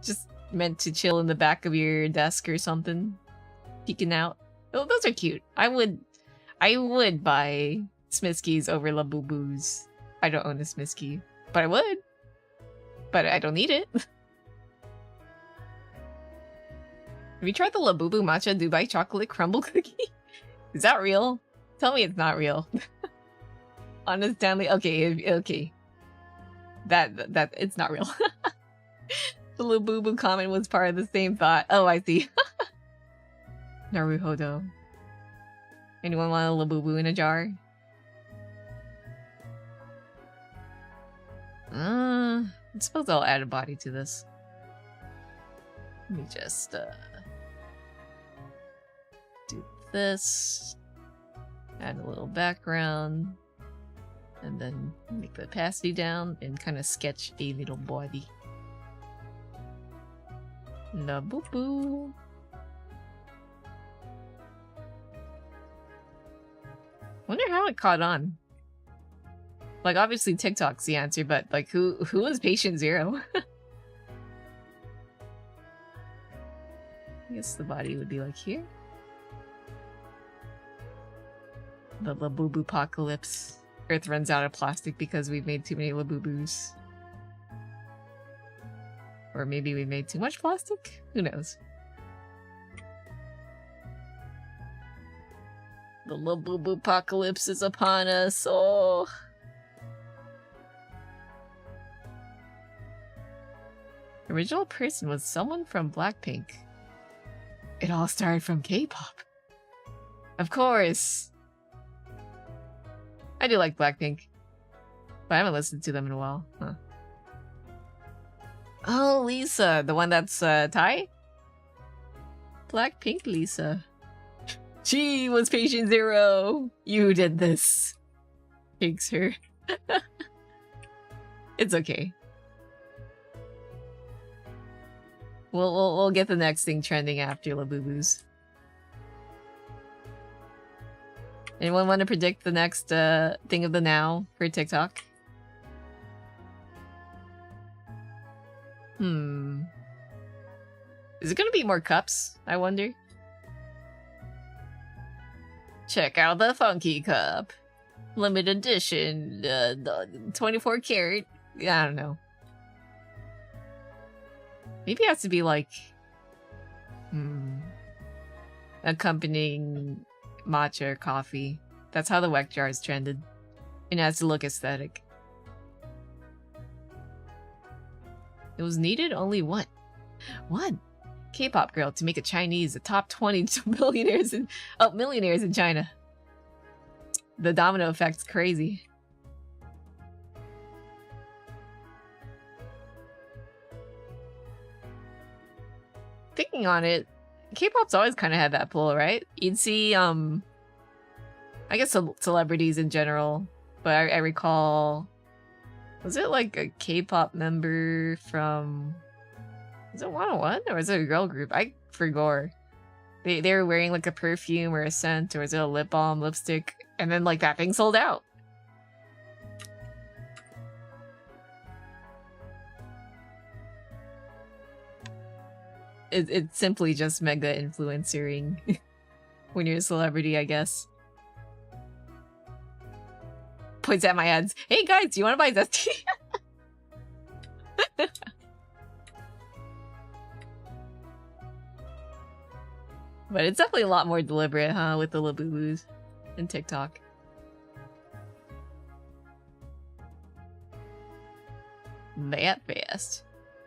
Speaker 1: Just meant to chill in the back of your desk or something. Peeking out. Oh, those are cute. I would buy Smiskies over Labubus. I don't own a Smisky, but I would. But I don't need it. Have you tried the Labubu Matcha Dubai Chocolate Crumble Cookie? Is that real? Tell me it's not real. Honest Stanley. Okay. That it's not real. The Labubu comment was part of the same thought. Oh, I see. Naruhodo. Anyone want a Labubu in a jar? I suppose I'll add a body to this. Let me just do this. Add a little background. And then make the opacity down and kind of sketch a little body. Labubu. Wonder how it caught on. Like, obviously TikTok's the answer, but like, who was patient zero? I guess the body would be like here. The Labubu apocalypse. Earth runs out of plastic because we've made too many Labubus. Or maybe we made too much plastic? Who knows? The Labubu apocalypse is upon us. Oh. Original person was someone from Blackpink. It all started from K-pop. Of course. I do like Blackpink. But I haven't listened to them in a while. Huh. Oh, Lisa. The one that's Thai? Blackpink Lisa. She was patient zero. You did this. Takes her. It's okay. We'll get the next thing trending after Labubus. Anyone want to predict the next thing of the now for TikTok? Is it gonna be more cups? I wonder. Check out the Funky Cup. Limited edition. 24 karat. I don't know. Maybe it has to be like... accompanying matcha or coffee. That's how the Weck jars trended. And it has to look aesthetic. It was needed only one. One K-pop girl to make a Chinese the top 20 millionaires in China. The domino effect's crazy. Thinking on it, K-pop's always kind of had that pull, right? You'd see, I guess celebrities in general, but I recall, was it like a K-pop member from, was it 101 or was it a girl group? I forgot. They were wearing like a perfume or a scent, or was it a lip balm, lipstick, and then like that thing sold out. It's simply just mega influencering when you're a celebrity, I guess. Points at my ads. Hey guys, do you want to buy Zest? But it's definitely a lot more deliberate, huh, with the Labubu's and TikTok. That fast.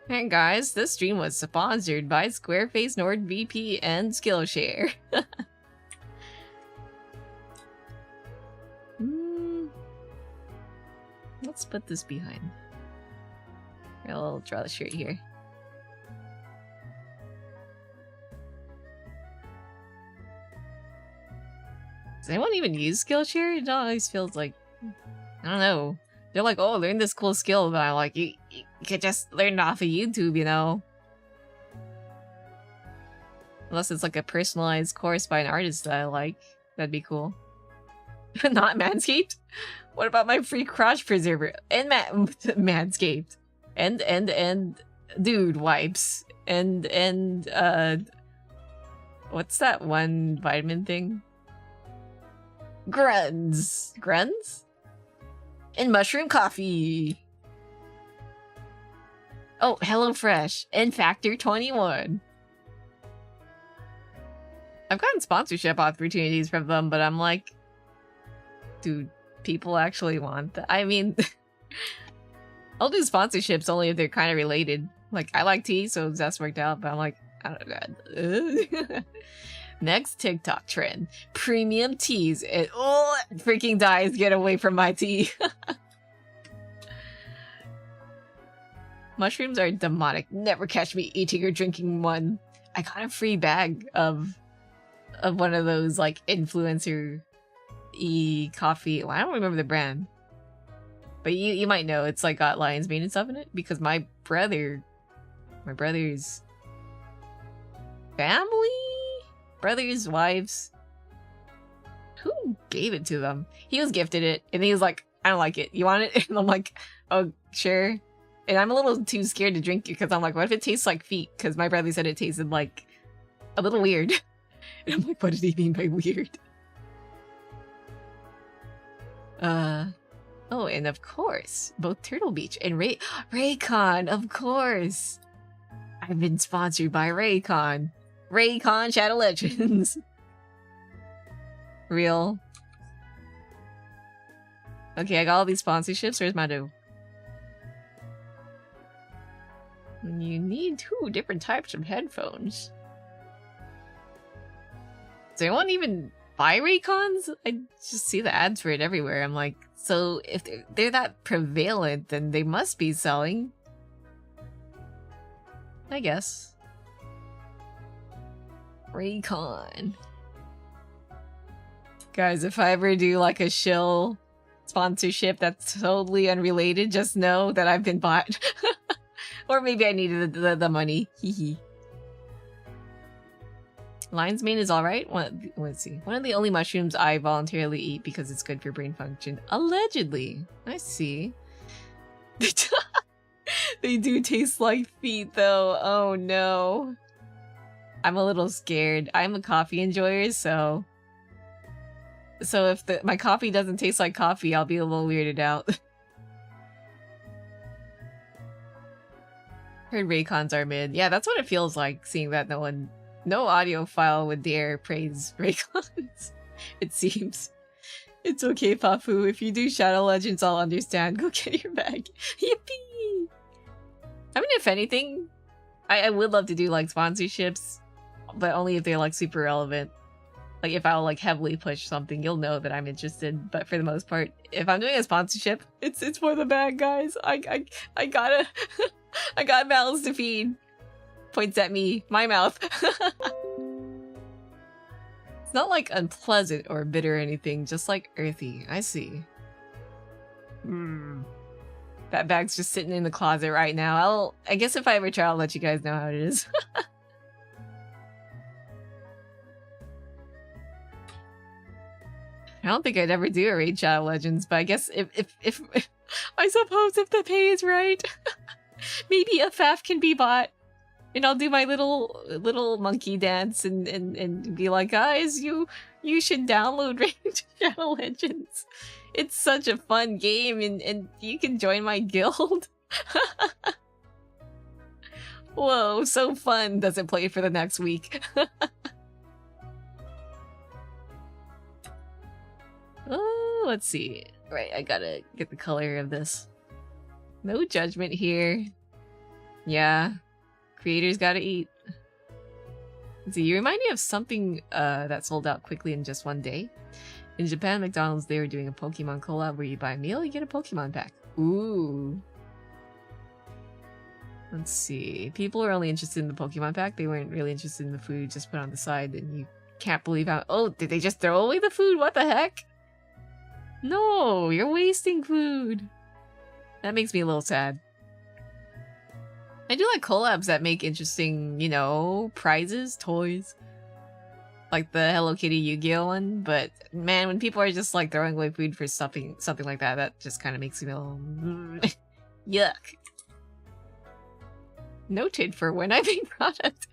Speaker 1: Hey guys, this stream was sponsored by Squareface, NordVPN, and Skillshare. Let's put this behind. I'll draw the shirt here. Does anyone even use Skillshare? It always feels like, I don't know. They're like, oh, learn this cool skill, but I'm like, you could just learn it off of YouTube, you know? Unless it's like a personalized course by an artist that I like. That'd be cool. Not Manscaped? What about my free crotch preserver? And Manscaped. And dude wipes. And what's that one vitamin thing? Gruns. Gruns? And mushroom coffee. Oh, HelloFresh and Factor 21. I've gotten sponsorship opportunities from them, but I'm like, do people actually want that? I mean, I'll do sponsorships only if they're kind of related. Like, I like tea, so Zest worked out, but I'm like, I don't know. Next TikTok trend. Premium teas. And, oh, freaking dies, get away from my tea. Mushrooms are demonic. Never catch me eating or drinking one. I got a free bag of one of those, like, influencer coffee. Well, I don't remember the brand. But you might know. It's, like, got lion's mane and stuff in it. Because my brother's family? Brothers, wives. Who gave it to them? He was gifted it, and he was like, I don't like it. You want it? And I'm like, oh, sure. And I'm a little too scared to drink it, because I'm like, what if it tastes like feet? Because my brother said it tasted like a little weird. And I'm like, what did he mean by weird? Oh, and of course, both Turtle Beach and Raycon, of course. I've been sponsored by Raycon. Raycon Shadow Legends. Real. Okay, I got all these sponsorships. Where's my dough? You need 2 different types of headphones. Does anyone even buy Raycons? I just see the ads for it everywhere. I'm like, so if they're that prevalent, then they must be selling. I guess. Raycon. Guys, if I ever do like a shill sponsorship that's totally unrelated, just know that I've been bought. Or maybe I needed the money. Hehe. Lion's mane is alright. Let's see. One of the only mushrooms I voluntarily eat because it's good for brain function. Allegedly. I see. They do taste like feet though. Oh no. I'm a little scared. I'm a coffee enjoyer, so if my coffee doesn't taste like coffee, I'll be a little weirded out. Heard Raycons are mid. Yeah, that's what it feels like, seeing that no audiophile would dare praise Raycons. It seems. It's okay, Papu. If you do Shadow Legends, I'll understand. Go get your bag. Yippee! I mean, if anything, I would love to do like sponsorships, but only if they're like super relevant. Like if I'll like heavily push something, you'll know that I'm interested. But for the most part, if I'm doing a sponsorship, it's for the bag, guys. I gotta I got mouths to feed. Points at me, my mouth. It's not like unpleasant or bitter or anything, just like earthy. I see. That bag's just sitting in the closet right now. I guess if I ever try, I'll let you guys know how it is. I don't think I'd ever do a raid Shadow Legends, but I guess if I suppose if the pay is right, maybe a Faf can be bought, and I'll do my little monkey dance and be like, guys, you should download raid Shadow Legends. It's such a fun game, and you can join my guild. Whoa, so fun. Doesn't play for the next week. Oh, let's see. Right, I gotta get the color of this. No judgment here. Yeah, creators gotta eat. Let's see, you remind me of something that sold out quickly in just one day. In Japan, McDonald's, they were doing a Pokemon collab where you buy a meal, you get a Pokemon pack. Ooh. Let's see. People are only interested in the Pokemon pack. They weren't really interested in the food just put on the side, and you can't believe how— oh, did they just throw away the food? What the heck? No, you're wasting food. That makes me a little sad. I do like collabs that make interesting, you know, prizes, toys. Like the Hello Kitty Yu-Gi-Oh one, but man, when people are just like throwing away food for something like that, that just kind of makes me feel yuck. Noted for when I make product.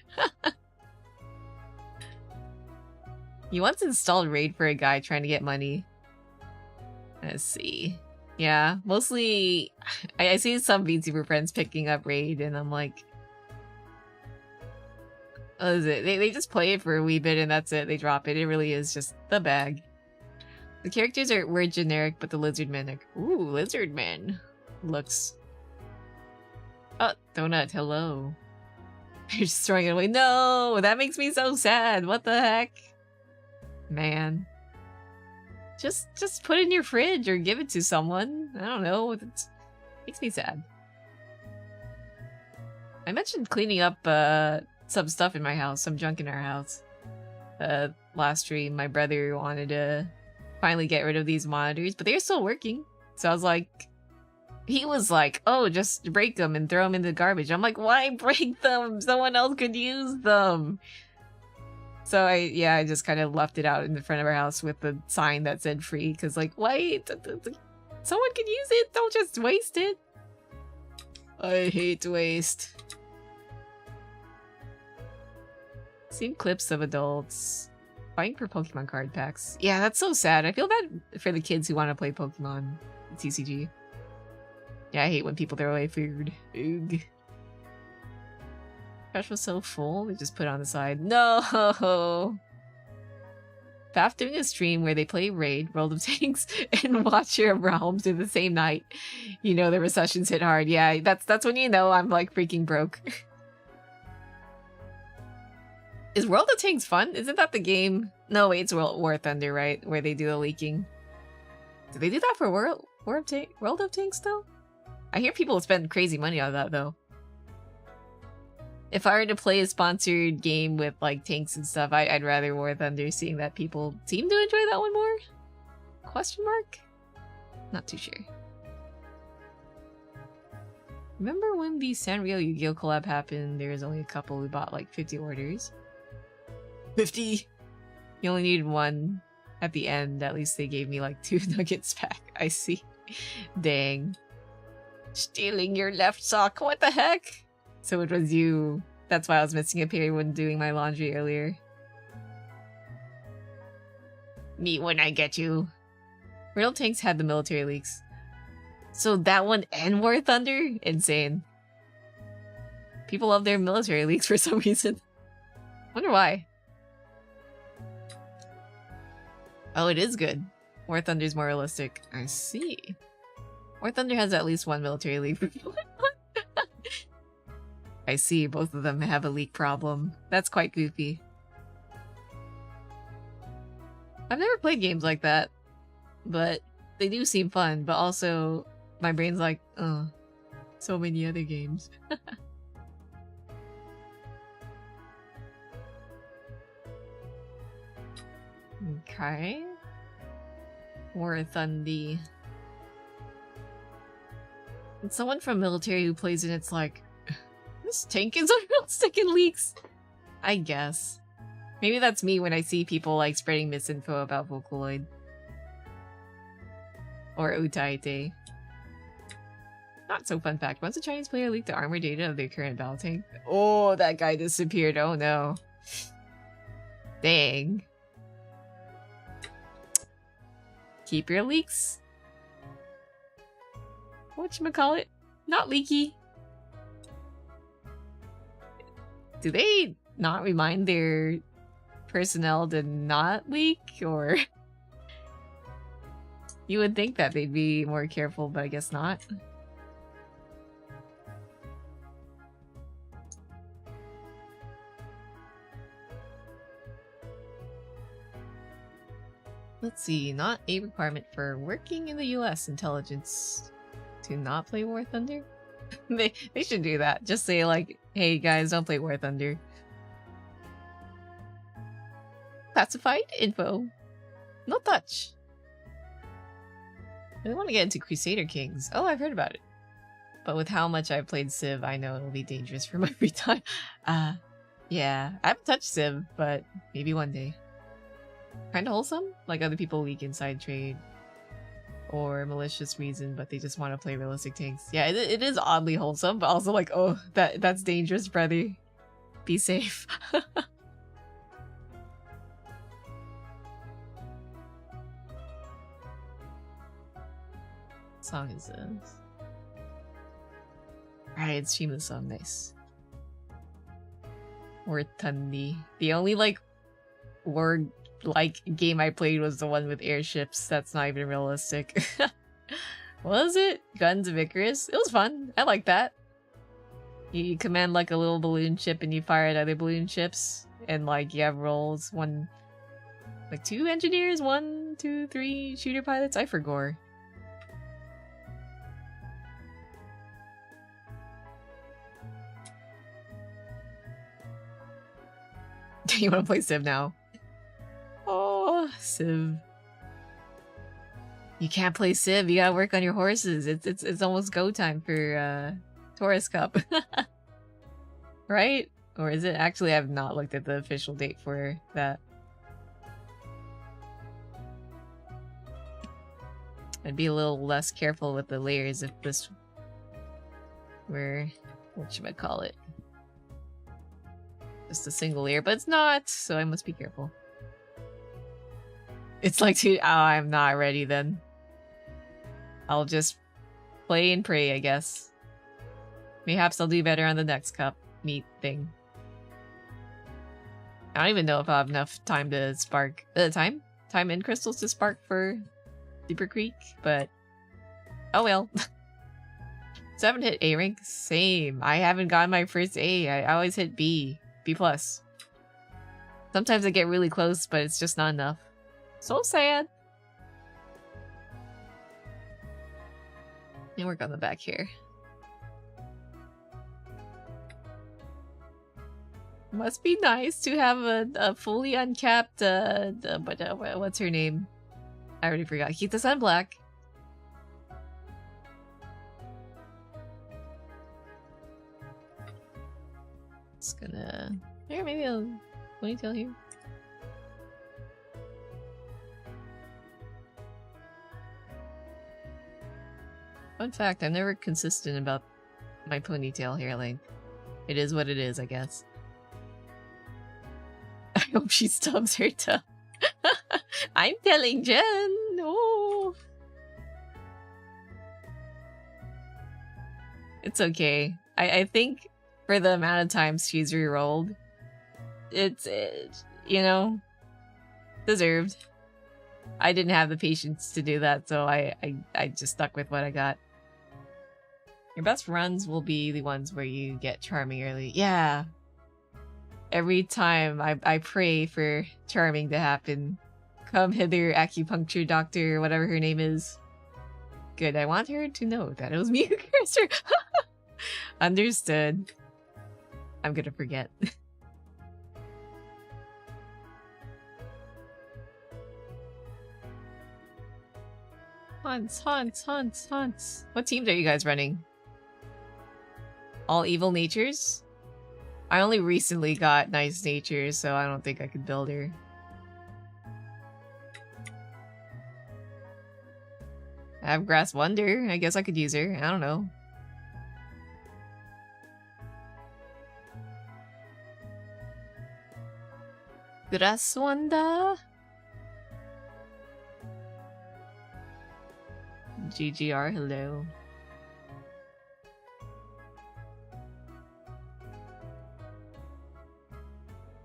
Speaker 1: You once installed Raid for a guy trying to get money. Let's see. Yeah, mostly I see some VTuber friends picking up Raid, and I'm like, what is it? They just play it for a wee bit and that's it. They drop it. It really is just the bag. The characters were generic, but the lizard men are— ooh, lizard men. Looks— oh, donut, hello. You're just throwing it away. No, that makes me so sad. What the heck? Man. Just put it in your fridge or give it to someone. I don't know. It makes me sad. I mentioned cleaning up some stuff in my house, some junk in our house. Last stream, my brother wanted to finally get rid of these monitors, but they're still working. So I was like, he was like, oh, just break them and throw them in the garbage. I'm like, why break them? Someone else could use them. So I just kind of left it out in the front of our house with the sign that said free, because like, wait, someone could use it. Don't just waste it. I hate waste. Seen clips of adults fighting for Pokemon card packs. Yeah, that's so sad. I feel bad for the kids who want to play Pokemon TCG. Yeah, I hate when people throw away food. Oog. Trash was so full, they just put it on the side. No! Faf doing a stream where they play Raid, World of Tanks, and watch your realms in the same night. You know the recessions hit hard. Yeah, that's when you know I'm like freaking broke. Is World of Tanks fun? Isn't that the game? No, wait, it's War Thunder, right? Where they do the leaking. Did they do that for World of Tanks though? I hear people spend crazy money on that though. If I were to play a sponsored game with like tanks and stuff, I'd rather War Thunder, seeing that people seem to enjoy that one more? Question mark? Not too sure. Remember when the Sanrio Yu-Gi-Oh collab happened, there was only a couple who bought like 50 orders? 50! You only needed one at the end. At least they gave me like 2 nuggets back. I see. Dang. Stealing your left sock, what the heck? So it was you. That's why I was missing a period when doing my laundry earlier. Me when I get you. Real Tanks had the military leaks. So that one and War Thunder? Insane. People love their military leaks for some reason. Wonder why. Oh, it is good. War Thunder's more realistic. I see. War Thunder has at least one military leak. I see, both of them have a leak problem. That's quite goofy. I've never played games like that, but they do seem fun, but also my brain's like, oh, so many other games. Okay. War Thunder. It's someone from military who plays it, it's like, this tank is unrealistic and leaks. I guess. Maybe that's me when I see people like spreading misinfo about Vocaloid. Or Utaite. Not so fun fact. Once a Chinese player leaked the armor data of their current battle tank. Oh, that guy disappeared. Oh no. Dang. Keep your leaks. Whatchamacallit? Not leaky. Do they not remind their personnel to not leak, or you would think that they'd be more careful, but I guess not. Let's see, not a requirement for working in the US intelligence to not play War Thunder. they should do that. Just say like, hey guys, don't play War Thunder. Classified info. No touch. I really want to get into Crusader Kings. Oh, I've heard about it. But with how much I've played Civ, I know it'll be dangerous for my free time. Yeah. I haven't touched Civ, but maybe one day. Kinda wholesome? Like other people leak inside trade. Or malicious reason, but they just want to play realistic tanks. Yeah, it is oddly wholesome, but also like, oh, that's dangerous, brother. Be safe. What song is this? Alright, it's Shima's song, nice. War Thunder. The only like word like game I played was the one with airships. That's not even realistic. What was it? Guns of Icarus? It was fun. I like that. You command like a little balloon ship and you fire at other balloon ships. And like you have roles. One, like 2 engineers? 1, 2, 3 shooter pilots? I forgot. You wanna play Civ now? Oh, Civ. You can't play Civ, you gotta work on your horses. It's almost go time for Taurus Cup. Right? Or is it? Actually, I've not looked at the official date for that. I'd be a little less careful with the layers if this were, whatchamacallit, just a single layer, but it's not, so I must be careful. It's like, oh, I'm not ready then. I'll just play and pray, I guess. Mayhaps I'll do better on the next cup meet thing. I don't even know if I'll have enough time to spark time and crystals to spark for Deeper Creek, but oh well. So I haven't hit A rank. Same. I haven't gotten my first A. I always hit B plus. Sometimes I get really close, but it's just not enough. So sad. And work on the back here. Must be nice to have a fully uncapped, what's her name? I already forgot. Keep the sun black. Just gonna... Here, maybe a ponytail here. Fun fact, I'm never consistent about my ponytail hair length. It is what it is, I guess. I hope she stubs her toe. I'm telling Jen! Oh. It's okay. I think for the amount of times she's re-rolled, it's, you know, deserved. I didn't have the patience to do that, so I just stuck with what I got. Your best runs will be the ones where you get charming early. Yeah. Every time I pray for charming to happen. Come hither, acupuncture doctor, whatever her name is. Good, I want her to know that it was me who cursed her. Understood. I'm gonna forget. Hunts. What teams are you guys running? All evil natures? I only recently got nice natures, so I don't think I could build her. I have Grass Wonder. I guess I could use her. I don't know. Grass Wonder? GGR, hello.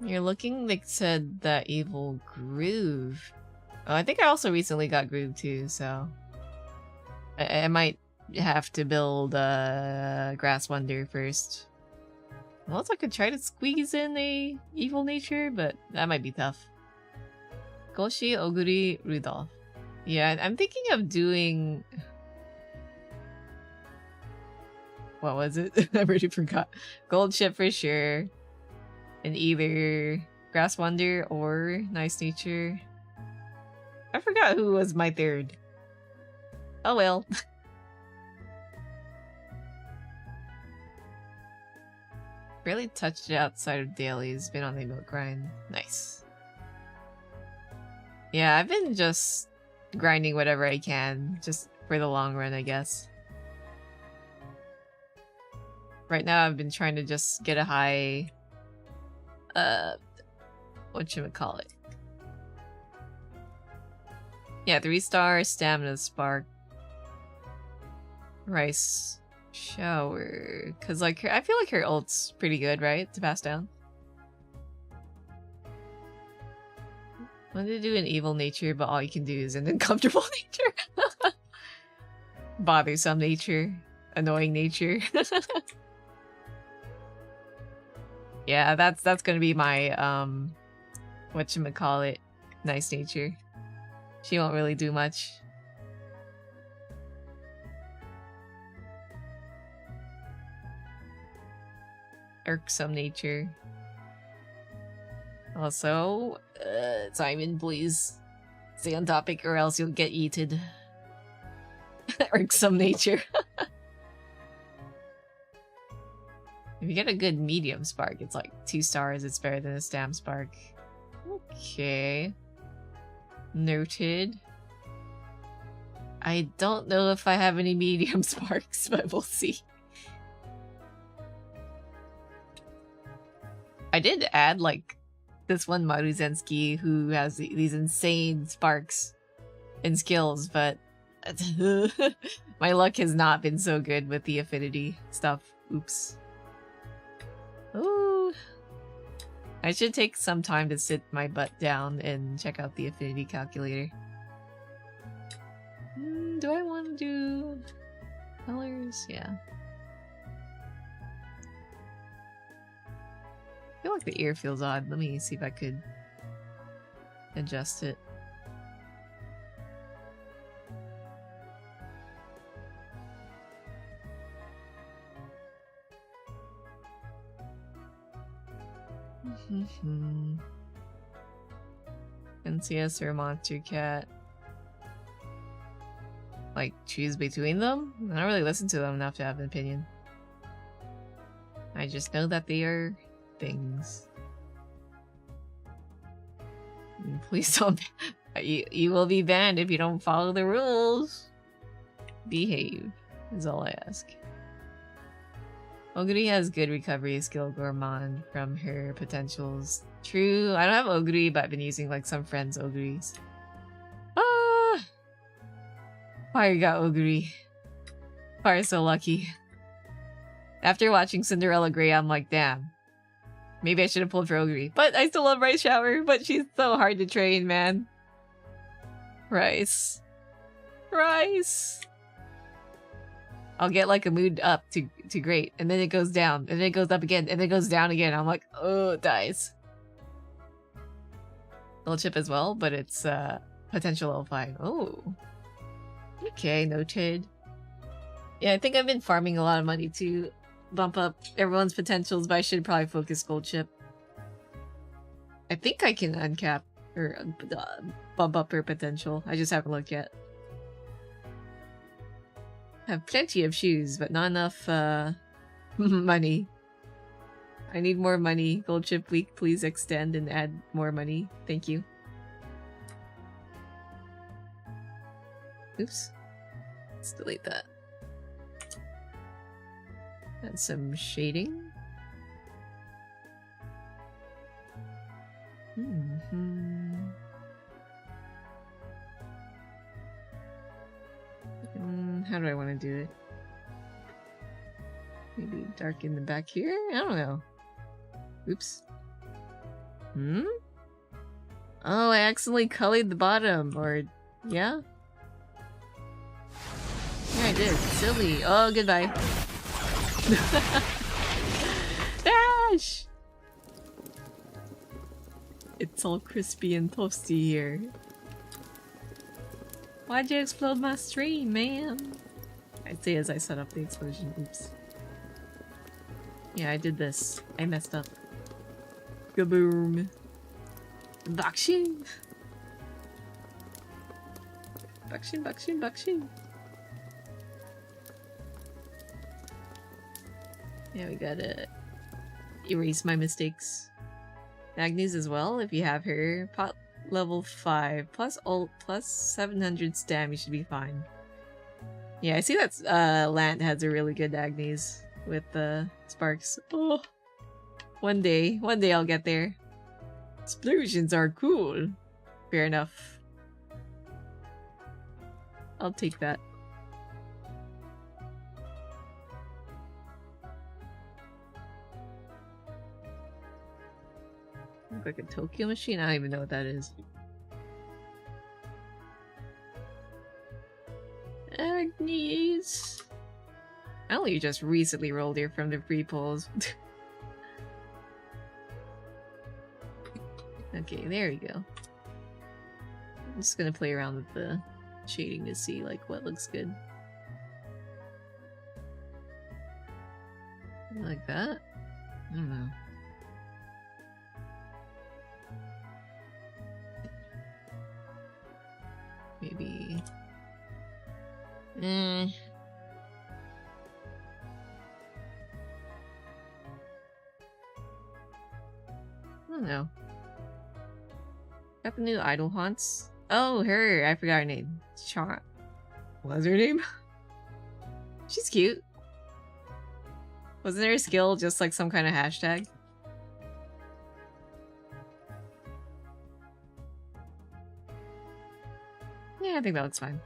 Speaker 1: You're looking like said that evil groove. Oh, I think I also recently got groove too, so I might have to build Grass Wonder first. Unless I could try to squeeze in a evil nature, but that might be tough. Goshi, Oguri, Rudolph. Yeah, I'm thinking of doing... What was it? I already forgot. Gold Ship for sure. And either Grass Wonder or Nice Nature. I forgot who was my third. Oh well. Barely touched it outside of dailies. Been on the emote grind. Nice. Yeah, I've been just grinding whatever I can. Just for the long run, I guess. Right now I've been trying to just get a high... whatchamacallit? Yeah, 3-star stamina spark. Rice shower. Cause like I feel like her ult's pretty good, right? To pass down. Wanted to do an evil nature, but all you can do is an uncomfortable nature. Bothersome nature. Annoying nature. Yeah, that's gonna be my whatchamacallit, nice nature. She won't really do much. Irksome nature. Also, Simon, please stay on topic or else you'll get yeeted. Irksome nature. If you get a good medium spark, it's like 2 stars, it's better than a stam spark. Okay. Noted. I don't know if I have any medium sparks, but we'll see. I did add, like, this one Maruzensky who has these insane sparks and skills, but my luck has not been so good with the affinity stuff. Oops. Ooh. I should take some time to sit my butt down and check out the affinity calculator. Do I want to do colors? Yeah. I feel like the ear feels odd. Let me see if I could adjust it. NCS or Monster Cat. Like, choose between them? I don't really listen to them enough to have an opinion. I just know that they are things. Please don't. You will be banned if you don't follow the rules. Behave is all I ask. Oguri has good recovery skill, Gourmand, from her potentials. True, I don't have Oguri, but I've been using like some friends' Oguris. Ah! Fire got Oguri. Fire's so lucky. After watching Cinderella Grey, I'm like, damn. Maybe I should have pulled for Oguri. But I still love Rice Shower, but she's so hard to train, man. Rice. Rice! I'll get like a mood up to great, and then it goes down, and then it goes up again, and then it goes down again. I'm like, oh, it dies. Little chip as well, but it's potential level 5. Oh. Okay, noted. Yeah, I think I've been farming a lot of money to bump up everyone's potentials, but I should probably focus gold chip. I think I can uncap or bump up her potential. I just haven't looked yet. I have plenty of shoes, but not enough money. I need more money. Gold chip week, please extend and add more money. Thank you. Oops. Let's delete that. Add some shading. How do I want to do it? Maybe darken the back here? I don't know. Oops. Oh, I accidentally colored the bottom, or... yeah? Yeah, I did. Silly. Oh, goodbye. Dash! It's all crispy and toasty here. Why'd you explode my stream, man? I'd say as I set up the explosion. Oops. Yeah, I did this. I messed up. Kaboom. Bakshin! Bakshin, bakshin, bakshin. Yeah, we gotta erase my mistakes. Agnes as well, if you have her. Pot level 5, plus ult, plus 700 stam, you should be fine. Yeah, I see that Lant has a really good Agnes with the sparks. Oh, one day I'll get there. Explosions are cool. Fair enough. I'll take that. Look like a Tokyo machine? I don't even know what that is. Agnes! I only just recently rolled here from the free polls. Okay, there we go. I'm just gonna play around with the shading to see like what looks good. Like that? I don't know. Maybe... I don't know. Got the new idol haunts. Oh, her! I forgot her name. Char. What's her name? She's cute. Wasn't her skill just like some kind of hashtag? Yeah, I think that looks fine.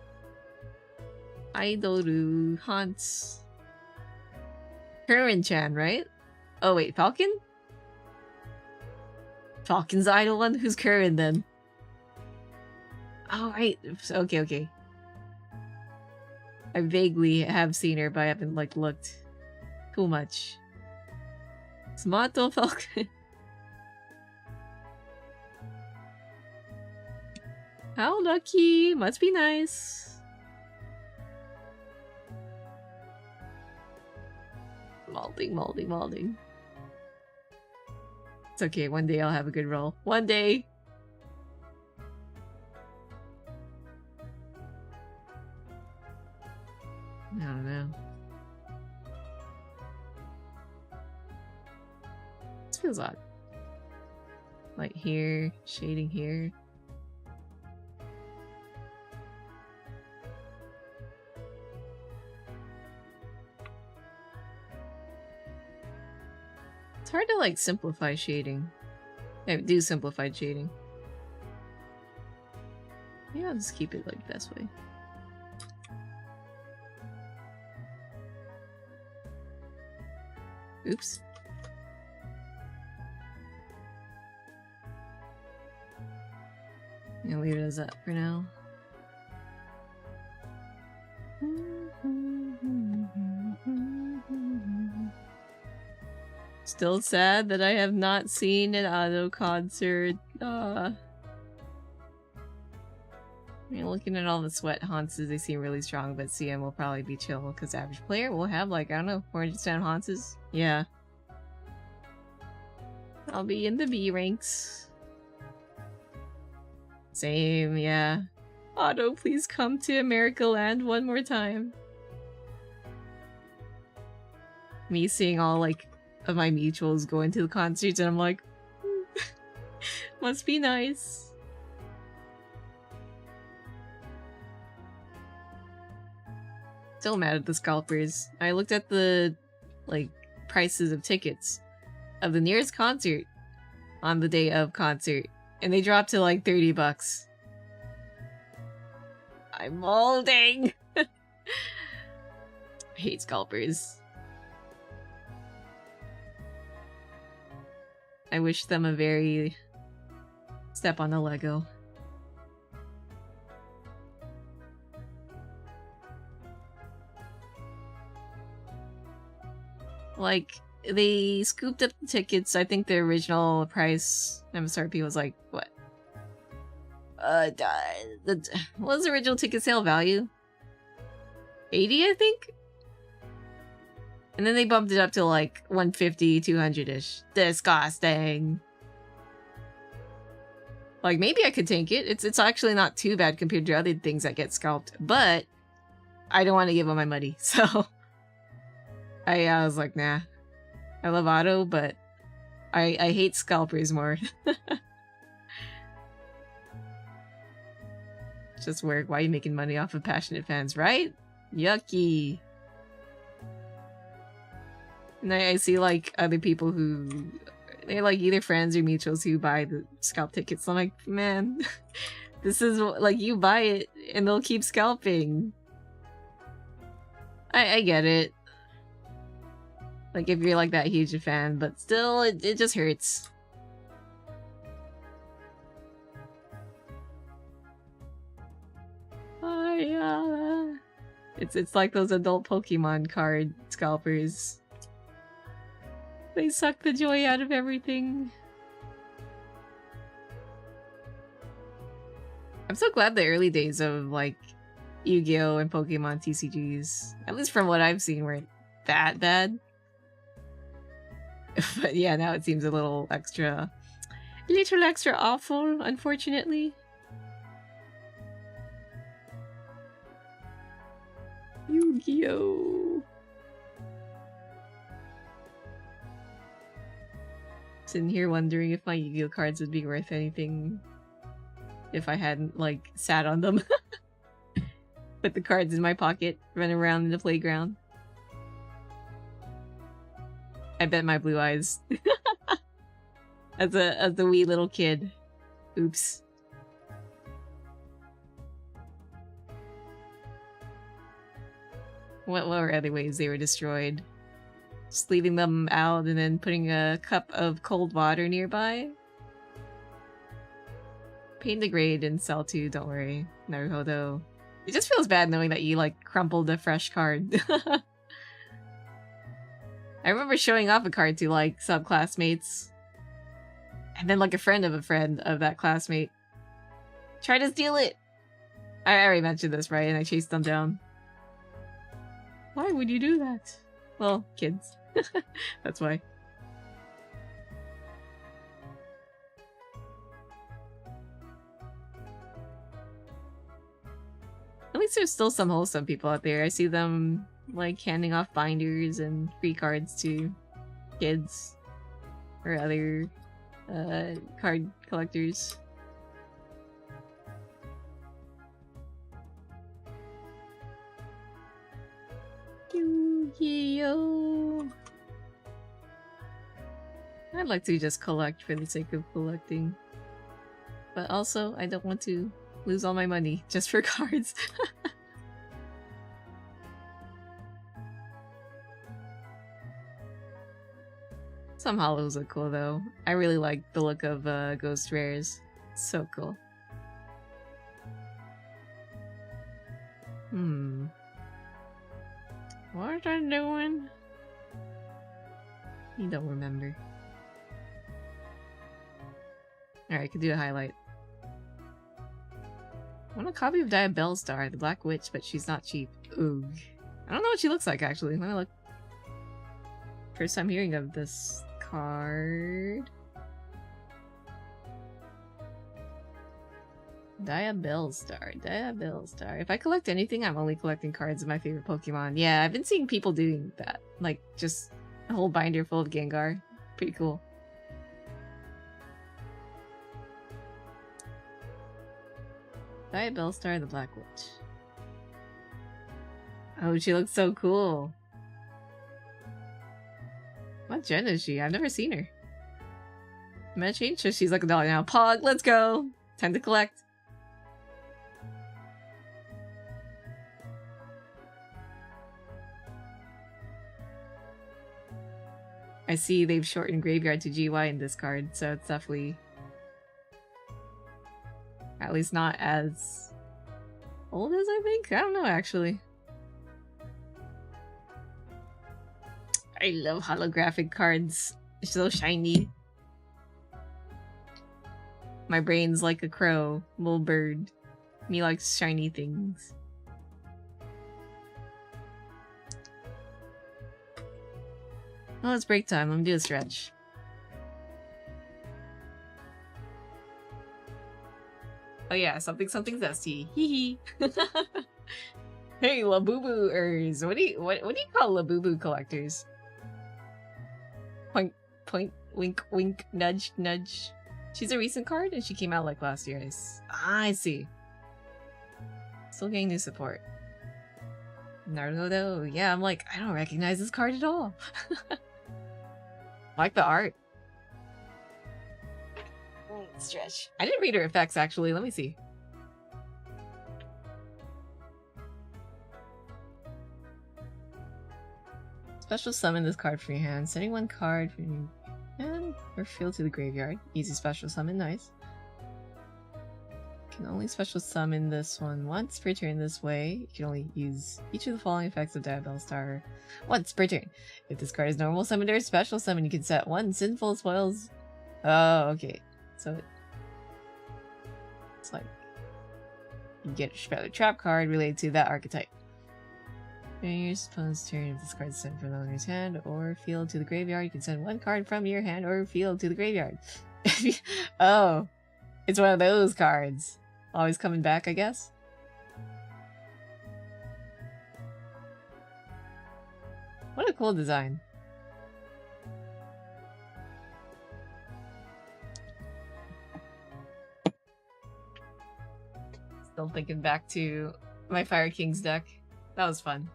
Speaker 1: Idoru haunts. Curran-chan, right? Oh wait, Falcon? Falcon's the idol one? Who's Curran then? Oh right, okay, okay. I vaguely have seen her, but I haven't like looked too much. Smarto Falcon. How lucky! Must be nice. Molding. It's okay, one day I'll have a good roll. One day! I don't know. This feels odd. Light here, shading here. It's hard to like simplify shading. I do simplified shading. Yeah, I'll just keep it like this way. Oops. I'll leave it as that for now. Still sad that I have not seen an auto concert. I mean, looking at all the sweat haunces, they seem really strong, but CM will probably be chill because average player will have like, I don't know, 400 sound haunces. Yeah. I'll be in the B ranks. Same, yeah. Otto, please come to America Land one more time. Me seeing all like of my mutuals going to the concerts and I'm like, must be nice. Still mad at the scalpers. I looked at the like prices of tickets of the nearest concert on the day of concert and they dropped to like $30. I'm molding. I hate scalpers. I wish them a very step on the Lego. Like, they scooped up the tickets. I think the original price MSRP was like, what? What was the original ticket sale value? 80, I think? And then they bumped it up to like 150, 200-ish. Disgusting. Like, maybe I could take it. It's actually not too bad compared to other things that get scalped. But I don't want to give them my money, so I was like, nah. I love Otto, but I hate scalpers more. Just work. Why are you making money off of passionate fans, right? Yucky. And I see like other people who they're like either friends or mutuals who buy the scalp tickets. I'm like, man, this is like you buy it and they'll keep scalping. I get it. Like if you're like that huge a fan, but still it just hurts. Oh yeah. It's like those adult Pokemon card scalpers. They suck the joy out of everything. I'm so glad the early days of like Yu-Gi-Oh! And Pokemon TCGs, at least from what I've seen, weren't that bad. But yeah, now it seems a little extra awful, unfortunately. Yu-Gi-Oh! Sitting here wondering if my Yu-Gi-Oh cards would be worth anything if I hadn't, like, sat on them. Put the cards in my pocket, run around in the playground. I bet my blue eyes. as a wee little kid. Oops. What were other ways they were destroyed? Just leaving them out and then putting a cup of cold water nearby? Pain degrade and sell too, don't worry. Naruhodo. It just feels bad knowing that you, like, crumpled a fresh card. I remember showing off a card to, like, sub-classmates. And then, like, a friend of that classmate tried to steal it! I already mentioned this, right? And I chased them down. Why would you do that? Well, kids. That's why. At least there's still some wholesome people out there. I see them, like, handing off binders and free cards to kids or other card collectors. Yu-Gi-Oh! I'd like to just collect for the sake of collecting. But also, I don't want to lose all my money just for cards. Some holos look cool though. I really like the look of Ghost Rares. So cool. What am I doing? You don't remember. Alright, I could do a highlight. I want a copy of Diabell Star, the Black Witch, but she's not cheap. Ooh. I don't know what she looks like, actually. Let me look. First time hearing of this card. Diabell Star. Diabell Star. If I collect anything, I'm only collecting cards of my favorite Pokemon. Yeah, I've been seeing people doing that. Like, just a whole binder full of Gengar. Pretty cool. Diabell Star, the Black Witch. Oh, she looks so cool. What gen is she? I've never seen her. I'm gonna change her. She's like a dollar now. Pog, let's go! Time to collect. I see they've shortened Graveyard to GY in this card, so it's definitely... at least not as old as I think? I don't know, actually. I love holographic cards. It's so shiny. My brain's like a crow, little bird. Me likes shiny things. Well, it's break time. Let me do a stretch. Oh yeah, something zesty. Hee hee. Hey, Labubu-ers. What do you call Labubu collectors? Point, wink, wink, nudge, nudge. She's a recent card and she came out like last year. I see. Still getting new support. Naruto, yeah, I'm like, I don't recognize this card at all. I like the art. Stretch. I didn't read her effects actually. Let me see. Special summon this card from your hand. Sending one card from your hand or field to the graveyard. Easy special summon, nice. Can only special summon this one once per turn this way. You can only use each of the following effects of Diabell Star once per turn. If this card is normal summon or special summon, you can set one Sinful Spoils. Oh, okay. So it's like you get a trap card related to that archetype. During your opponent's turn, if this card is sent from the owner's hand or field to the graveyard, you can send one card from your hand or field to the graveyard. Oh, it's one of those cards. Always coming back, I guess. What a cool design. Still thinking back to my Fire King's deck. That was fun.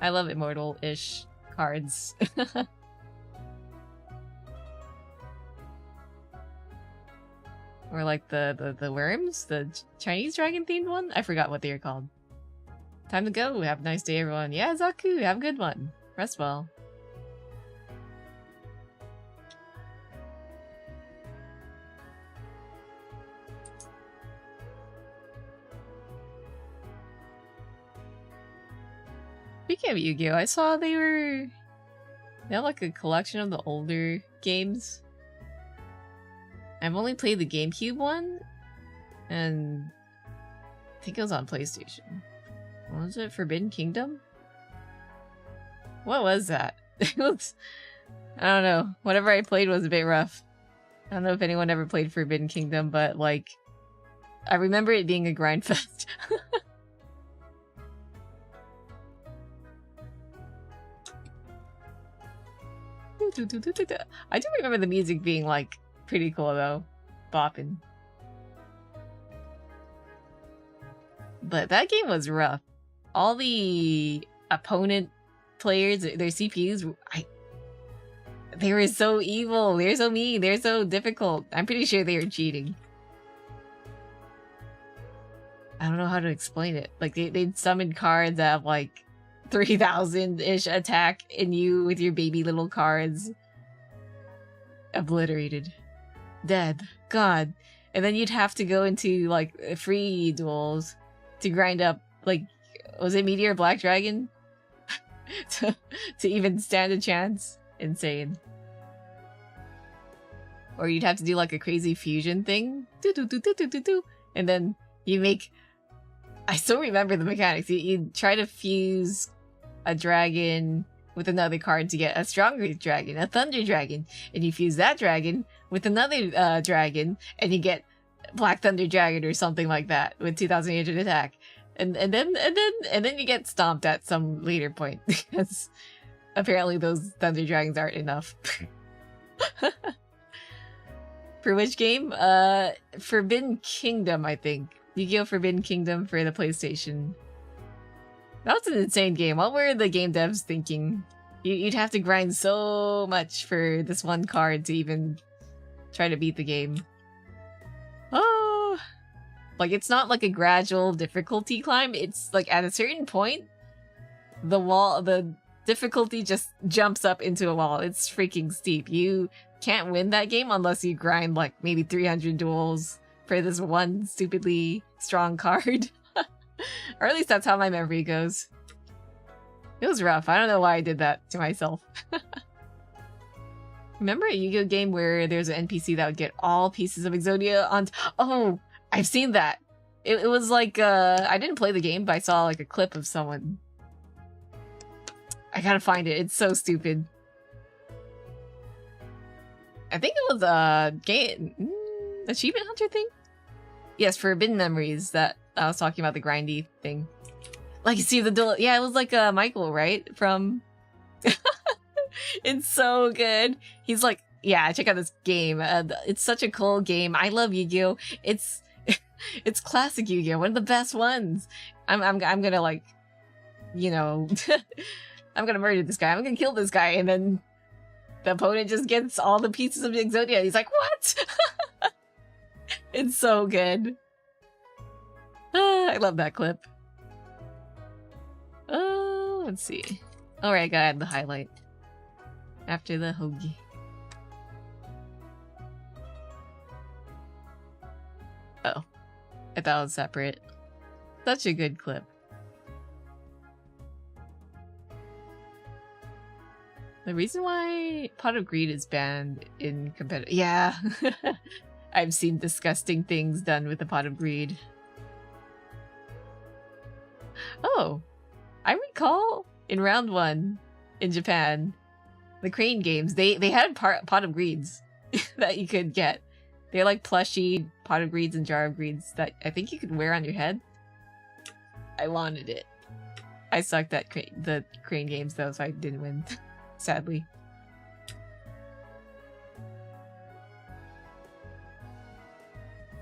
Speaker 1: I love immortal-ish cards. Or like the worms? The Chinese dragon-themed one? I forgot what they were called. Time to go. Have a nice day, everyone. Yeah, Zaku, have a good one. Rest well. Speaking of Yu-Gi-Oh, I saw they have like a collection of the older games. I've only played the GameCube one, and I think it was on PlayStation. What was it? Forbidden Kingdom? What was that? It was, I don't know. Whatever I played was a bit rough. I don't know if anyone ever played Forbidden Kingdom, but like, I remember it being a grind fest. I do remember the music being like pretty cool though, bopping. But that game was rough. All the opponent players, their CPUs, they were so evil. They're so mean. They're so difficult. I'm pretty sure they were cheating. I don't know how to explain it. Like they'd summon cards that have like 3,000-ish attack in you with your baby little cards. Obliterated. Dead. God. And then you'd have to go into like free duels to grind up, like, was it Meteor Black Dragon? to even stand a chance. insane. Or you'd have to do like a crazy fusion thing. And then you make... I still remember the mechanics. You try to fuse a dragon with another card to get a stronger dragon, a thunder dragon. And you fuse that dragon with another dragon, and you get Black Thunder Dragon or something like that with 2,800 attack. And then you get stomped at some later point because apparently those Thunder Dragons aren't enough. For which game? Forbidden Kingdom, I think. Yu-Gi-Oh! Forbidden Kingdom for the PlayStation. That was an insane game. What were the game devs thinking? You'd have to grind so much for this one card to even try to beat the game. Oh! Like, it's not like a gradual difficulty climb. It's like at a certain point, the difficulty just jumps up into a wall. It's freaking steep. You can't win that game unless you grind like maybe 300 duels for this one stupidly strong card. Or at least that's how my memory goes. It was rough. I don't know why I did that to myself. Remember a Yu-Gi-Oh game where there's an NPC that would get all pieces of Exodia on... Oh, I've seen that. It was like, I didn't play the game, but I saw like a clip of someone. I gotta find it. It's so stupid. I think it was a game... Achievement Hunter thing? Yes, Forbidden Memories that I was talking about, the grindy thing. Like, you see the duel... Yeah, it was like Michael, right? From... It's so good. He's like, yeah, check out this game. It's such a cool game. I love Yu-Gi-Oh! It's classic Yu-Gi-Oh! One of the best ones. I'm gonna like, you know, I'm gonna murder this guy. I'm gonna kill this guy, and then the opponent just gets all the pieces of Exodia. He's like, what? It's so good. I love that clip. Let's see. Alright, I gotta add the highlight. After the hoagie. Oh. I thought it was separate. Such a good clip. The reason why Pot of Greed is banned in competitive... Yeah! I've seen disgusting things done with the Pot of Greed. Oh! I recall in round 1 in Japan, the Crane games, they had Pot of Greeds that you could get. They're like plushy Pot of Greeds and Jar of Greeds that I think you could wear on your head. I wanted it. I sucked at the Crane games though, so I didn't win. Sadly.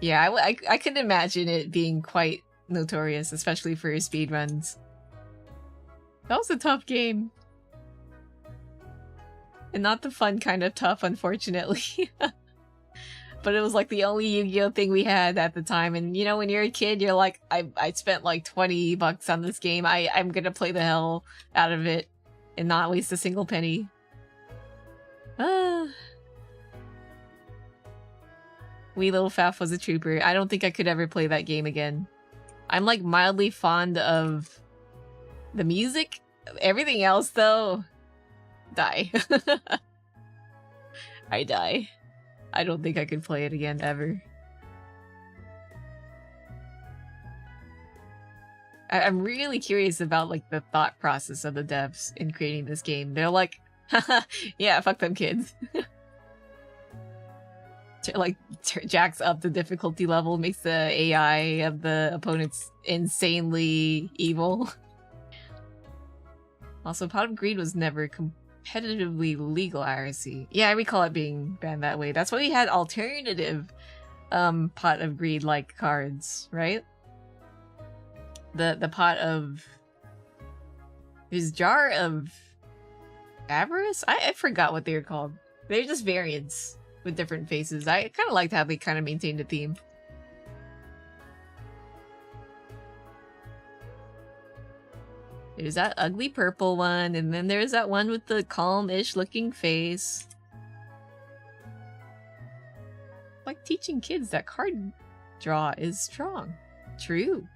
Speaker 1: Yeah, I could imagine it being quite notorious, especially for speedruns. That was a tough game. And not the fun kind of tough, unfortunately. But it was like the only Yu-Gi-Oh thing we had at the time. And you know, when you're a kid, you're like, I spent like $20 on this game. I'm gonna play the hell out of it and not waste a single penny. Wee Little Faf was a trooper. I don't think I could ever play that game again. I'm like mildly fond of the music. Everything else though, die. I die. I don't think I could play it again ever. I'm really curious about like the thought process of the devs in creating this game. They're like, haha, yeah, fuck them kids. Jacks up the difficulty level, makes the AI of the opponents insanely evil. Also, Pot of Greed was never competitively legal IRC. Yeah, I recall it being banned that way. That's why we had alternative Pot of Greed like cards, right? The pot of... There's Jar of Avarice? I forgot what they were called. They're just variants with different faces. I kind of liked how they kind of maintained a theme. There's that ugly purple one, and then there's that one with the calm-ish looking face. Like teaching kids that card draw is strong. True.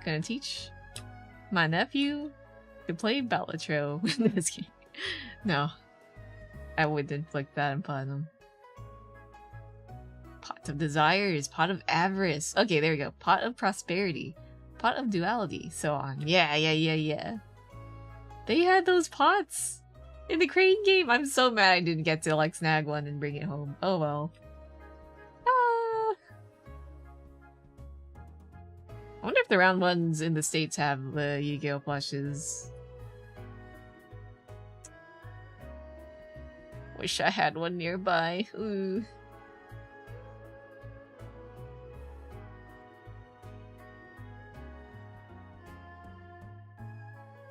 Speaker 1: Gonna teach my nephew to play Balatro in this game. No. I wouldn't inflict that upon him. Pot of desires, pot of avarice. Okay, there we go. Pot of prosperity, pot of duality, so on. Yeah. They had those pots in the crane game. I'm so mad I didn't get to like snag one and bring it home. Oh well. Ah. I wonder if the round ones in the States have the Yu-Gi-Oh plushes. Wish I had one nearby. Ooh.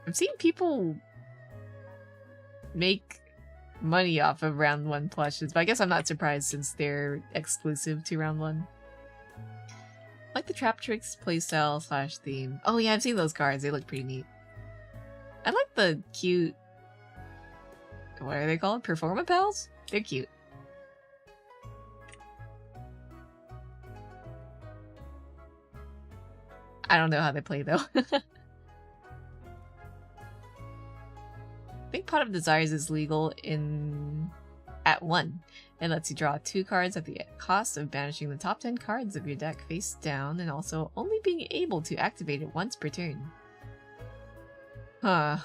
Speaker 1: I've seen people make money off of round 1 plushes, but I guess I'm not surprised since they're exclusive to round 1. Like the Trap Tricks playstyle / theme. Oh yeah, I've seen those cards. They look pretty neat. I like the cute... What are they called? Performa Pals? They're cute. I don't know how they play though. I think Pot of Desires is legal at 1. It lets you draw 2 cards at the cost of banishing the top 10 cards of your deck face down, and also only being able to activate it once per turn. Huh.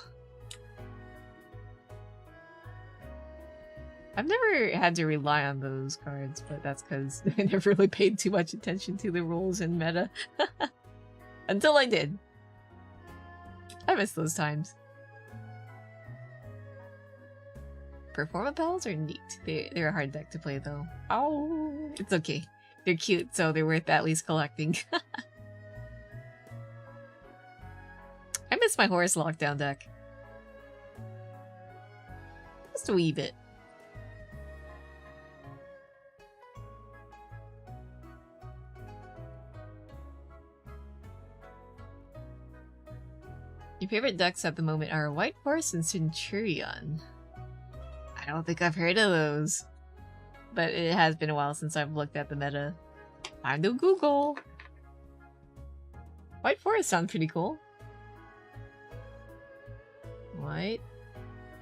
Speaker 1: I've never had to rely on those cards, but that's because I never really paid too much attention to the rules in meta. Until I did. I miss those times. Performa Pals are neat. They're a hard deck to play though. Oh, it's okay. They're cute, so they're worth at least collecting. I miss my Horus Lockdown deck. Just a wee bit. Your favorite decks at the moment are White Horse and Centurion. I don't think I've heard of those. But it has been a while since I've looked at the meta. Time to Google! White Forest sounds pretty cool. White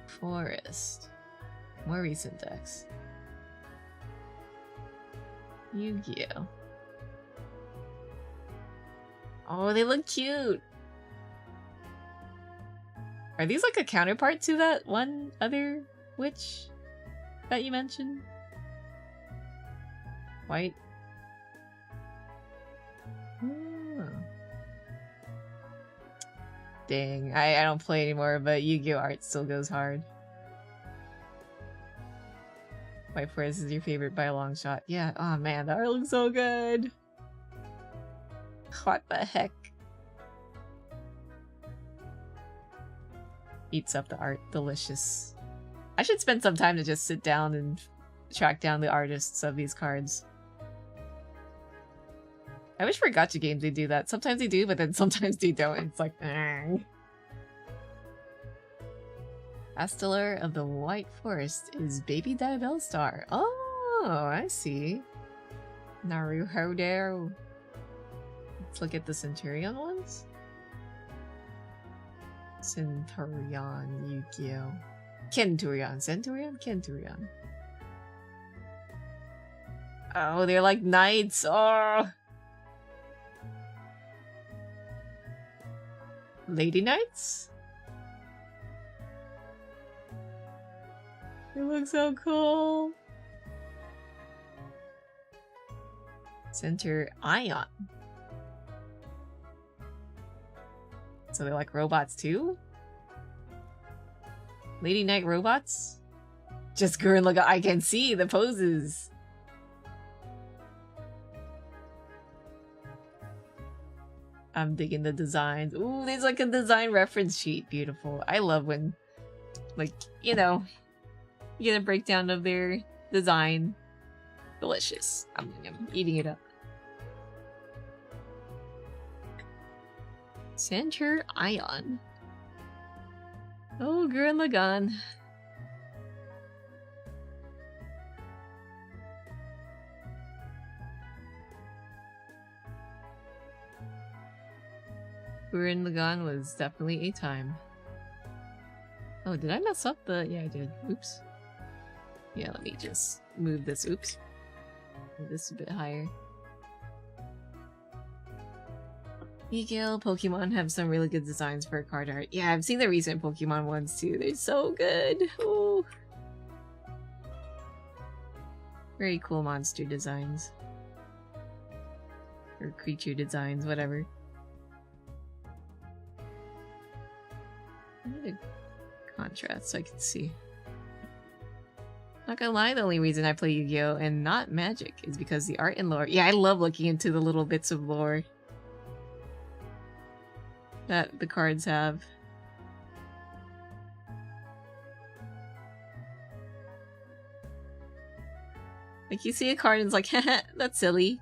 Speaker 1: Forest. More recent decks. Yu-Gi-Oh! Oh, they look cute! Are these like a counterpart to that one other witch that you mentioned? White. Oh. Dang, I don't play anymore, but Yu-Gi-Oh! Art still goes hard. White Forest is your favorite by a long shot. Yeah, oh man, that art looks so good! What the heck? Eats up the art. Delicious. I should spend some time to just sit down and track down the artists of these cards. I wish for gacha games they do that. Sometimes they do, but then sometimes they don't. It's like, Astellar of the White Forest is Baby Diabell Star. Oh, I see. Naruhodo. Let's look at the Centurion ones. Centurion, Yu-Gi-Oh! Kenturion. Centurion? Kenturion. Oh, they're like knights. Oh! Lady Knights? They look so cool. Center Ion. So they're like robots too? Lady Knight robots? Just Gurren Lagann. I can see the poses. I'm digging the designs. Ooh, there's like a design reference sheet. Beautiful. I love when, like, you know, you get a breakdown of their design. Delicious. I'm eating it up. Center Ion. Oh, Gurren Lagann. Gurren Lagann was definitely a time. Oh, did I mess up the... Yeah, I did. Oops. Yeah, let me just move this. Oops. Move this a bit higher. Yu-Gi-Oh! Pokemon have some really good designs for card art. Yeah, I've seen the recent Pokemon ones too. They're so good. Ooh. Very cool monster designs. Or creature designs, whatever. I need a contrast so I can see. Not gonna lie, the only reason I play Yu-Gi-Oh! And not Magic is because the art and lore. Yeah, I love looking into the little bits of lore that the cards have. Like, you see a card and it's like, haha, that's silly.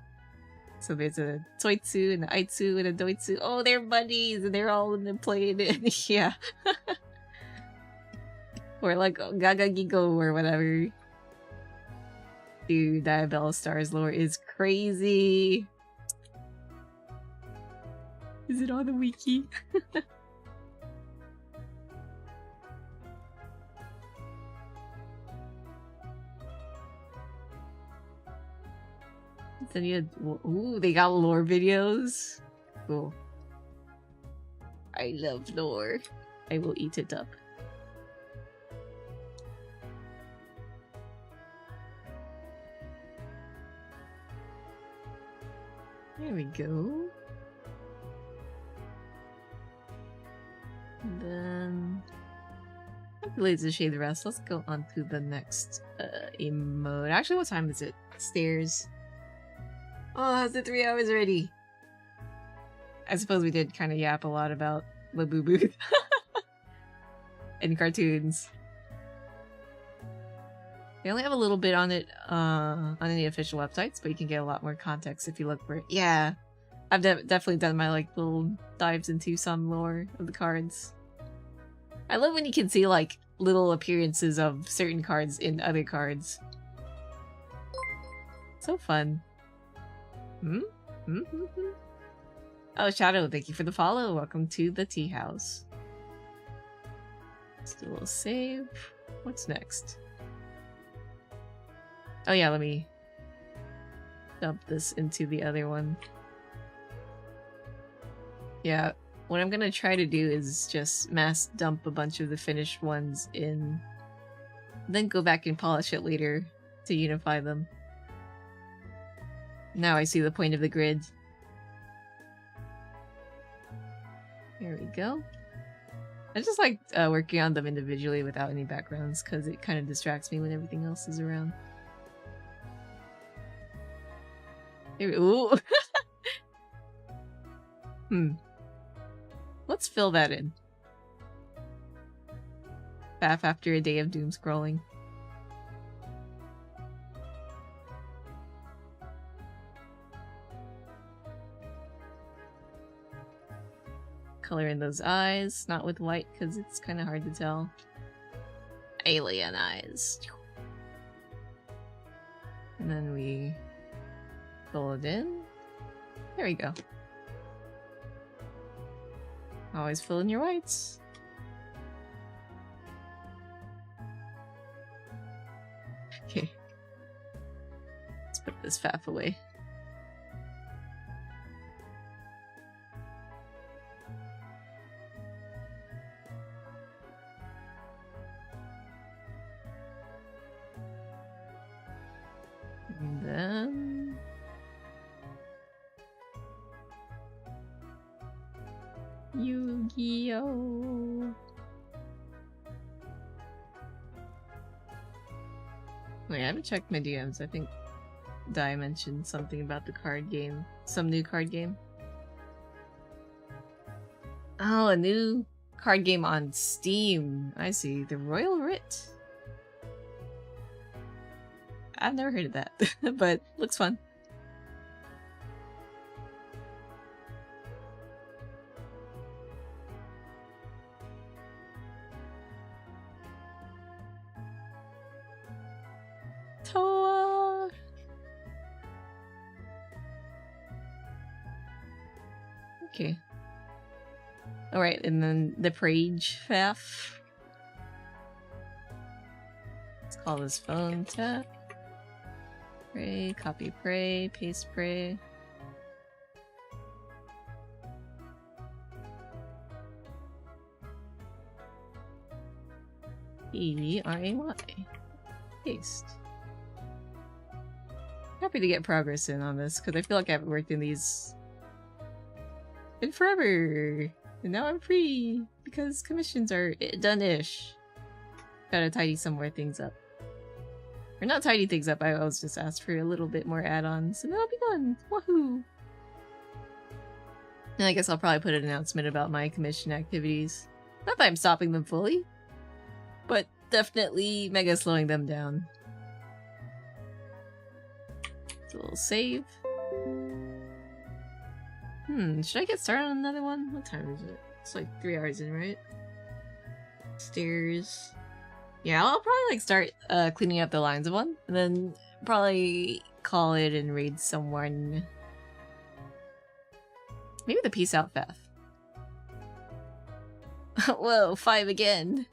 Speaker 1: So there's a Toitsu and an Aitsu and a Doitsu. Oh, they're buddies and they're all in the plane. Yeah. Or like Gaga Gigo or whatever. Dude, Diabella Star's lore is crazy. Is it on the wiki? Then you had, ooh, they got lore videos. Cool. I love lore. I will eat it up. There we go. And then... Let's shade the rest. Let's go on to the next emote. Actually, what time is it? Stairs. Oh, it's 3 hours already. I suppose we did kind of yap a lot about Labubu and cartoons. They only have a little bit on it on any official websites, but you can get a lot more context if you look for it. Yeah, I've definitely done my like little dives into some lore of the cards. I love when you can see like little appearances of certain cards in other cards. So fun. Oh, Shadow, thank you for the follow. Welcome to the tea house. Let's do a little save. What's next? Oh yeah, let me dump this into the other one. Yeah, what I'm gonna try to do is just mass dump a bunch of the finished ones in, then go back and polish it later to unify them. Now I see the point of the grid. There we go. I just like working on them individually without any backgrounds because it kind of distracts me when everything else is around. There we ooh. Let's fill that in. Bath after a day of doom scrolling. Color in those eyes, not with white because it's kind of hard to tell. Alien eyes. And then we fill it in. There we go. Always fill in your whites. Okay. Let's put this faff away. And then... Yu-Gi-Oh! Wait, I haven't checked my DMs. I think Dai mentioned something about the card game. Some new card game. Oh, a new card game on Steam. I see. The Royal Writ. I've never heard of that, but looks fun. Toa! Okay. Alright, and then the Prage Faf. Let's call this phone tap. Pray, copy pray, paste pray. E-R-A-Y. Paste. Happy to get progress in on this, because I feel like I haven't worked in these in forever. And now I'm free, because commissions are done-ish. Gotta tidy some more things up. Or not tidy things up, I was just asked for a little bit more add-ons, and that'll be done! Woohoo! And I guess I'll probably put an announcement about my commission activities. Not that I'm stopping them fully, but definitely mega slowing them down. So we'll save. Should I get started on another one? What time is it? It's like 3 hours in, right? Stairs. Yeah, I'll probably like start cleaning up the lines of one, and then probably call it and raid someone. Maybe the peace out Faf. Whoa, 5 again.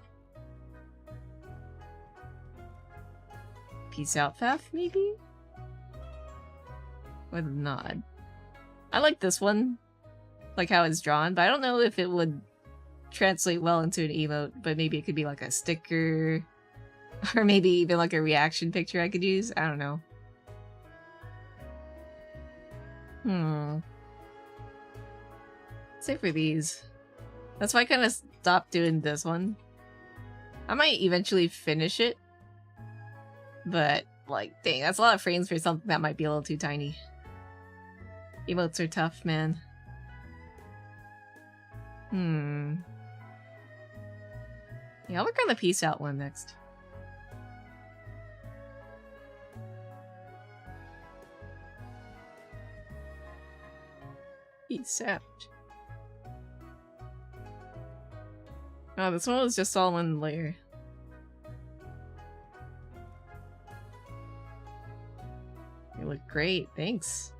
Speaker 1: Peace out Faf, maybe? Or the nod. I like this one, like how it's drawn, but I don't know if it would translate well into an emote, but maybe it could be like a sticker, or maybe even like a reaction picture I could use. I don't know. Save for these. That's why I kind of stopped doing this one. I might eventually finish it, but like, dang, that's a lot of frames for something that might be a little too tiny. Emotes are tough, man. Yeah, I'll work on the peace out one next. Peace out. Oh, this one was just all one layer. You look great, thanks.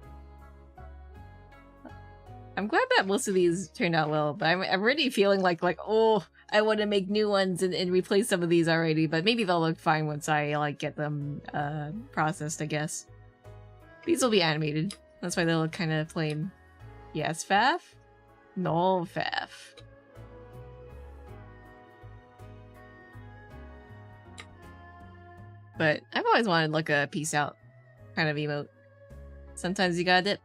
Speaker 1: I'm glad that most of these turned out well, but I'm already feeling like, oh, I want to make new ones and replace some of these already, but maybe they'll look fine once I, like, get them, processed, I guess. These will be animated. That's why they look kind of plain. Yes, Faf? No, Faf. But I've always wanted, like, a peace out kind of emote. Sometimes you gotta dip.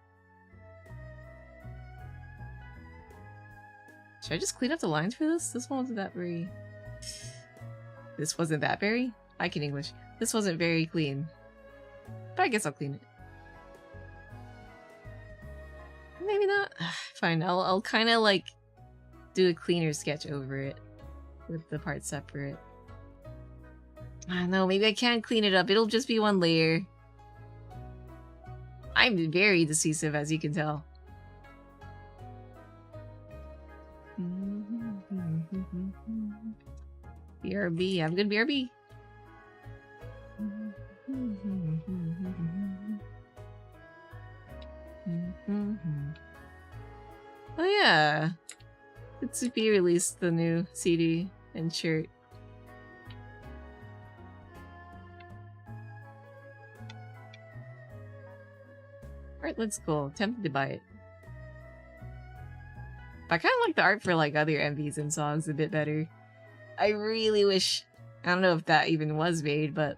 Speaker 1: Should I just clean up the lines for this? This one wasn't that very... This wasn't that very? I can English. This wasn't very clean. But I guess I'll clean it. Maybe not. Fine, I'll kind of like do a cleaner sketch over it with the parts separate. I don't know, maybe I can't clean it up. It'll just be one layer. I'm very decisive, as you can tell. BRB, have a good BRB. Oh yeah, Itsupi released the new CD and shirt. Art looks cool. Tempted to buy it. But I kind of like the art for like other MVs and songs a bit better. I really wish, I don't know if that even was made, but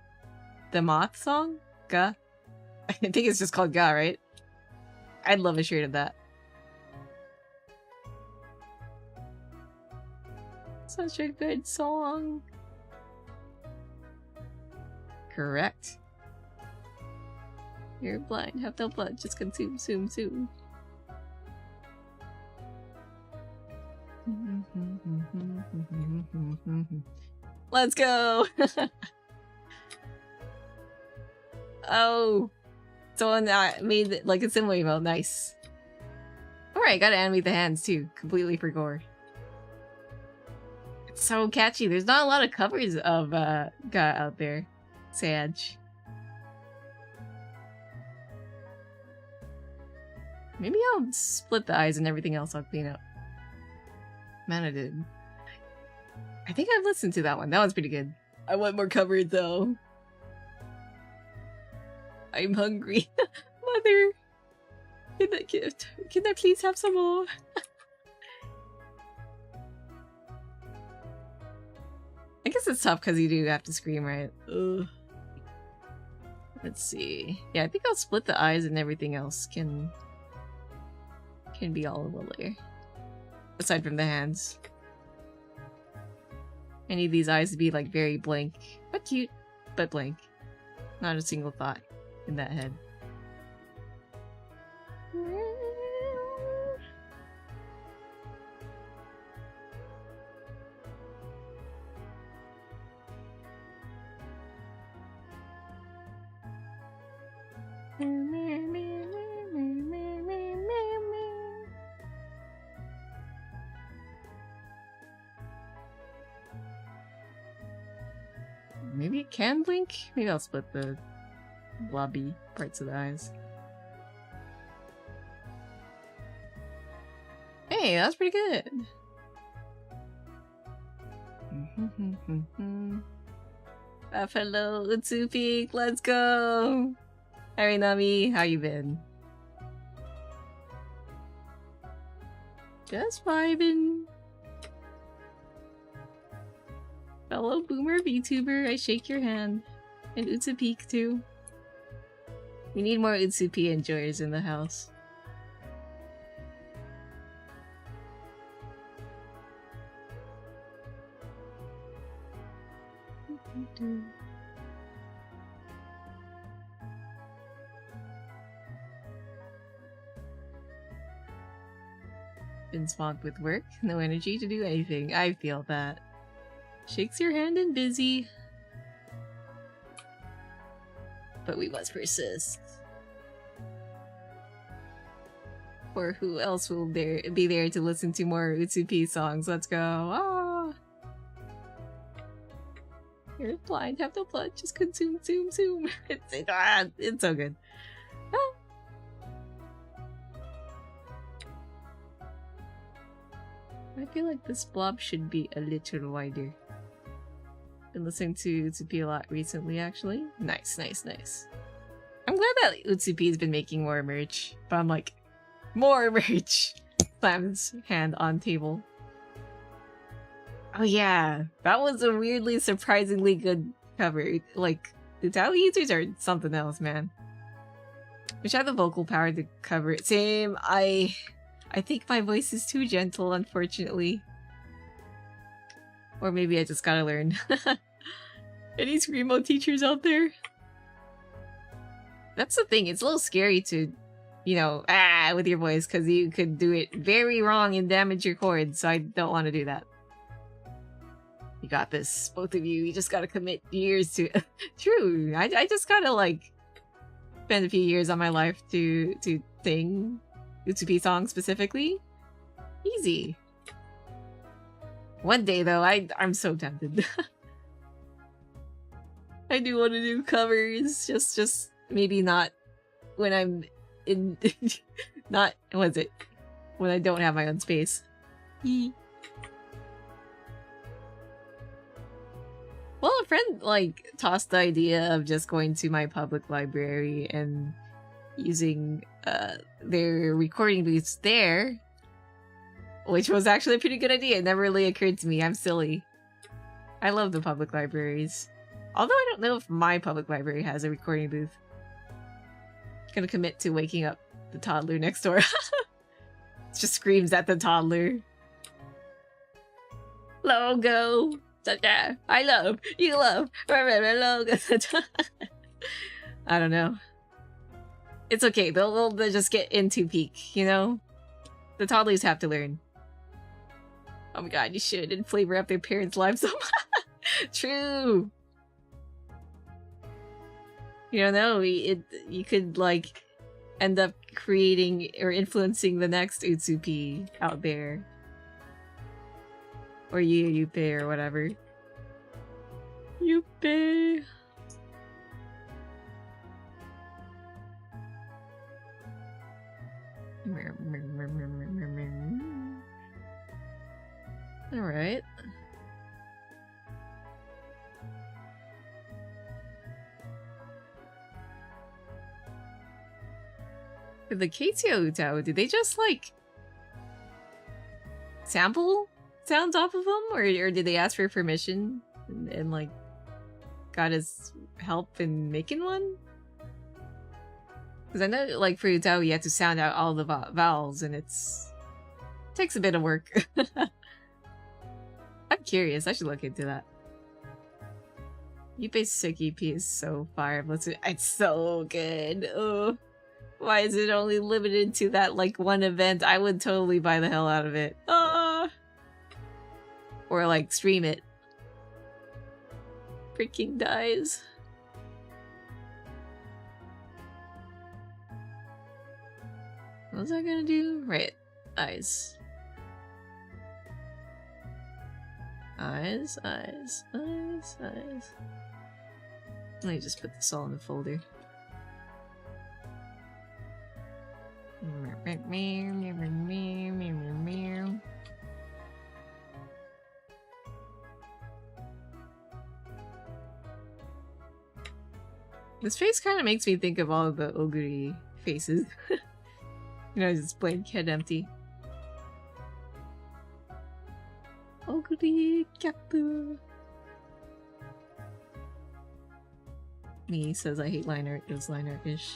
Speaker 1: the Moth song? Ga? I think it's just called Ga, right? I'd love a shirt of that. Such a good song. Correct. You're blind, have no blood, just consume, soon. Let's go! Oh! Someone made like a similar emote, nice. Alright, gotta animate the hands too, completely for gore. It's so catchy, there's not a lot of covers of Ga out there. Sag. Maybe I'll split the eyes and everything else I'll clean up. Man, I did. I think I've listened to that one. That one's pretty good. I want more covered though. I'm hungry. Mother! Can I please have some more? I guess it's tough because you do have to scream, right? Ugh. Let's see. Yeah, I think I'll split the eyes and everything else can be all in one layer. Aside from the hands. I need these eyes to be like very blank, but cute, but blank. Not a single thought in that head. Maybe it can blink? Maybe I'll split the blobby parts of the eyes. Hey, that's pretty good! Buffalo Utsupi, let's go! Hi Nami, how you been? Just vibing. Fellow boomer VTuber, I shake your hand. And Utsupeek too. We need more Utsupi enjoyers in the house. Been swamped with work, no energy to do anything. I feel that. Shakes your hand and busy. But we must persist. Or who else will be there to listen to more Utsupi songs? Let's go. Ah! You're blind, have no blood, just consume, zoom, zoom. It's so good. Ah. I feel like this blob should be a little wider. Been listening to Utsupi a lot recently, actually. Nice, nice, nice. I'm glad that Utsupi's been making more merch, but I'm like, more merch! Slams hand on table. Oh yeah, that was a weirdly, surprisingly good cover. Like, Utawi users are something else, man. Wish I had the vocal power to cover it. Same, I think my voice is too gentle, unfortunately. Or maybe I just gotta learn. Any Screamo teachers out there? That's the thing, it's a little scary to, you know, with your voice, because you could do it very wrong and damage your chords, so I don't want to do that. You got this, both of you. You just gotta commit years to True, I just gotta, like, spend a few years on my life to sing Utsupi songs specifically. Easy. One day, though, I'm so tempted. I do want to do covers, just maybe not when I'm in... not... what is it? When I don't have my own space. Well, a friend, like, tossed the idea of just going to my public library and using their recording booths there, which was actually a pretty good idea. It never really occurred to me. I'm silly. I love the public libraries. Although I don't know if my public library has a recording booth. Gonna commit to waking up the toddler next door. It just screams at the toddler. Logo! I love, you love, logo. I don't know. It's okay, they'll just get into peak, you know? The toddlers have to learn. Oh my god, you should, and flavor up their parents' lives so much. True! You don't know, you could, like, end up creating or influencing the next Utsupi out there. Or Yuppie or whatever. Yuppie! Alright. For the Keitio Utao, did they just, like, sample sounds off of them? Or did they ask for permission and like, got his help in making one? Because I know, like, for Utao, you have to sound out all the vowels, and it takes a bit of work. I'm curious. I should look into that. Yuppie's sick EP is so fire. It's so good. Oh. Why is it only limited to that, like, one event? I would totally buy the hell out of it. Or, like, stream it. Freaking dies. What was I gonna do? Right. Eyes. Eyes, eyes, eyes, eyes. Let me just put this all in the folder. This face kind of makes me think of all of the Oguri faces. You know, just plain head empty. Oguri Kappu. Me says I hate line art, does line art-ish.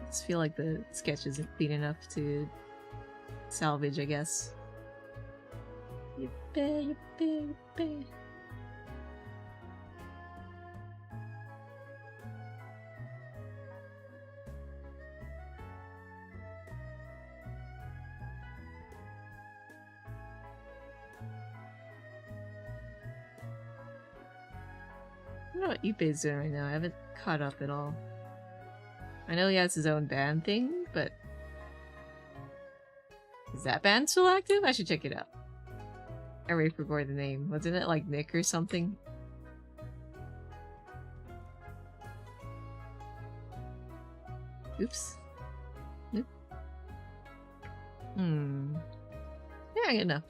Speaker 1: I just feel like the sketch isn't clean enough to salvage, I guess. Yippee, yippee, yippee. I don't know what Yuppie's doing right now. I haven't caught up at all. I know he has his own band thing, but is that band still active? I should check it out. I already forgot the name. Wasn't it like Nick or something? Oops. Nope. Yeah, good enough.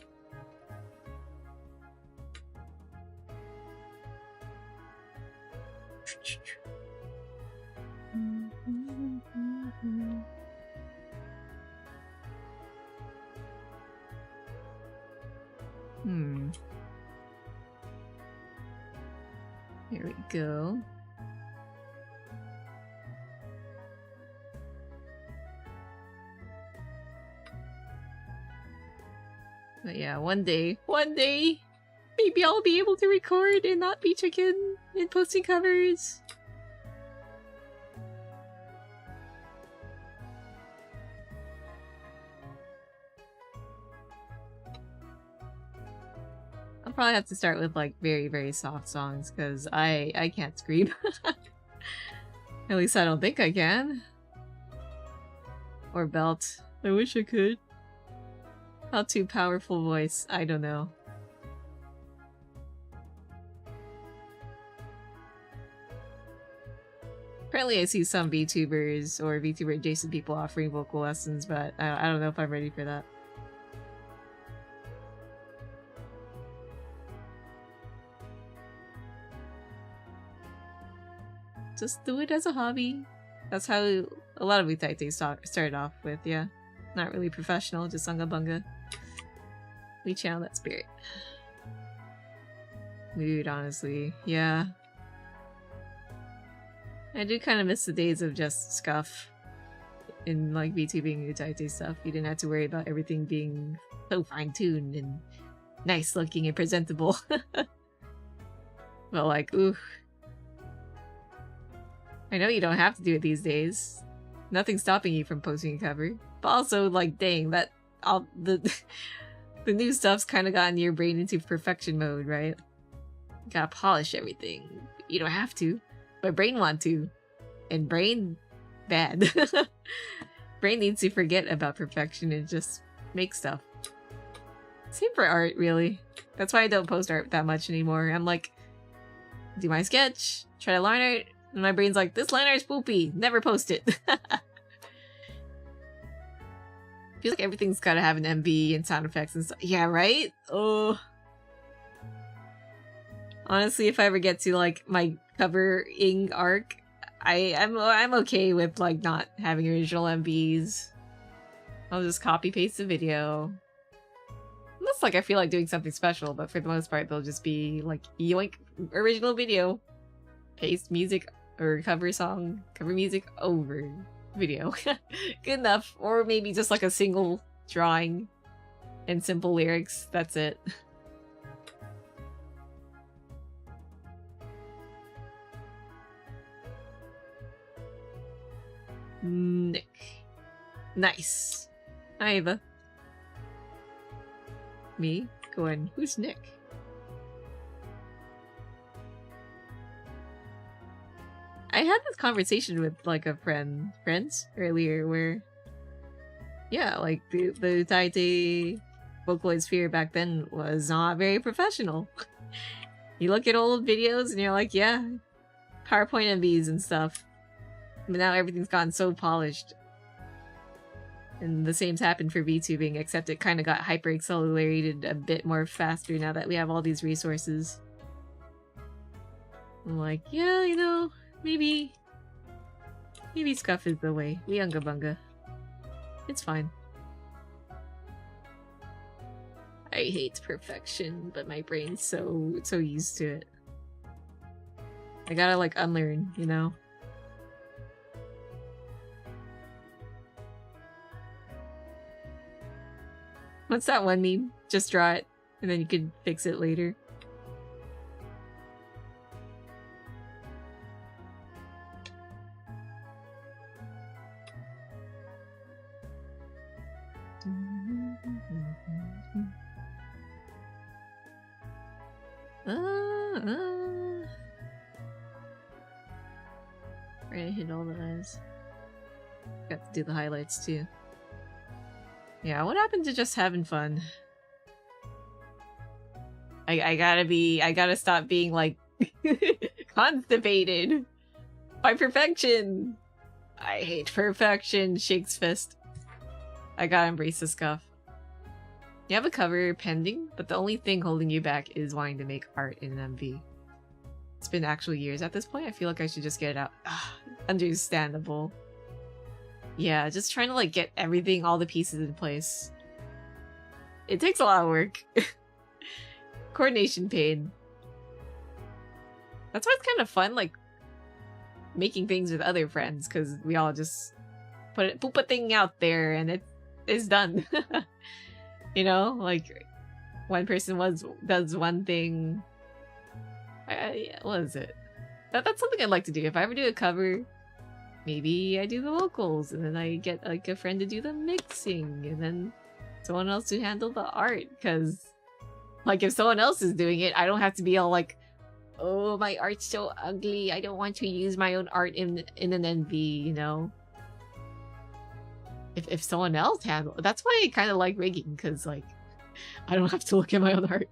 Speaker 1: Here we go. But yeah, one day, maybe I'll be able to record and not be chicken in posting covers. I'll probably have to start with like very, very soft songs because I can't scream. At least I don't think I can. Or belt. I wish I could. How too powerful voice, I don't know. Apparently I see some VTubers or VTuber adjacent people offering vocal lessons, but I don't know if I'm ready for that. Just do it as a hobby. That's how a lot of Utaite started off with, yeah. Not really professional, just unga bunga. We channel that spirit. Mood, honestly. Yeah. I do kind of miss the days of just scuff in like VTubing Utaite stuff. You didn't have to worry about everything being so fine-tuned and nice looking and presentable. But like, ooh. I know you don't have to do it these days. Nothing's stopping you from posting a cover. But also, like, dang, that the new stuff's kind of gotten your brain into perfection mode, right? You gotta polish everything. You don't have to, but brain want to, and brain bad. Brain needs to forget about perfection and just make stuff. Same for art, really. That's why I don't post art that much anymore. I'm like, do my sketch, try to line art, and my brain's like, this line art's poopy. Never post it. Feels like everything's gotta have an MV and sound effects and stuff. Yeah, right? Oh. Honestly, if I ever get to like my covering arc, I'm okay with like not having original MVs. I'll just copy paste the video. Unless like I feel like doing something special, but for the most part they'll just be like yoink original video. Paste music or cover music over video. Good enough. Or maybe just like a single drawing and simple lyrics. That's it. Nick. Nice. Hi, Ava. Me? Going, who's Nick? I had this conversation with like a friends earlier where yeah, like the Taite Vocaloid sphere back then was not very professional. You look at old videos and you're like, yeah, PowerPoint MVs and stuff. But now everything's gotten so polished. And the same's happened for VTubing, except it kind of got hyper accelerated a bit more faster now that we have all these resources. I'm like, yeah, you know, maybe Scuff is the way. We Unga Bunga. It's fine. I hate perfection, but my brain's so used to it. I gotta like unlearn, you know? What's that one meme? Just draw it, and then you can fix it later. Right, hit all the eyes. Got to do the highlights too. Yeah, what happened to just having fun? I gotta stop being like constipated by perfection. I hate perfection. Shakes fist. I gotta embrace the Scuff. You have a cover pending, but the only thing holding you back is wanting to make art in an MV. It's been actual years at this point. I feel like I should just get it out. Understandable. Yeah, just trying to like get everything, all the pieces in place. It takes a lot of work. Coordination pain. That's why it's kind of fun, like making things with other friends, because we all just poop a thing out there and it's done. You know, like one person does one thing. What is it? That's something I'd like to do. If I ever do a cover, maybe I do the vocals, and then I get like a friend to do the mixing, and then someone else to handle the art. Because, like, if someone else is doing it, I don't have to be all like, "Oh, my art's so ugly. I don't want to use my own art in an NV." You know. If someone else handles, that's why I kind of like rigging, because like I don't have to look at my own art.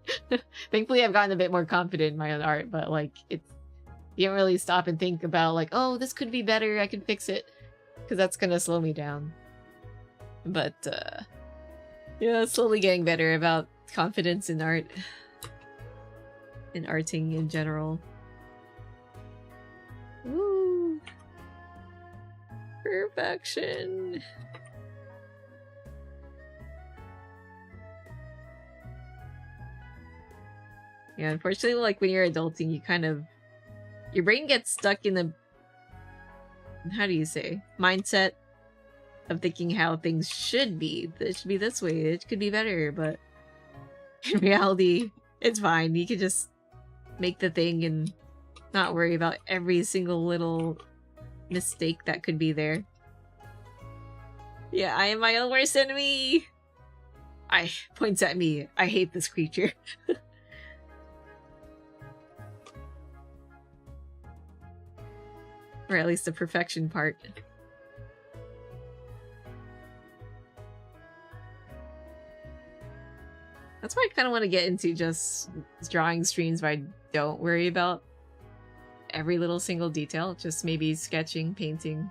Speaker 1: Thankfully, I've gotten a bit more confident in my own art, but like you don't really stop and think about like, oh, this could be better, I can fix it, because that's gonna slow me down. But yeah, slowly getting better about confidence in art, in arting in general. Woo! Perfection. Yeah, unfortunately, like when you're adulting, you kind of, your brain gets stuck in the, how do you say, mindset of thinking how things should be. It should be this way, it could be better, but in reality, it's fine. You can just make the thing and not worry about every single little mistake that could be there. Yeah, I am my own worst enemy! Points at me. I hate this creature. Or at least the perfection part. That's why I kind of want to get into just drawing streams where I don't worry about every little single detail. Just maybe sketching, painting.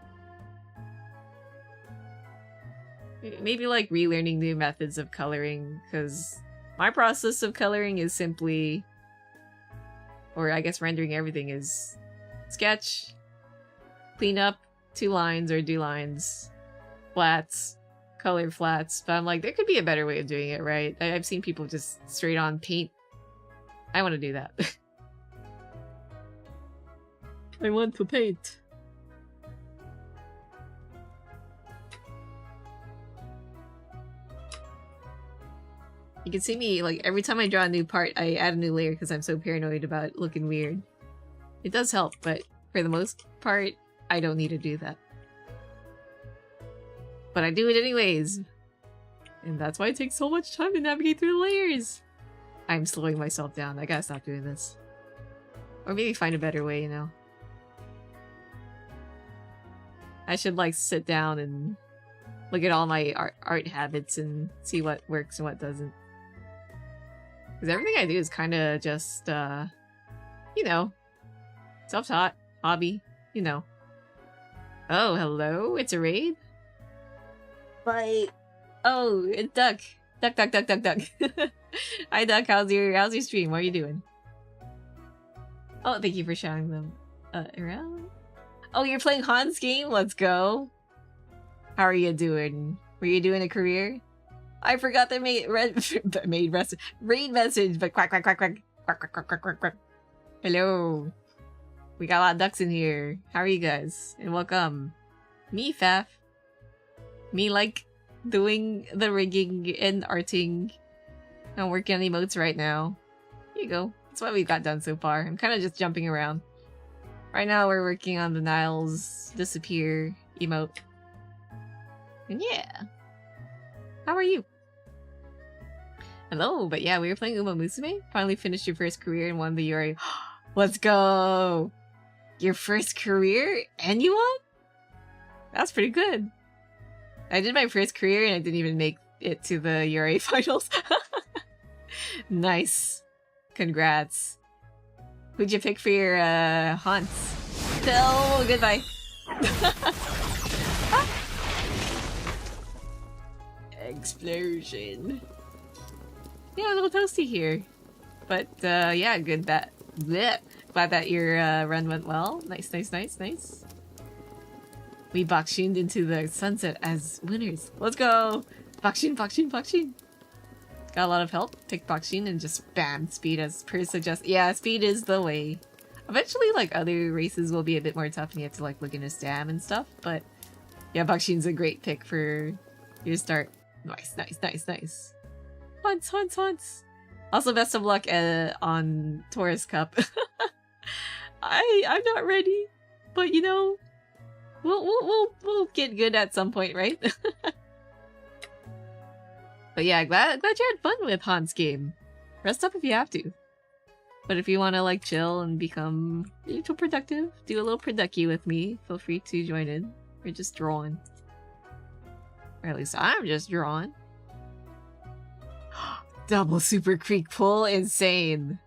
Speaker 1: Maybe like relearning new methods of coloring, because my process of coloring is simply, or I guess rendering everything is sketch, clean up 2 lines or do lines, flats, color flats. But I'm like, there could be a better way of doing it, right? I've seen people just straight on paint. I want to do that. I want to paint. You can see me, like, every time I draw a new part, I add a new layer because I'm so paranoid about it looking weird. It does help, but for the most part, I don't need to do that. But I do it anyways. And that's why it takes so much time to navigate through the layers. I'm slowing myself down. I gotta stop doing this. Or maybe find a better way, you know? I should, like, sit down and look at all my art habits and see what works and what doesn't. Because everything I do is kind of just, you know, self-taught, hobby, you know. Oh, hello? It's a raid? Bye. Oh, it's Duck. Duck, duck, duck, duck, duck. Hi, Duck. How's your stream? What are you doing? Oh, thank you for showing them around. Oh, you're playing Han's game? Let's go. How are you doing? Were you doing a career? I forgot they made raid message, but quack, quack, quack, quack, quack, quack, quack, quack, quack, quack. Hello. We got a lot of ducks in here. How are you guys? And welcome. Me, Faf. Me, like, doing the rigging and arting. I'm working on emotes right now. Here you go. That's what we've got done so far. I'm kind of just jumping around. Right now we're working on the Niles disappear emote. And yeah. How are you? Hello, but yeah, we were playing Uma Musume. Finally finished your first career and won the Yuri. Let's go! Your first career and you won? That's pretty good. I did my first career and I didn't even make it to the Yuri finals. Nice. Congrats. Who'd you pick for your haunts? Oh, goodbye. Explosion. Yeah, a little toasty here. But yeah, good that bleh. Glad that your run went well. Nice, nice, nice, nice. We bakshined into the sunset as winners. Let's go! Bakshin, bakshin, bakshin. Got a lot of help. Take bakshin and just bam, speed as per suggest. Yeah, speed is the way. Eventually, like, other races will be a bit more tough and you have to, like, look into stam and stuff. But yeah, bakshin's a great pick for your start. Nice, nice, nice, nice. Hunts, hunts, hunts. Also, best of luck on Taurus Cup. I'm not ready, but you know, we'll get good at some point, right? But yeah, glad you had fun with Han's game. Rest up if you have to. But if you want to like chill and become a little productive, do a little producky with me, feel free to join in. Or just drawing. Or at least I'm just drawing. Double Super Creek pull, insane.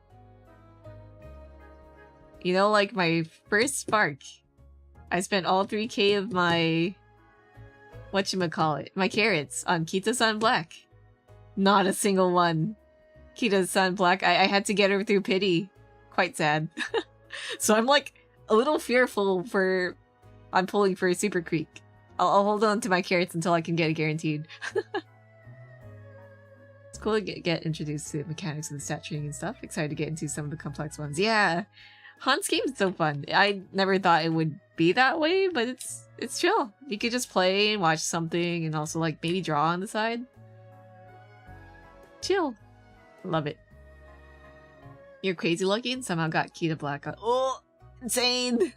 Speaker 1: You know, like my first spark, I spent all 3k of my whatchamacallit, my carrots on Kita-san Black. Not a single one. Kita-san Black, I had to get her through pity. Quite sad. So I'm like a little fearful I'm pulling for a Super Creek. I'll hold on to my carrots until I can get it guaranteed. It's cool to get introduced to the mechanics of the stat training and stuff. Excited to get into some of the complex ones. Yeah, Han's game is so fun. I never thought it would be that way, but it's chill. You could just play and watch something and also like maybe draw on the side. Chill. Love it. You're crazy lucky and somehow got Kita Black on. Oh, insane!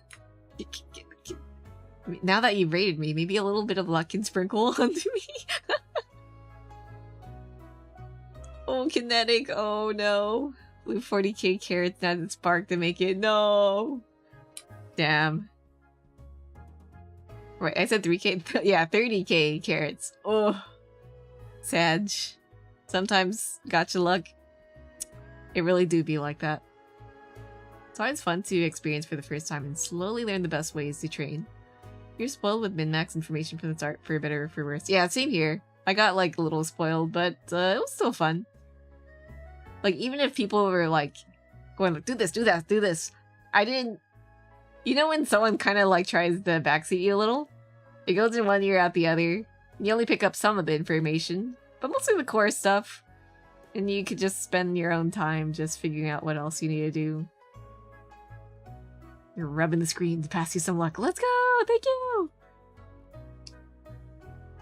Speaker 1: Now that you've rated me, maybe a little bit of luck can sprinkle onto me. Oh, kinetic. Oh no. Blue 40k carrots, not the spark to make it. No. Damn. Wait, I said 3k. Yeah, 30k carrots. Oh. Sag. Sometimes gotcha luck. It really do be like that. It's always fun to experience for the first time and slowly learn the best ways to train. You're spoiled with min-max information from the start, for better or for worse. Yeah, same here. I got like a little spoiled, but it was still fun. Like, even if people were like going like, do this, do that, do this, I didn't. You know when someone kind of like tries to backseat you a little? It goes in one ear out the other. You only pick up some of the information, but mostly the core stuff. And you could just spend your own time just figuring out what else you need to do. You're rubbing the screen to pass you some luck. Let's go! Thank you!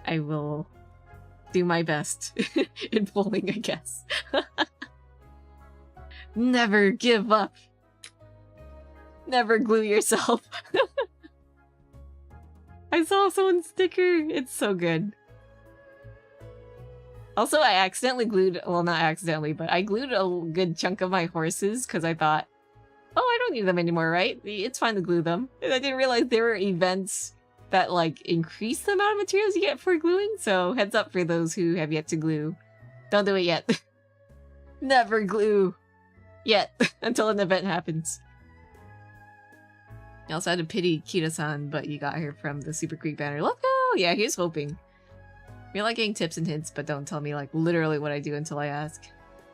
Speaker 1: I will do my best in bowling, I guess. Never give up. Never glue yourself. I saw someone's sticker. It's so good. Also, I accidentally glued, well, not accidentally, but I glued a good chunk of my horses because I thought, oh, I don't need them anymore, right? It's fine to glue them. And I didn't realize there were events that, like, increase the amount of materials you get for gluing. So heads up for those who have yet to glue. Don't do it yet. Never glue. Yet. Until an event happens. You also had to pity Kita-san, but you got her from the Super Creek banner. Let's go! Yeah, here's hoping. I like getting tips and hints, but don't tell me, like, literally what I do until I ask.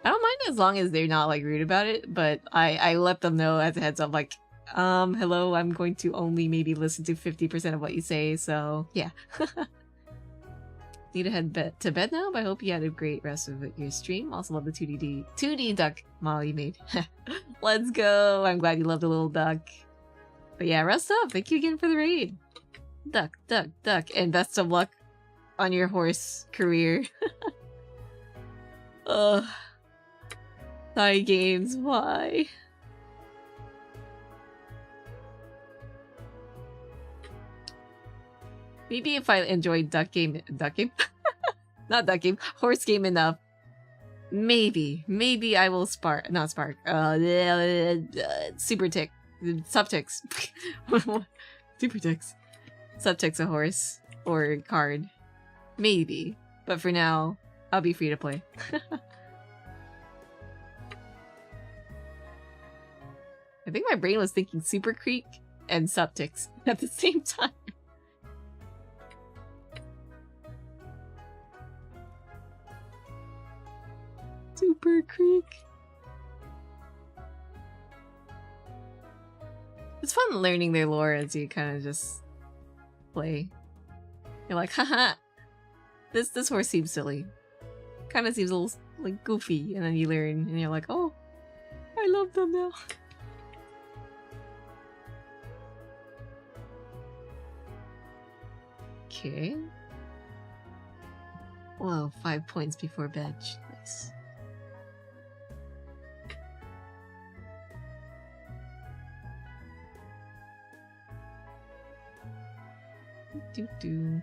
Speaker 1: I don't mind as long as they're not, like, rude about it, but I let them know as a heads up, like, hello, I'm going to only maybe listen to 50% of what you say, so, yeah. Need to head to bed now, but I hope you had a great rest of your stream. Also love the 2D duck model you made. Let's go! I'm glad you loved the little duck. But yeah, rest up! Thank you again for the raid! Duck, duck, duck, and best of luck on your horse career. Ugh. Thai games, why? Maybe if I enjoyed duck game? Not duck game, horse game enough. Maybe I will super tick. Subtext. Super ticks. Subtext a horse or card. Maybe. But for now, I'll be free to play. I think my brain was thinking Super Creek and Subtext at the same time. Super Creek. It's fun learning their lore as you kind of just play. You're like, haha, this horse seems silly. Kind of seems a little like goofy, and then you learn, and you're like, oh, I love them now. Okay. Whoa, 5 points before bed. Nice. Do.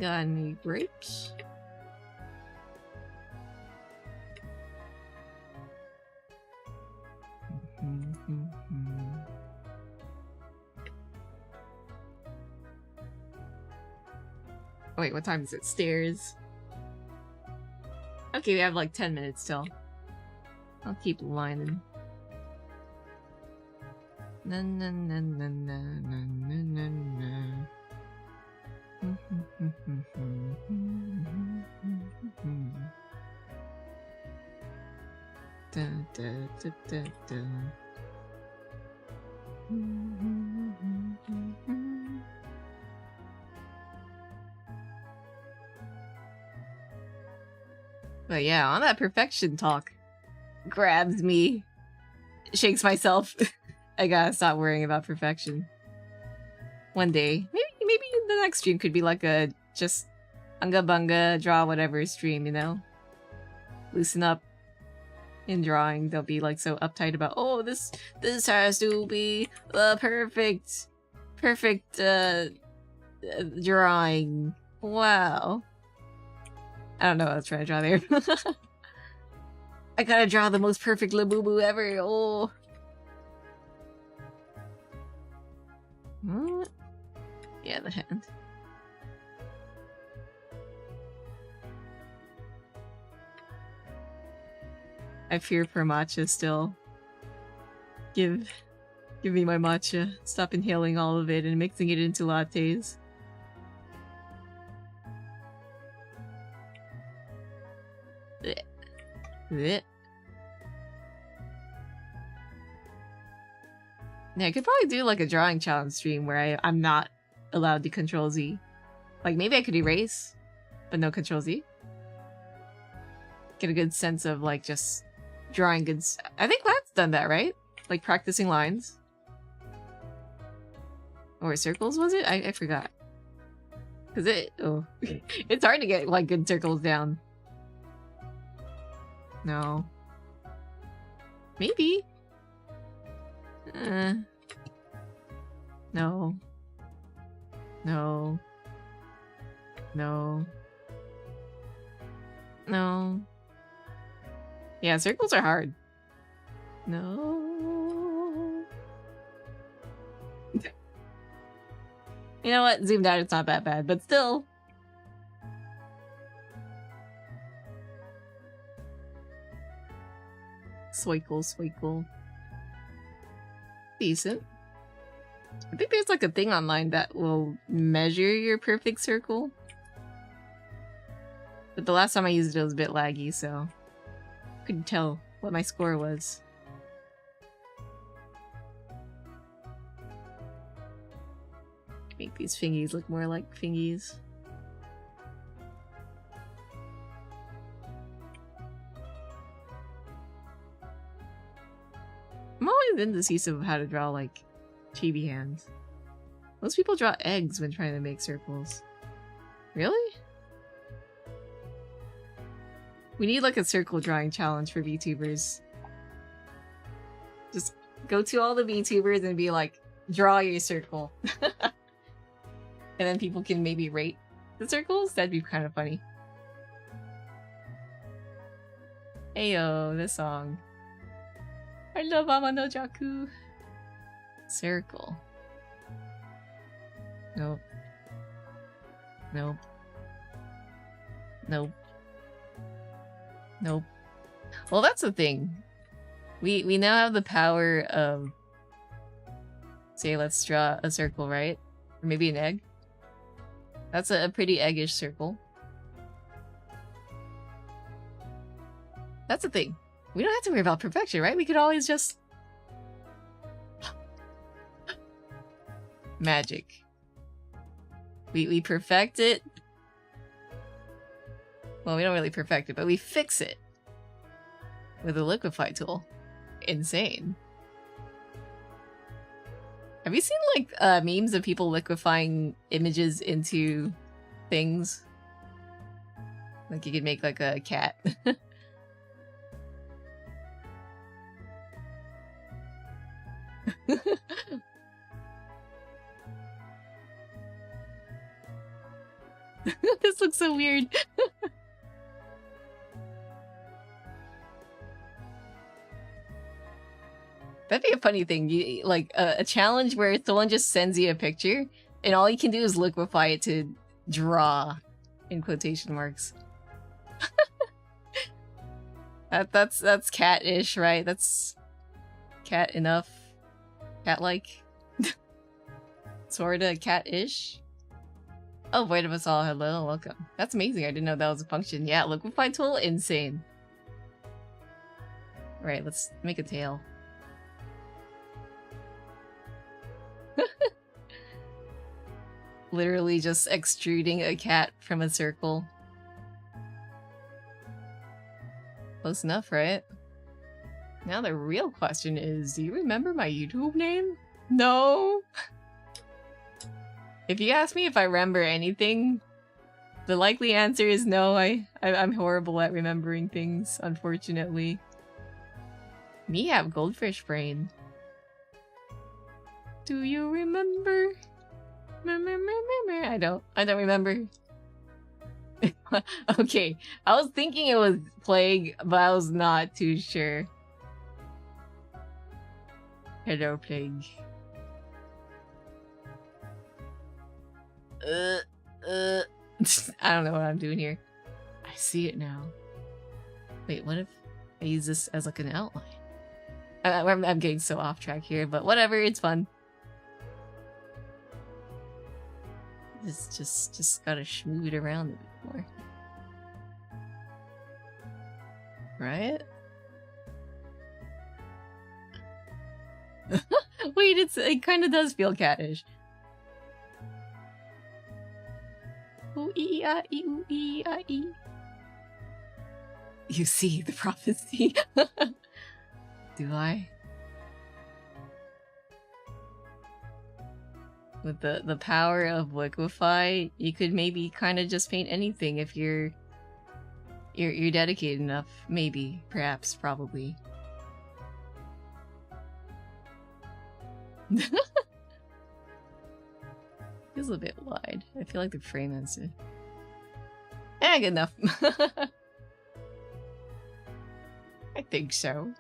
Speaker 1: Got any grapes? Wait, what time is it? Stairs. Okay, we have like 10 minutes still. I'll keep lining. Na na na na na na na na. Da da da da da. But yeah, on that perfection talk, grabs me, shakes myself. I gotta stop worrying about perfection. One day, maybe the next stream could be like a just unga bunga draw whatever stream, you know? Loosen up in drawing. They'll be like so uptight about, oh, this has to be the perfect drawing. Wow. I don't know what I was trying to draw there. I gotta draw the most perfect Labubu ever. Oh. What? Yeah, the hand. I fear for matcha still. Give me my matcha. Stop inhaling all of it and mixing it into lattes. Yeah, I could probably do like a drawing challenge stream where I'm not allowed to control Z. Like maybe I could erase, but no control Z. Get a good sense of like just drawing good. I think Lad's done that, right? Like practicing lines. Or circles, was it? I forgot. Cause it's hard to get like good circles down. No. Maybe. No. No. No. No. Yeah, circles are hard. No. You know what? Zoomed out, it's not that bad, but still. Swinkle. Decent. I think there's like a thing online that will measure your perfect circle. But the last time I used it, it was a bit laggy, so couldn't tell what my score was. Make these fingies look more like fingies. I'm always indecisive of how to draw like chibi hands. Most people draw eggs when trying to make circles. Really? We need like a circle drawing challenge for VTubers. Just go to all the VTubers and be like, draw your circle. And then people can maybe rate the circles? That'd be kind of funny. Ayo, this song. I love Amano Jaku. Circle. Nope. Nope. Nope. Nope. Well, that's the thing. We now have the power of... Say, let's draw a circle, right? Or maybe an egg. That's a pretty eggish circle. That's the thing. We don't have to worry about perfection, right? We could always just... Magic. We perfect it. Well, we don't really perfect it, but we fix it. With a liquefy tool. Insane. Have you seen, like, memes of people liquefying images into things? Like, you could make, like, a cat. This looks so weird. That'd be a funny thing. You, like a challenge where someone just sends you a picture and all you can do is liquefy it to draw in quotation marks. That's cat-ish, right? That's cat enough. Cat-like. Sorta cat-ish. Oh, Void of Us All, hello, welcome. That's amazing, I didn't know that was a function. Yeah, liquefy tool, insane. Right, let's make a tail. Literally just extruding a cat from a circle. Close enough, right? Now the real question is, do you remember my YouTube name? No! If you ask me if I remember anything, the likely answer is no. I'm horrible at remembering things, unfortunately. Me have goldfish brain. Do you remember? I don't remember. Okay, I was thinking it was Plague, but I was not too sure. Hello, Plague. I don't know what I'm doing here. I see it now. Wait, what if I use this as like an outline? I'm getting so off track here, but whatever, it's fun. Just gotta smooth it around a bit more. Right? Wait, it kind of does feel cattish. Ooh, ee, ah, ee, ooh, ee, ah, ee. You see the prophecy. Do I? With the power of liquefy, you could maybe kind of just paint anything if you're dedicated enough. Maybe, perhaps, probably. Feels a bit wide. I feel like the frame has to. Good enough. I think so.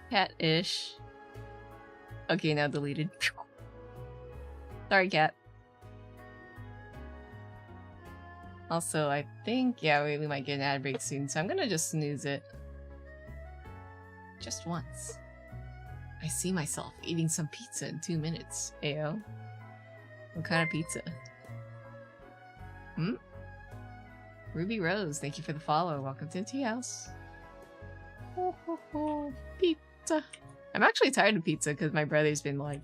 Speaker 1: Cat-ish. Okay, now deleted. Sorry, cat. Also, I think, yeah, we might get an ad break soon, so I'm gonna just snooze it. Just once. I see myself eating some pizza in 2 minutes. Ayo. What kind of pizza? Hmm? Ruby Rose, thank you for the follow. Welcome to Tea House. Ho, ho, ho. Pizza. I'm actually tired of pizza because my brother's been like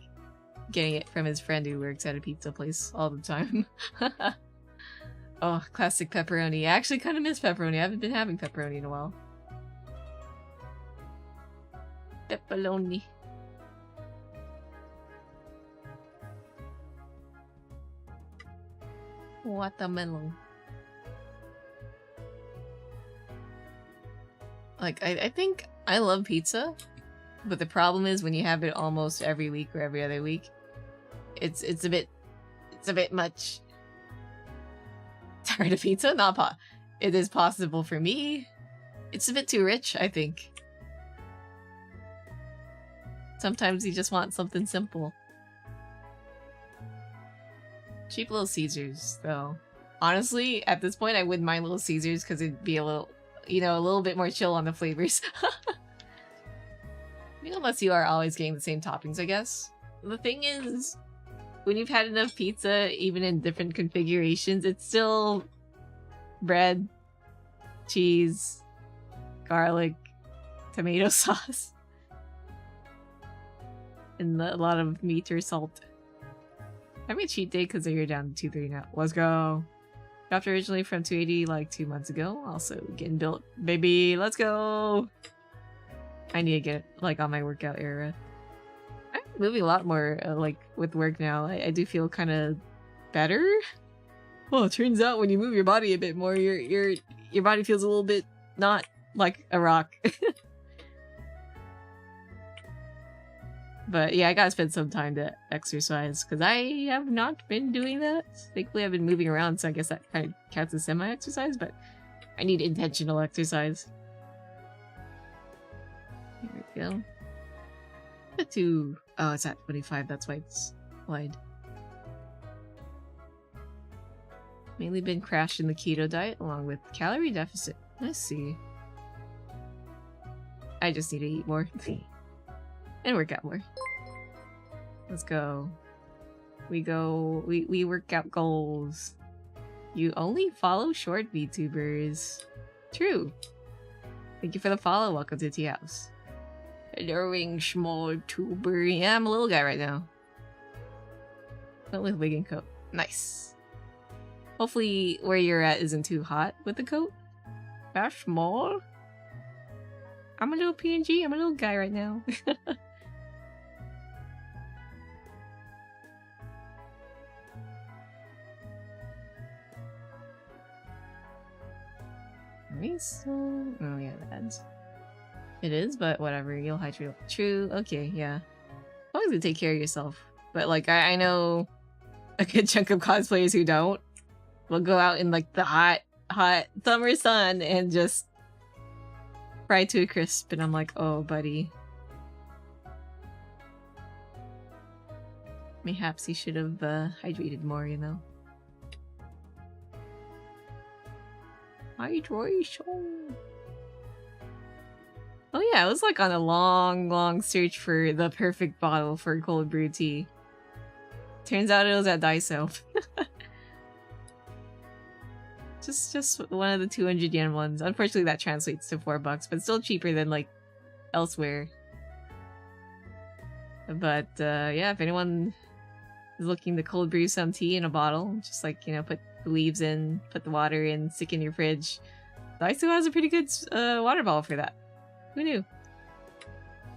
Speaker 1: getting it from his friend who works at a pizza place all the time. Oh, classic pepperoni. I actually kind of miss pepperoni. I haven't been having pepperoni in a while. Pepperoni. Watermelon. Like, I think I love pizza, but the problem is when you have it almost every week or every other week, it's a bit much. Tired of pizza? It is possible for me. It's a bit too rich, I think. Sometimes you just want something simple. Cheap Little Caesars, though. Honestly, at this point, I wouldn't mind Little Caesars because it'd be a little, you know, a little bit more chill on the flavors. I mean, unless you are always getting the same toppings, I guess. The thing is, when you've had enough pizza, even in different configurations, it's still bread, cheese, garlic, tomato sauce, and a lot of meat or salt. Having a cheat day because you're down to 230 now. Let's go. Dropped originally from 280 like 2 months ago. Also getting built, baby. Let's go. I need to get like on my workout era. I'm moving a lot more like with work now. I do feel kind of better. Well, it turns out when you move your body a bit more, your body feels a little bit not like a rock. But yeah, I gotta spend some time to exercise because I have not been doing that. Thankfully, I've been moving around, so I guess that kind of counts as semi-exercise, but I need intentional exercise. Here we go. Oh, it's at 25, that's why it's wide. Mainly been crashing the keto diet along with calorie deficit. Let's see. I just need to eat more. And work out more. Let's go. We work out goals. You only follow short VTubers. True. Thank you for the follow. Welcome to Tea House. Adoring small tuber. Yeah, I'm a little guy right now. But with wig and coat. Nice. Hopefully where you're at isn't too hot with the coat. That's small. I'm a little PNG. I'm a little guy right now. Oh yeah, the ads. It is, but whatever. You'll hydrate. True. Okay, yeah. Always gonna take care of yourself. But like, I know a good chunk of cosplayers who don't. Will go out in like the hot summer sun and just fry to a crisp. And I'm like, oh, buddy. Mayhaps he should have hydrated more, you know. Hydration. Oh yeah, I was like on a long search for the perfect bottle for cold brew tea. Turns out it was at Daiso. Just one of the 200 yen ones. Unfortunately, that translates to $4, but still cheaper than like elsewhere. But yeah, if anyone is looking to cold brew some tea in a bottle, just like, you know, put the leaves in, put the water in, stick in your fridge. Daiso has a pretty good water bottle for that. Who knew?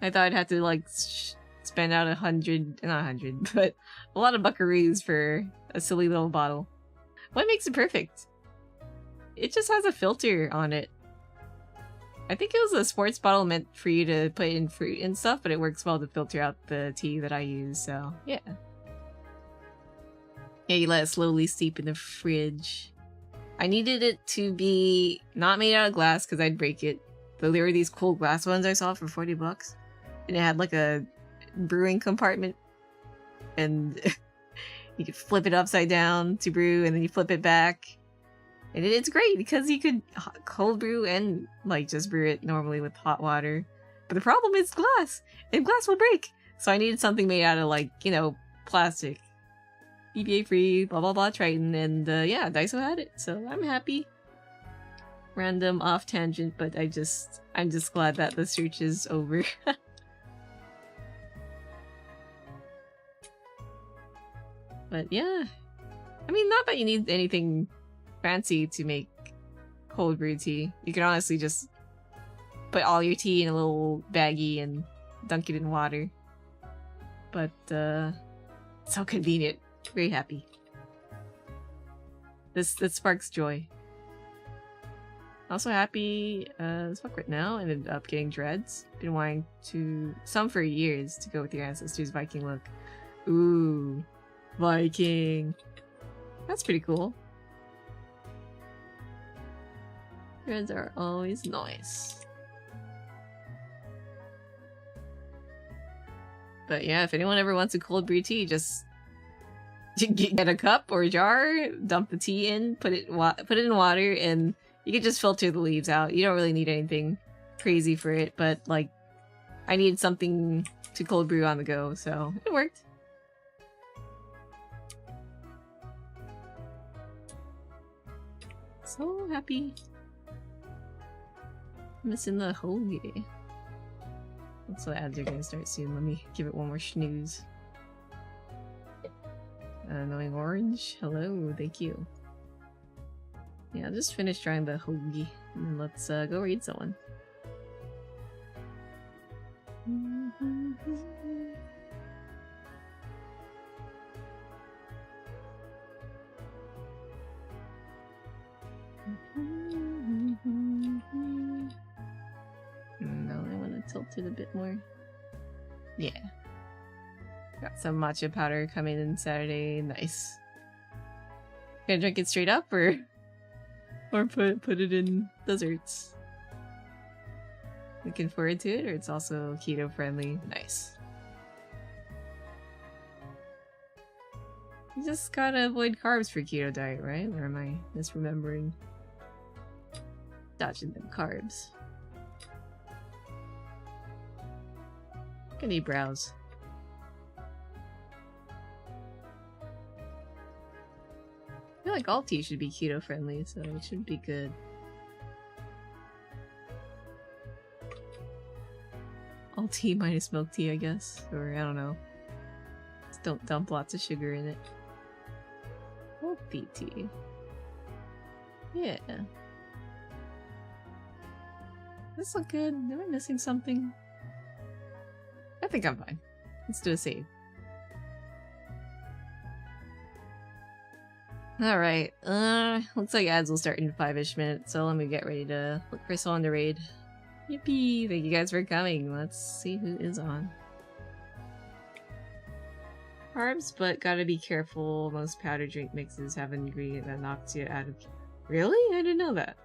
Speaker 1: I thought I'd have to like spend out not 100, but a lot of buckaroos for a silly little bottle. What makes it perfect? It just has a filter on it. I think it was a sports bottle meant for you to put in fruit and stuff, but it works well to filter out the tea that I use, so yeah. Yeah, you let it slowly steep in the fridge. I needed it to be not made out of glass because I'd break it. Though there were these cool glass ones I saw for $40. And it had like a brewing compartment. And you could flip it upside down to brew and then you flip it back. And it's great because you could cold brew and like just brew it normally with hot water. But the problem is glass. And glass will break. So I needed something made out of like, you know, plastic. BPA free, blah blah blah, Triton, and yeah, Daiso had it, so I'm happy. Random off tangent, but I'm just glad that the search is over. But yeah, I mean, not that you need anything fancy to make cold brew tea. You can honestly just put all your tea in a little baggie and dunk it in water. But so convenient. Very happy. This sparks joy. Also happy as fuck right now. Ended up getting dreads. Been wanting some for years to go with your ancestors' Viking look. Ooh, Viking. That's pretty cool. Dreads are always nice. But yeah, if anyone ever wants a cold brew tea, just get a cup or a jar, dump the tea in, put it in water, and you can just filter the leaves out. You don't really need anything crazy for it, but like, I needed something to cold brew on the go, so it worked. So happy. Missing the hoagie. Looks like ads are gonna start soon. Let me give it one more snooze. Annoying orange. Hello, thank you. Yeah, I'll just finish trying the hoagie, and then let's go read someone. No, I want to tilt it a bit more. Yeah. Got some matcha powder coming in Saturday. Nice. Gonna drink it straight up or put it in desserts. Looking forward to it, or it's also keto friendly. Nice. You just gotta avoid carbs for keto diet, right? Or am I misremembering? Dodging them carbs. Gonna browse. I feel like all tea should be keto friendly, so it should be good. All tea minus milk tea, I guess. Or I don't know. Just don't dump lots of sugar in it. Healthy tea. Yeah. This look good. Am I missing something? I think I'm fine. Let's do a save. Alright, looks like ads will start in 5-ish minutes, so let me get ready to look for someone to raid. Yippee! Thank you guys for coming. Let's see who is on. Carbs, but gotta be careful. Most powder drink mixes have an ingredient that knocks you out of... Really? I didn't know that.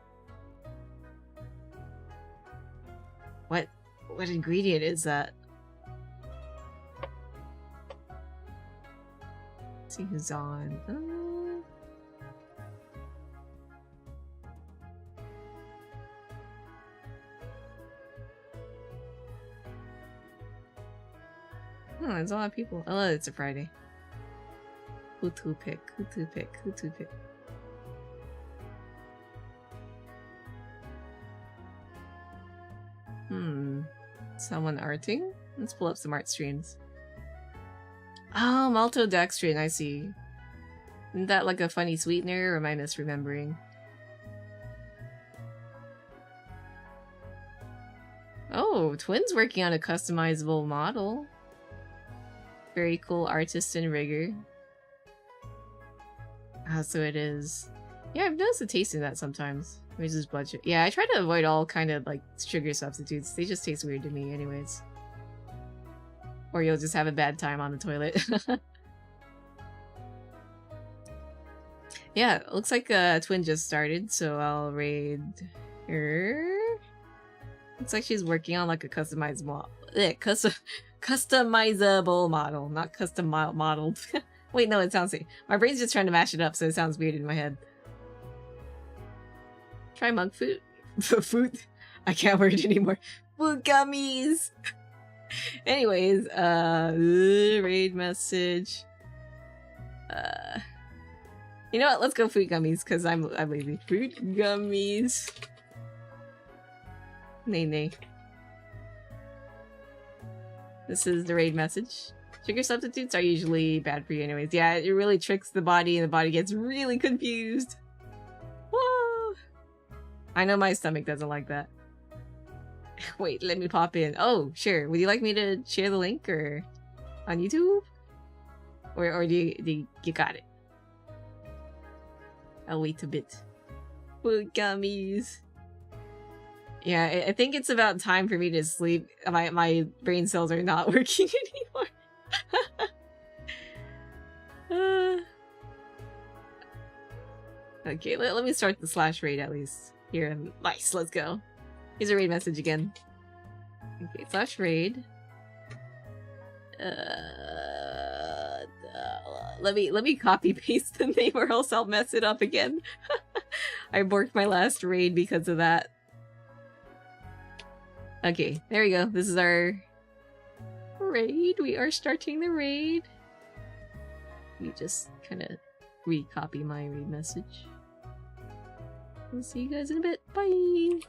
Speaker 1: What ingredient is that? Let's see who's on. Oh, there's a lot of people. Oh, it's a Friday. Who to pick? Who to pick? Who to pick? Someone arting? Let's pull up some art streams. Oh, maltodextrin, I see. Isn't that like a funny sweetener, or am I misremembering? Oh, Twin's working on a customizable model. Very cool artist and rigor. Ah, so it is. Yeah, I've noticed the taste in that sometimes. Raises blood sugar. Yeah, I try to avoid all kind of like sugar substitutes. They just taste weird to me anyways. Or you'll just have a bad time on the toilet. Yeah, looks like Twin just started, so I'll raid her. Looks like she's working on like a customizable model, not custom modeled. Wait, no, it sounds like my brain's just trying to mash it up, so it sounds weird in my head. Try monk food. Food. I can't word anymore. Food gummies. Anyways, raid message. You know what? Let's go food gummies because I'm lazy. Food gummies. Nay. This is the raid message. Sugar substitutes are usually bad for you anyways. Yeah, it really tricks the body and the body gets really confused. Whoa! I know my stomach doesn't like that. Wait, let me pop in. Oh, sure. Would you like me to share the link or on YouTube? Or do you got it? I'll wait a bit. Food gummies. Yeah, I think it's about time for me to sleep. My brain cells are not working anymore. Okay, let me start the slash raid at least. Here, nice, let's go. Here's a raid message again. Okay, slash raid. Let me copy paste the name or else I'll mess it up again. I borked my last raid because of that. Okay, there we go. This is our raid. We are starting the raid. Let me just kind of recopy my raid message. I'll see you guys in a bit. Bye!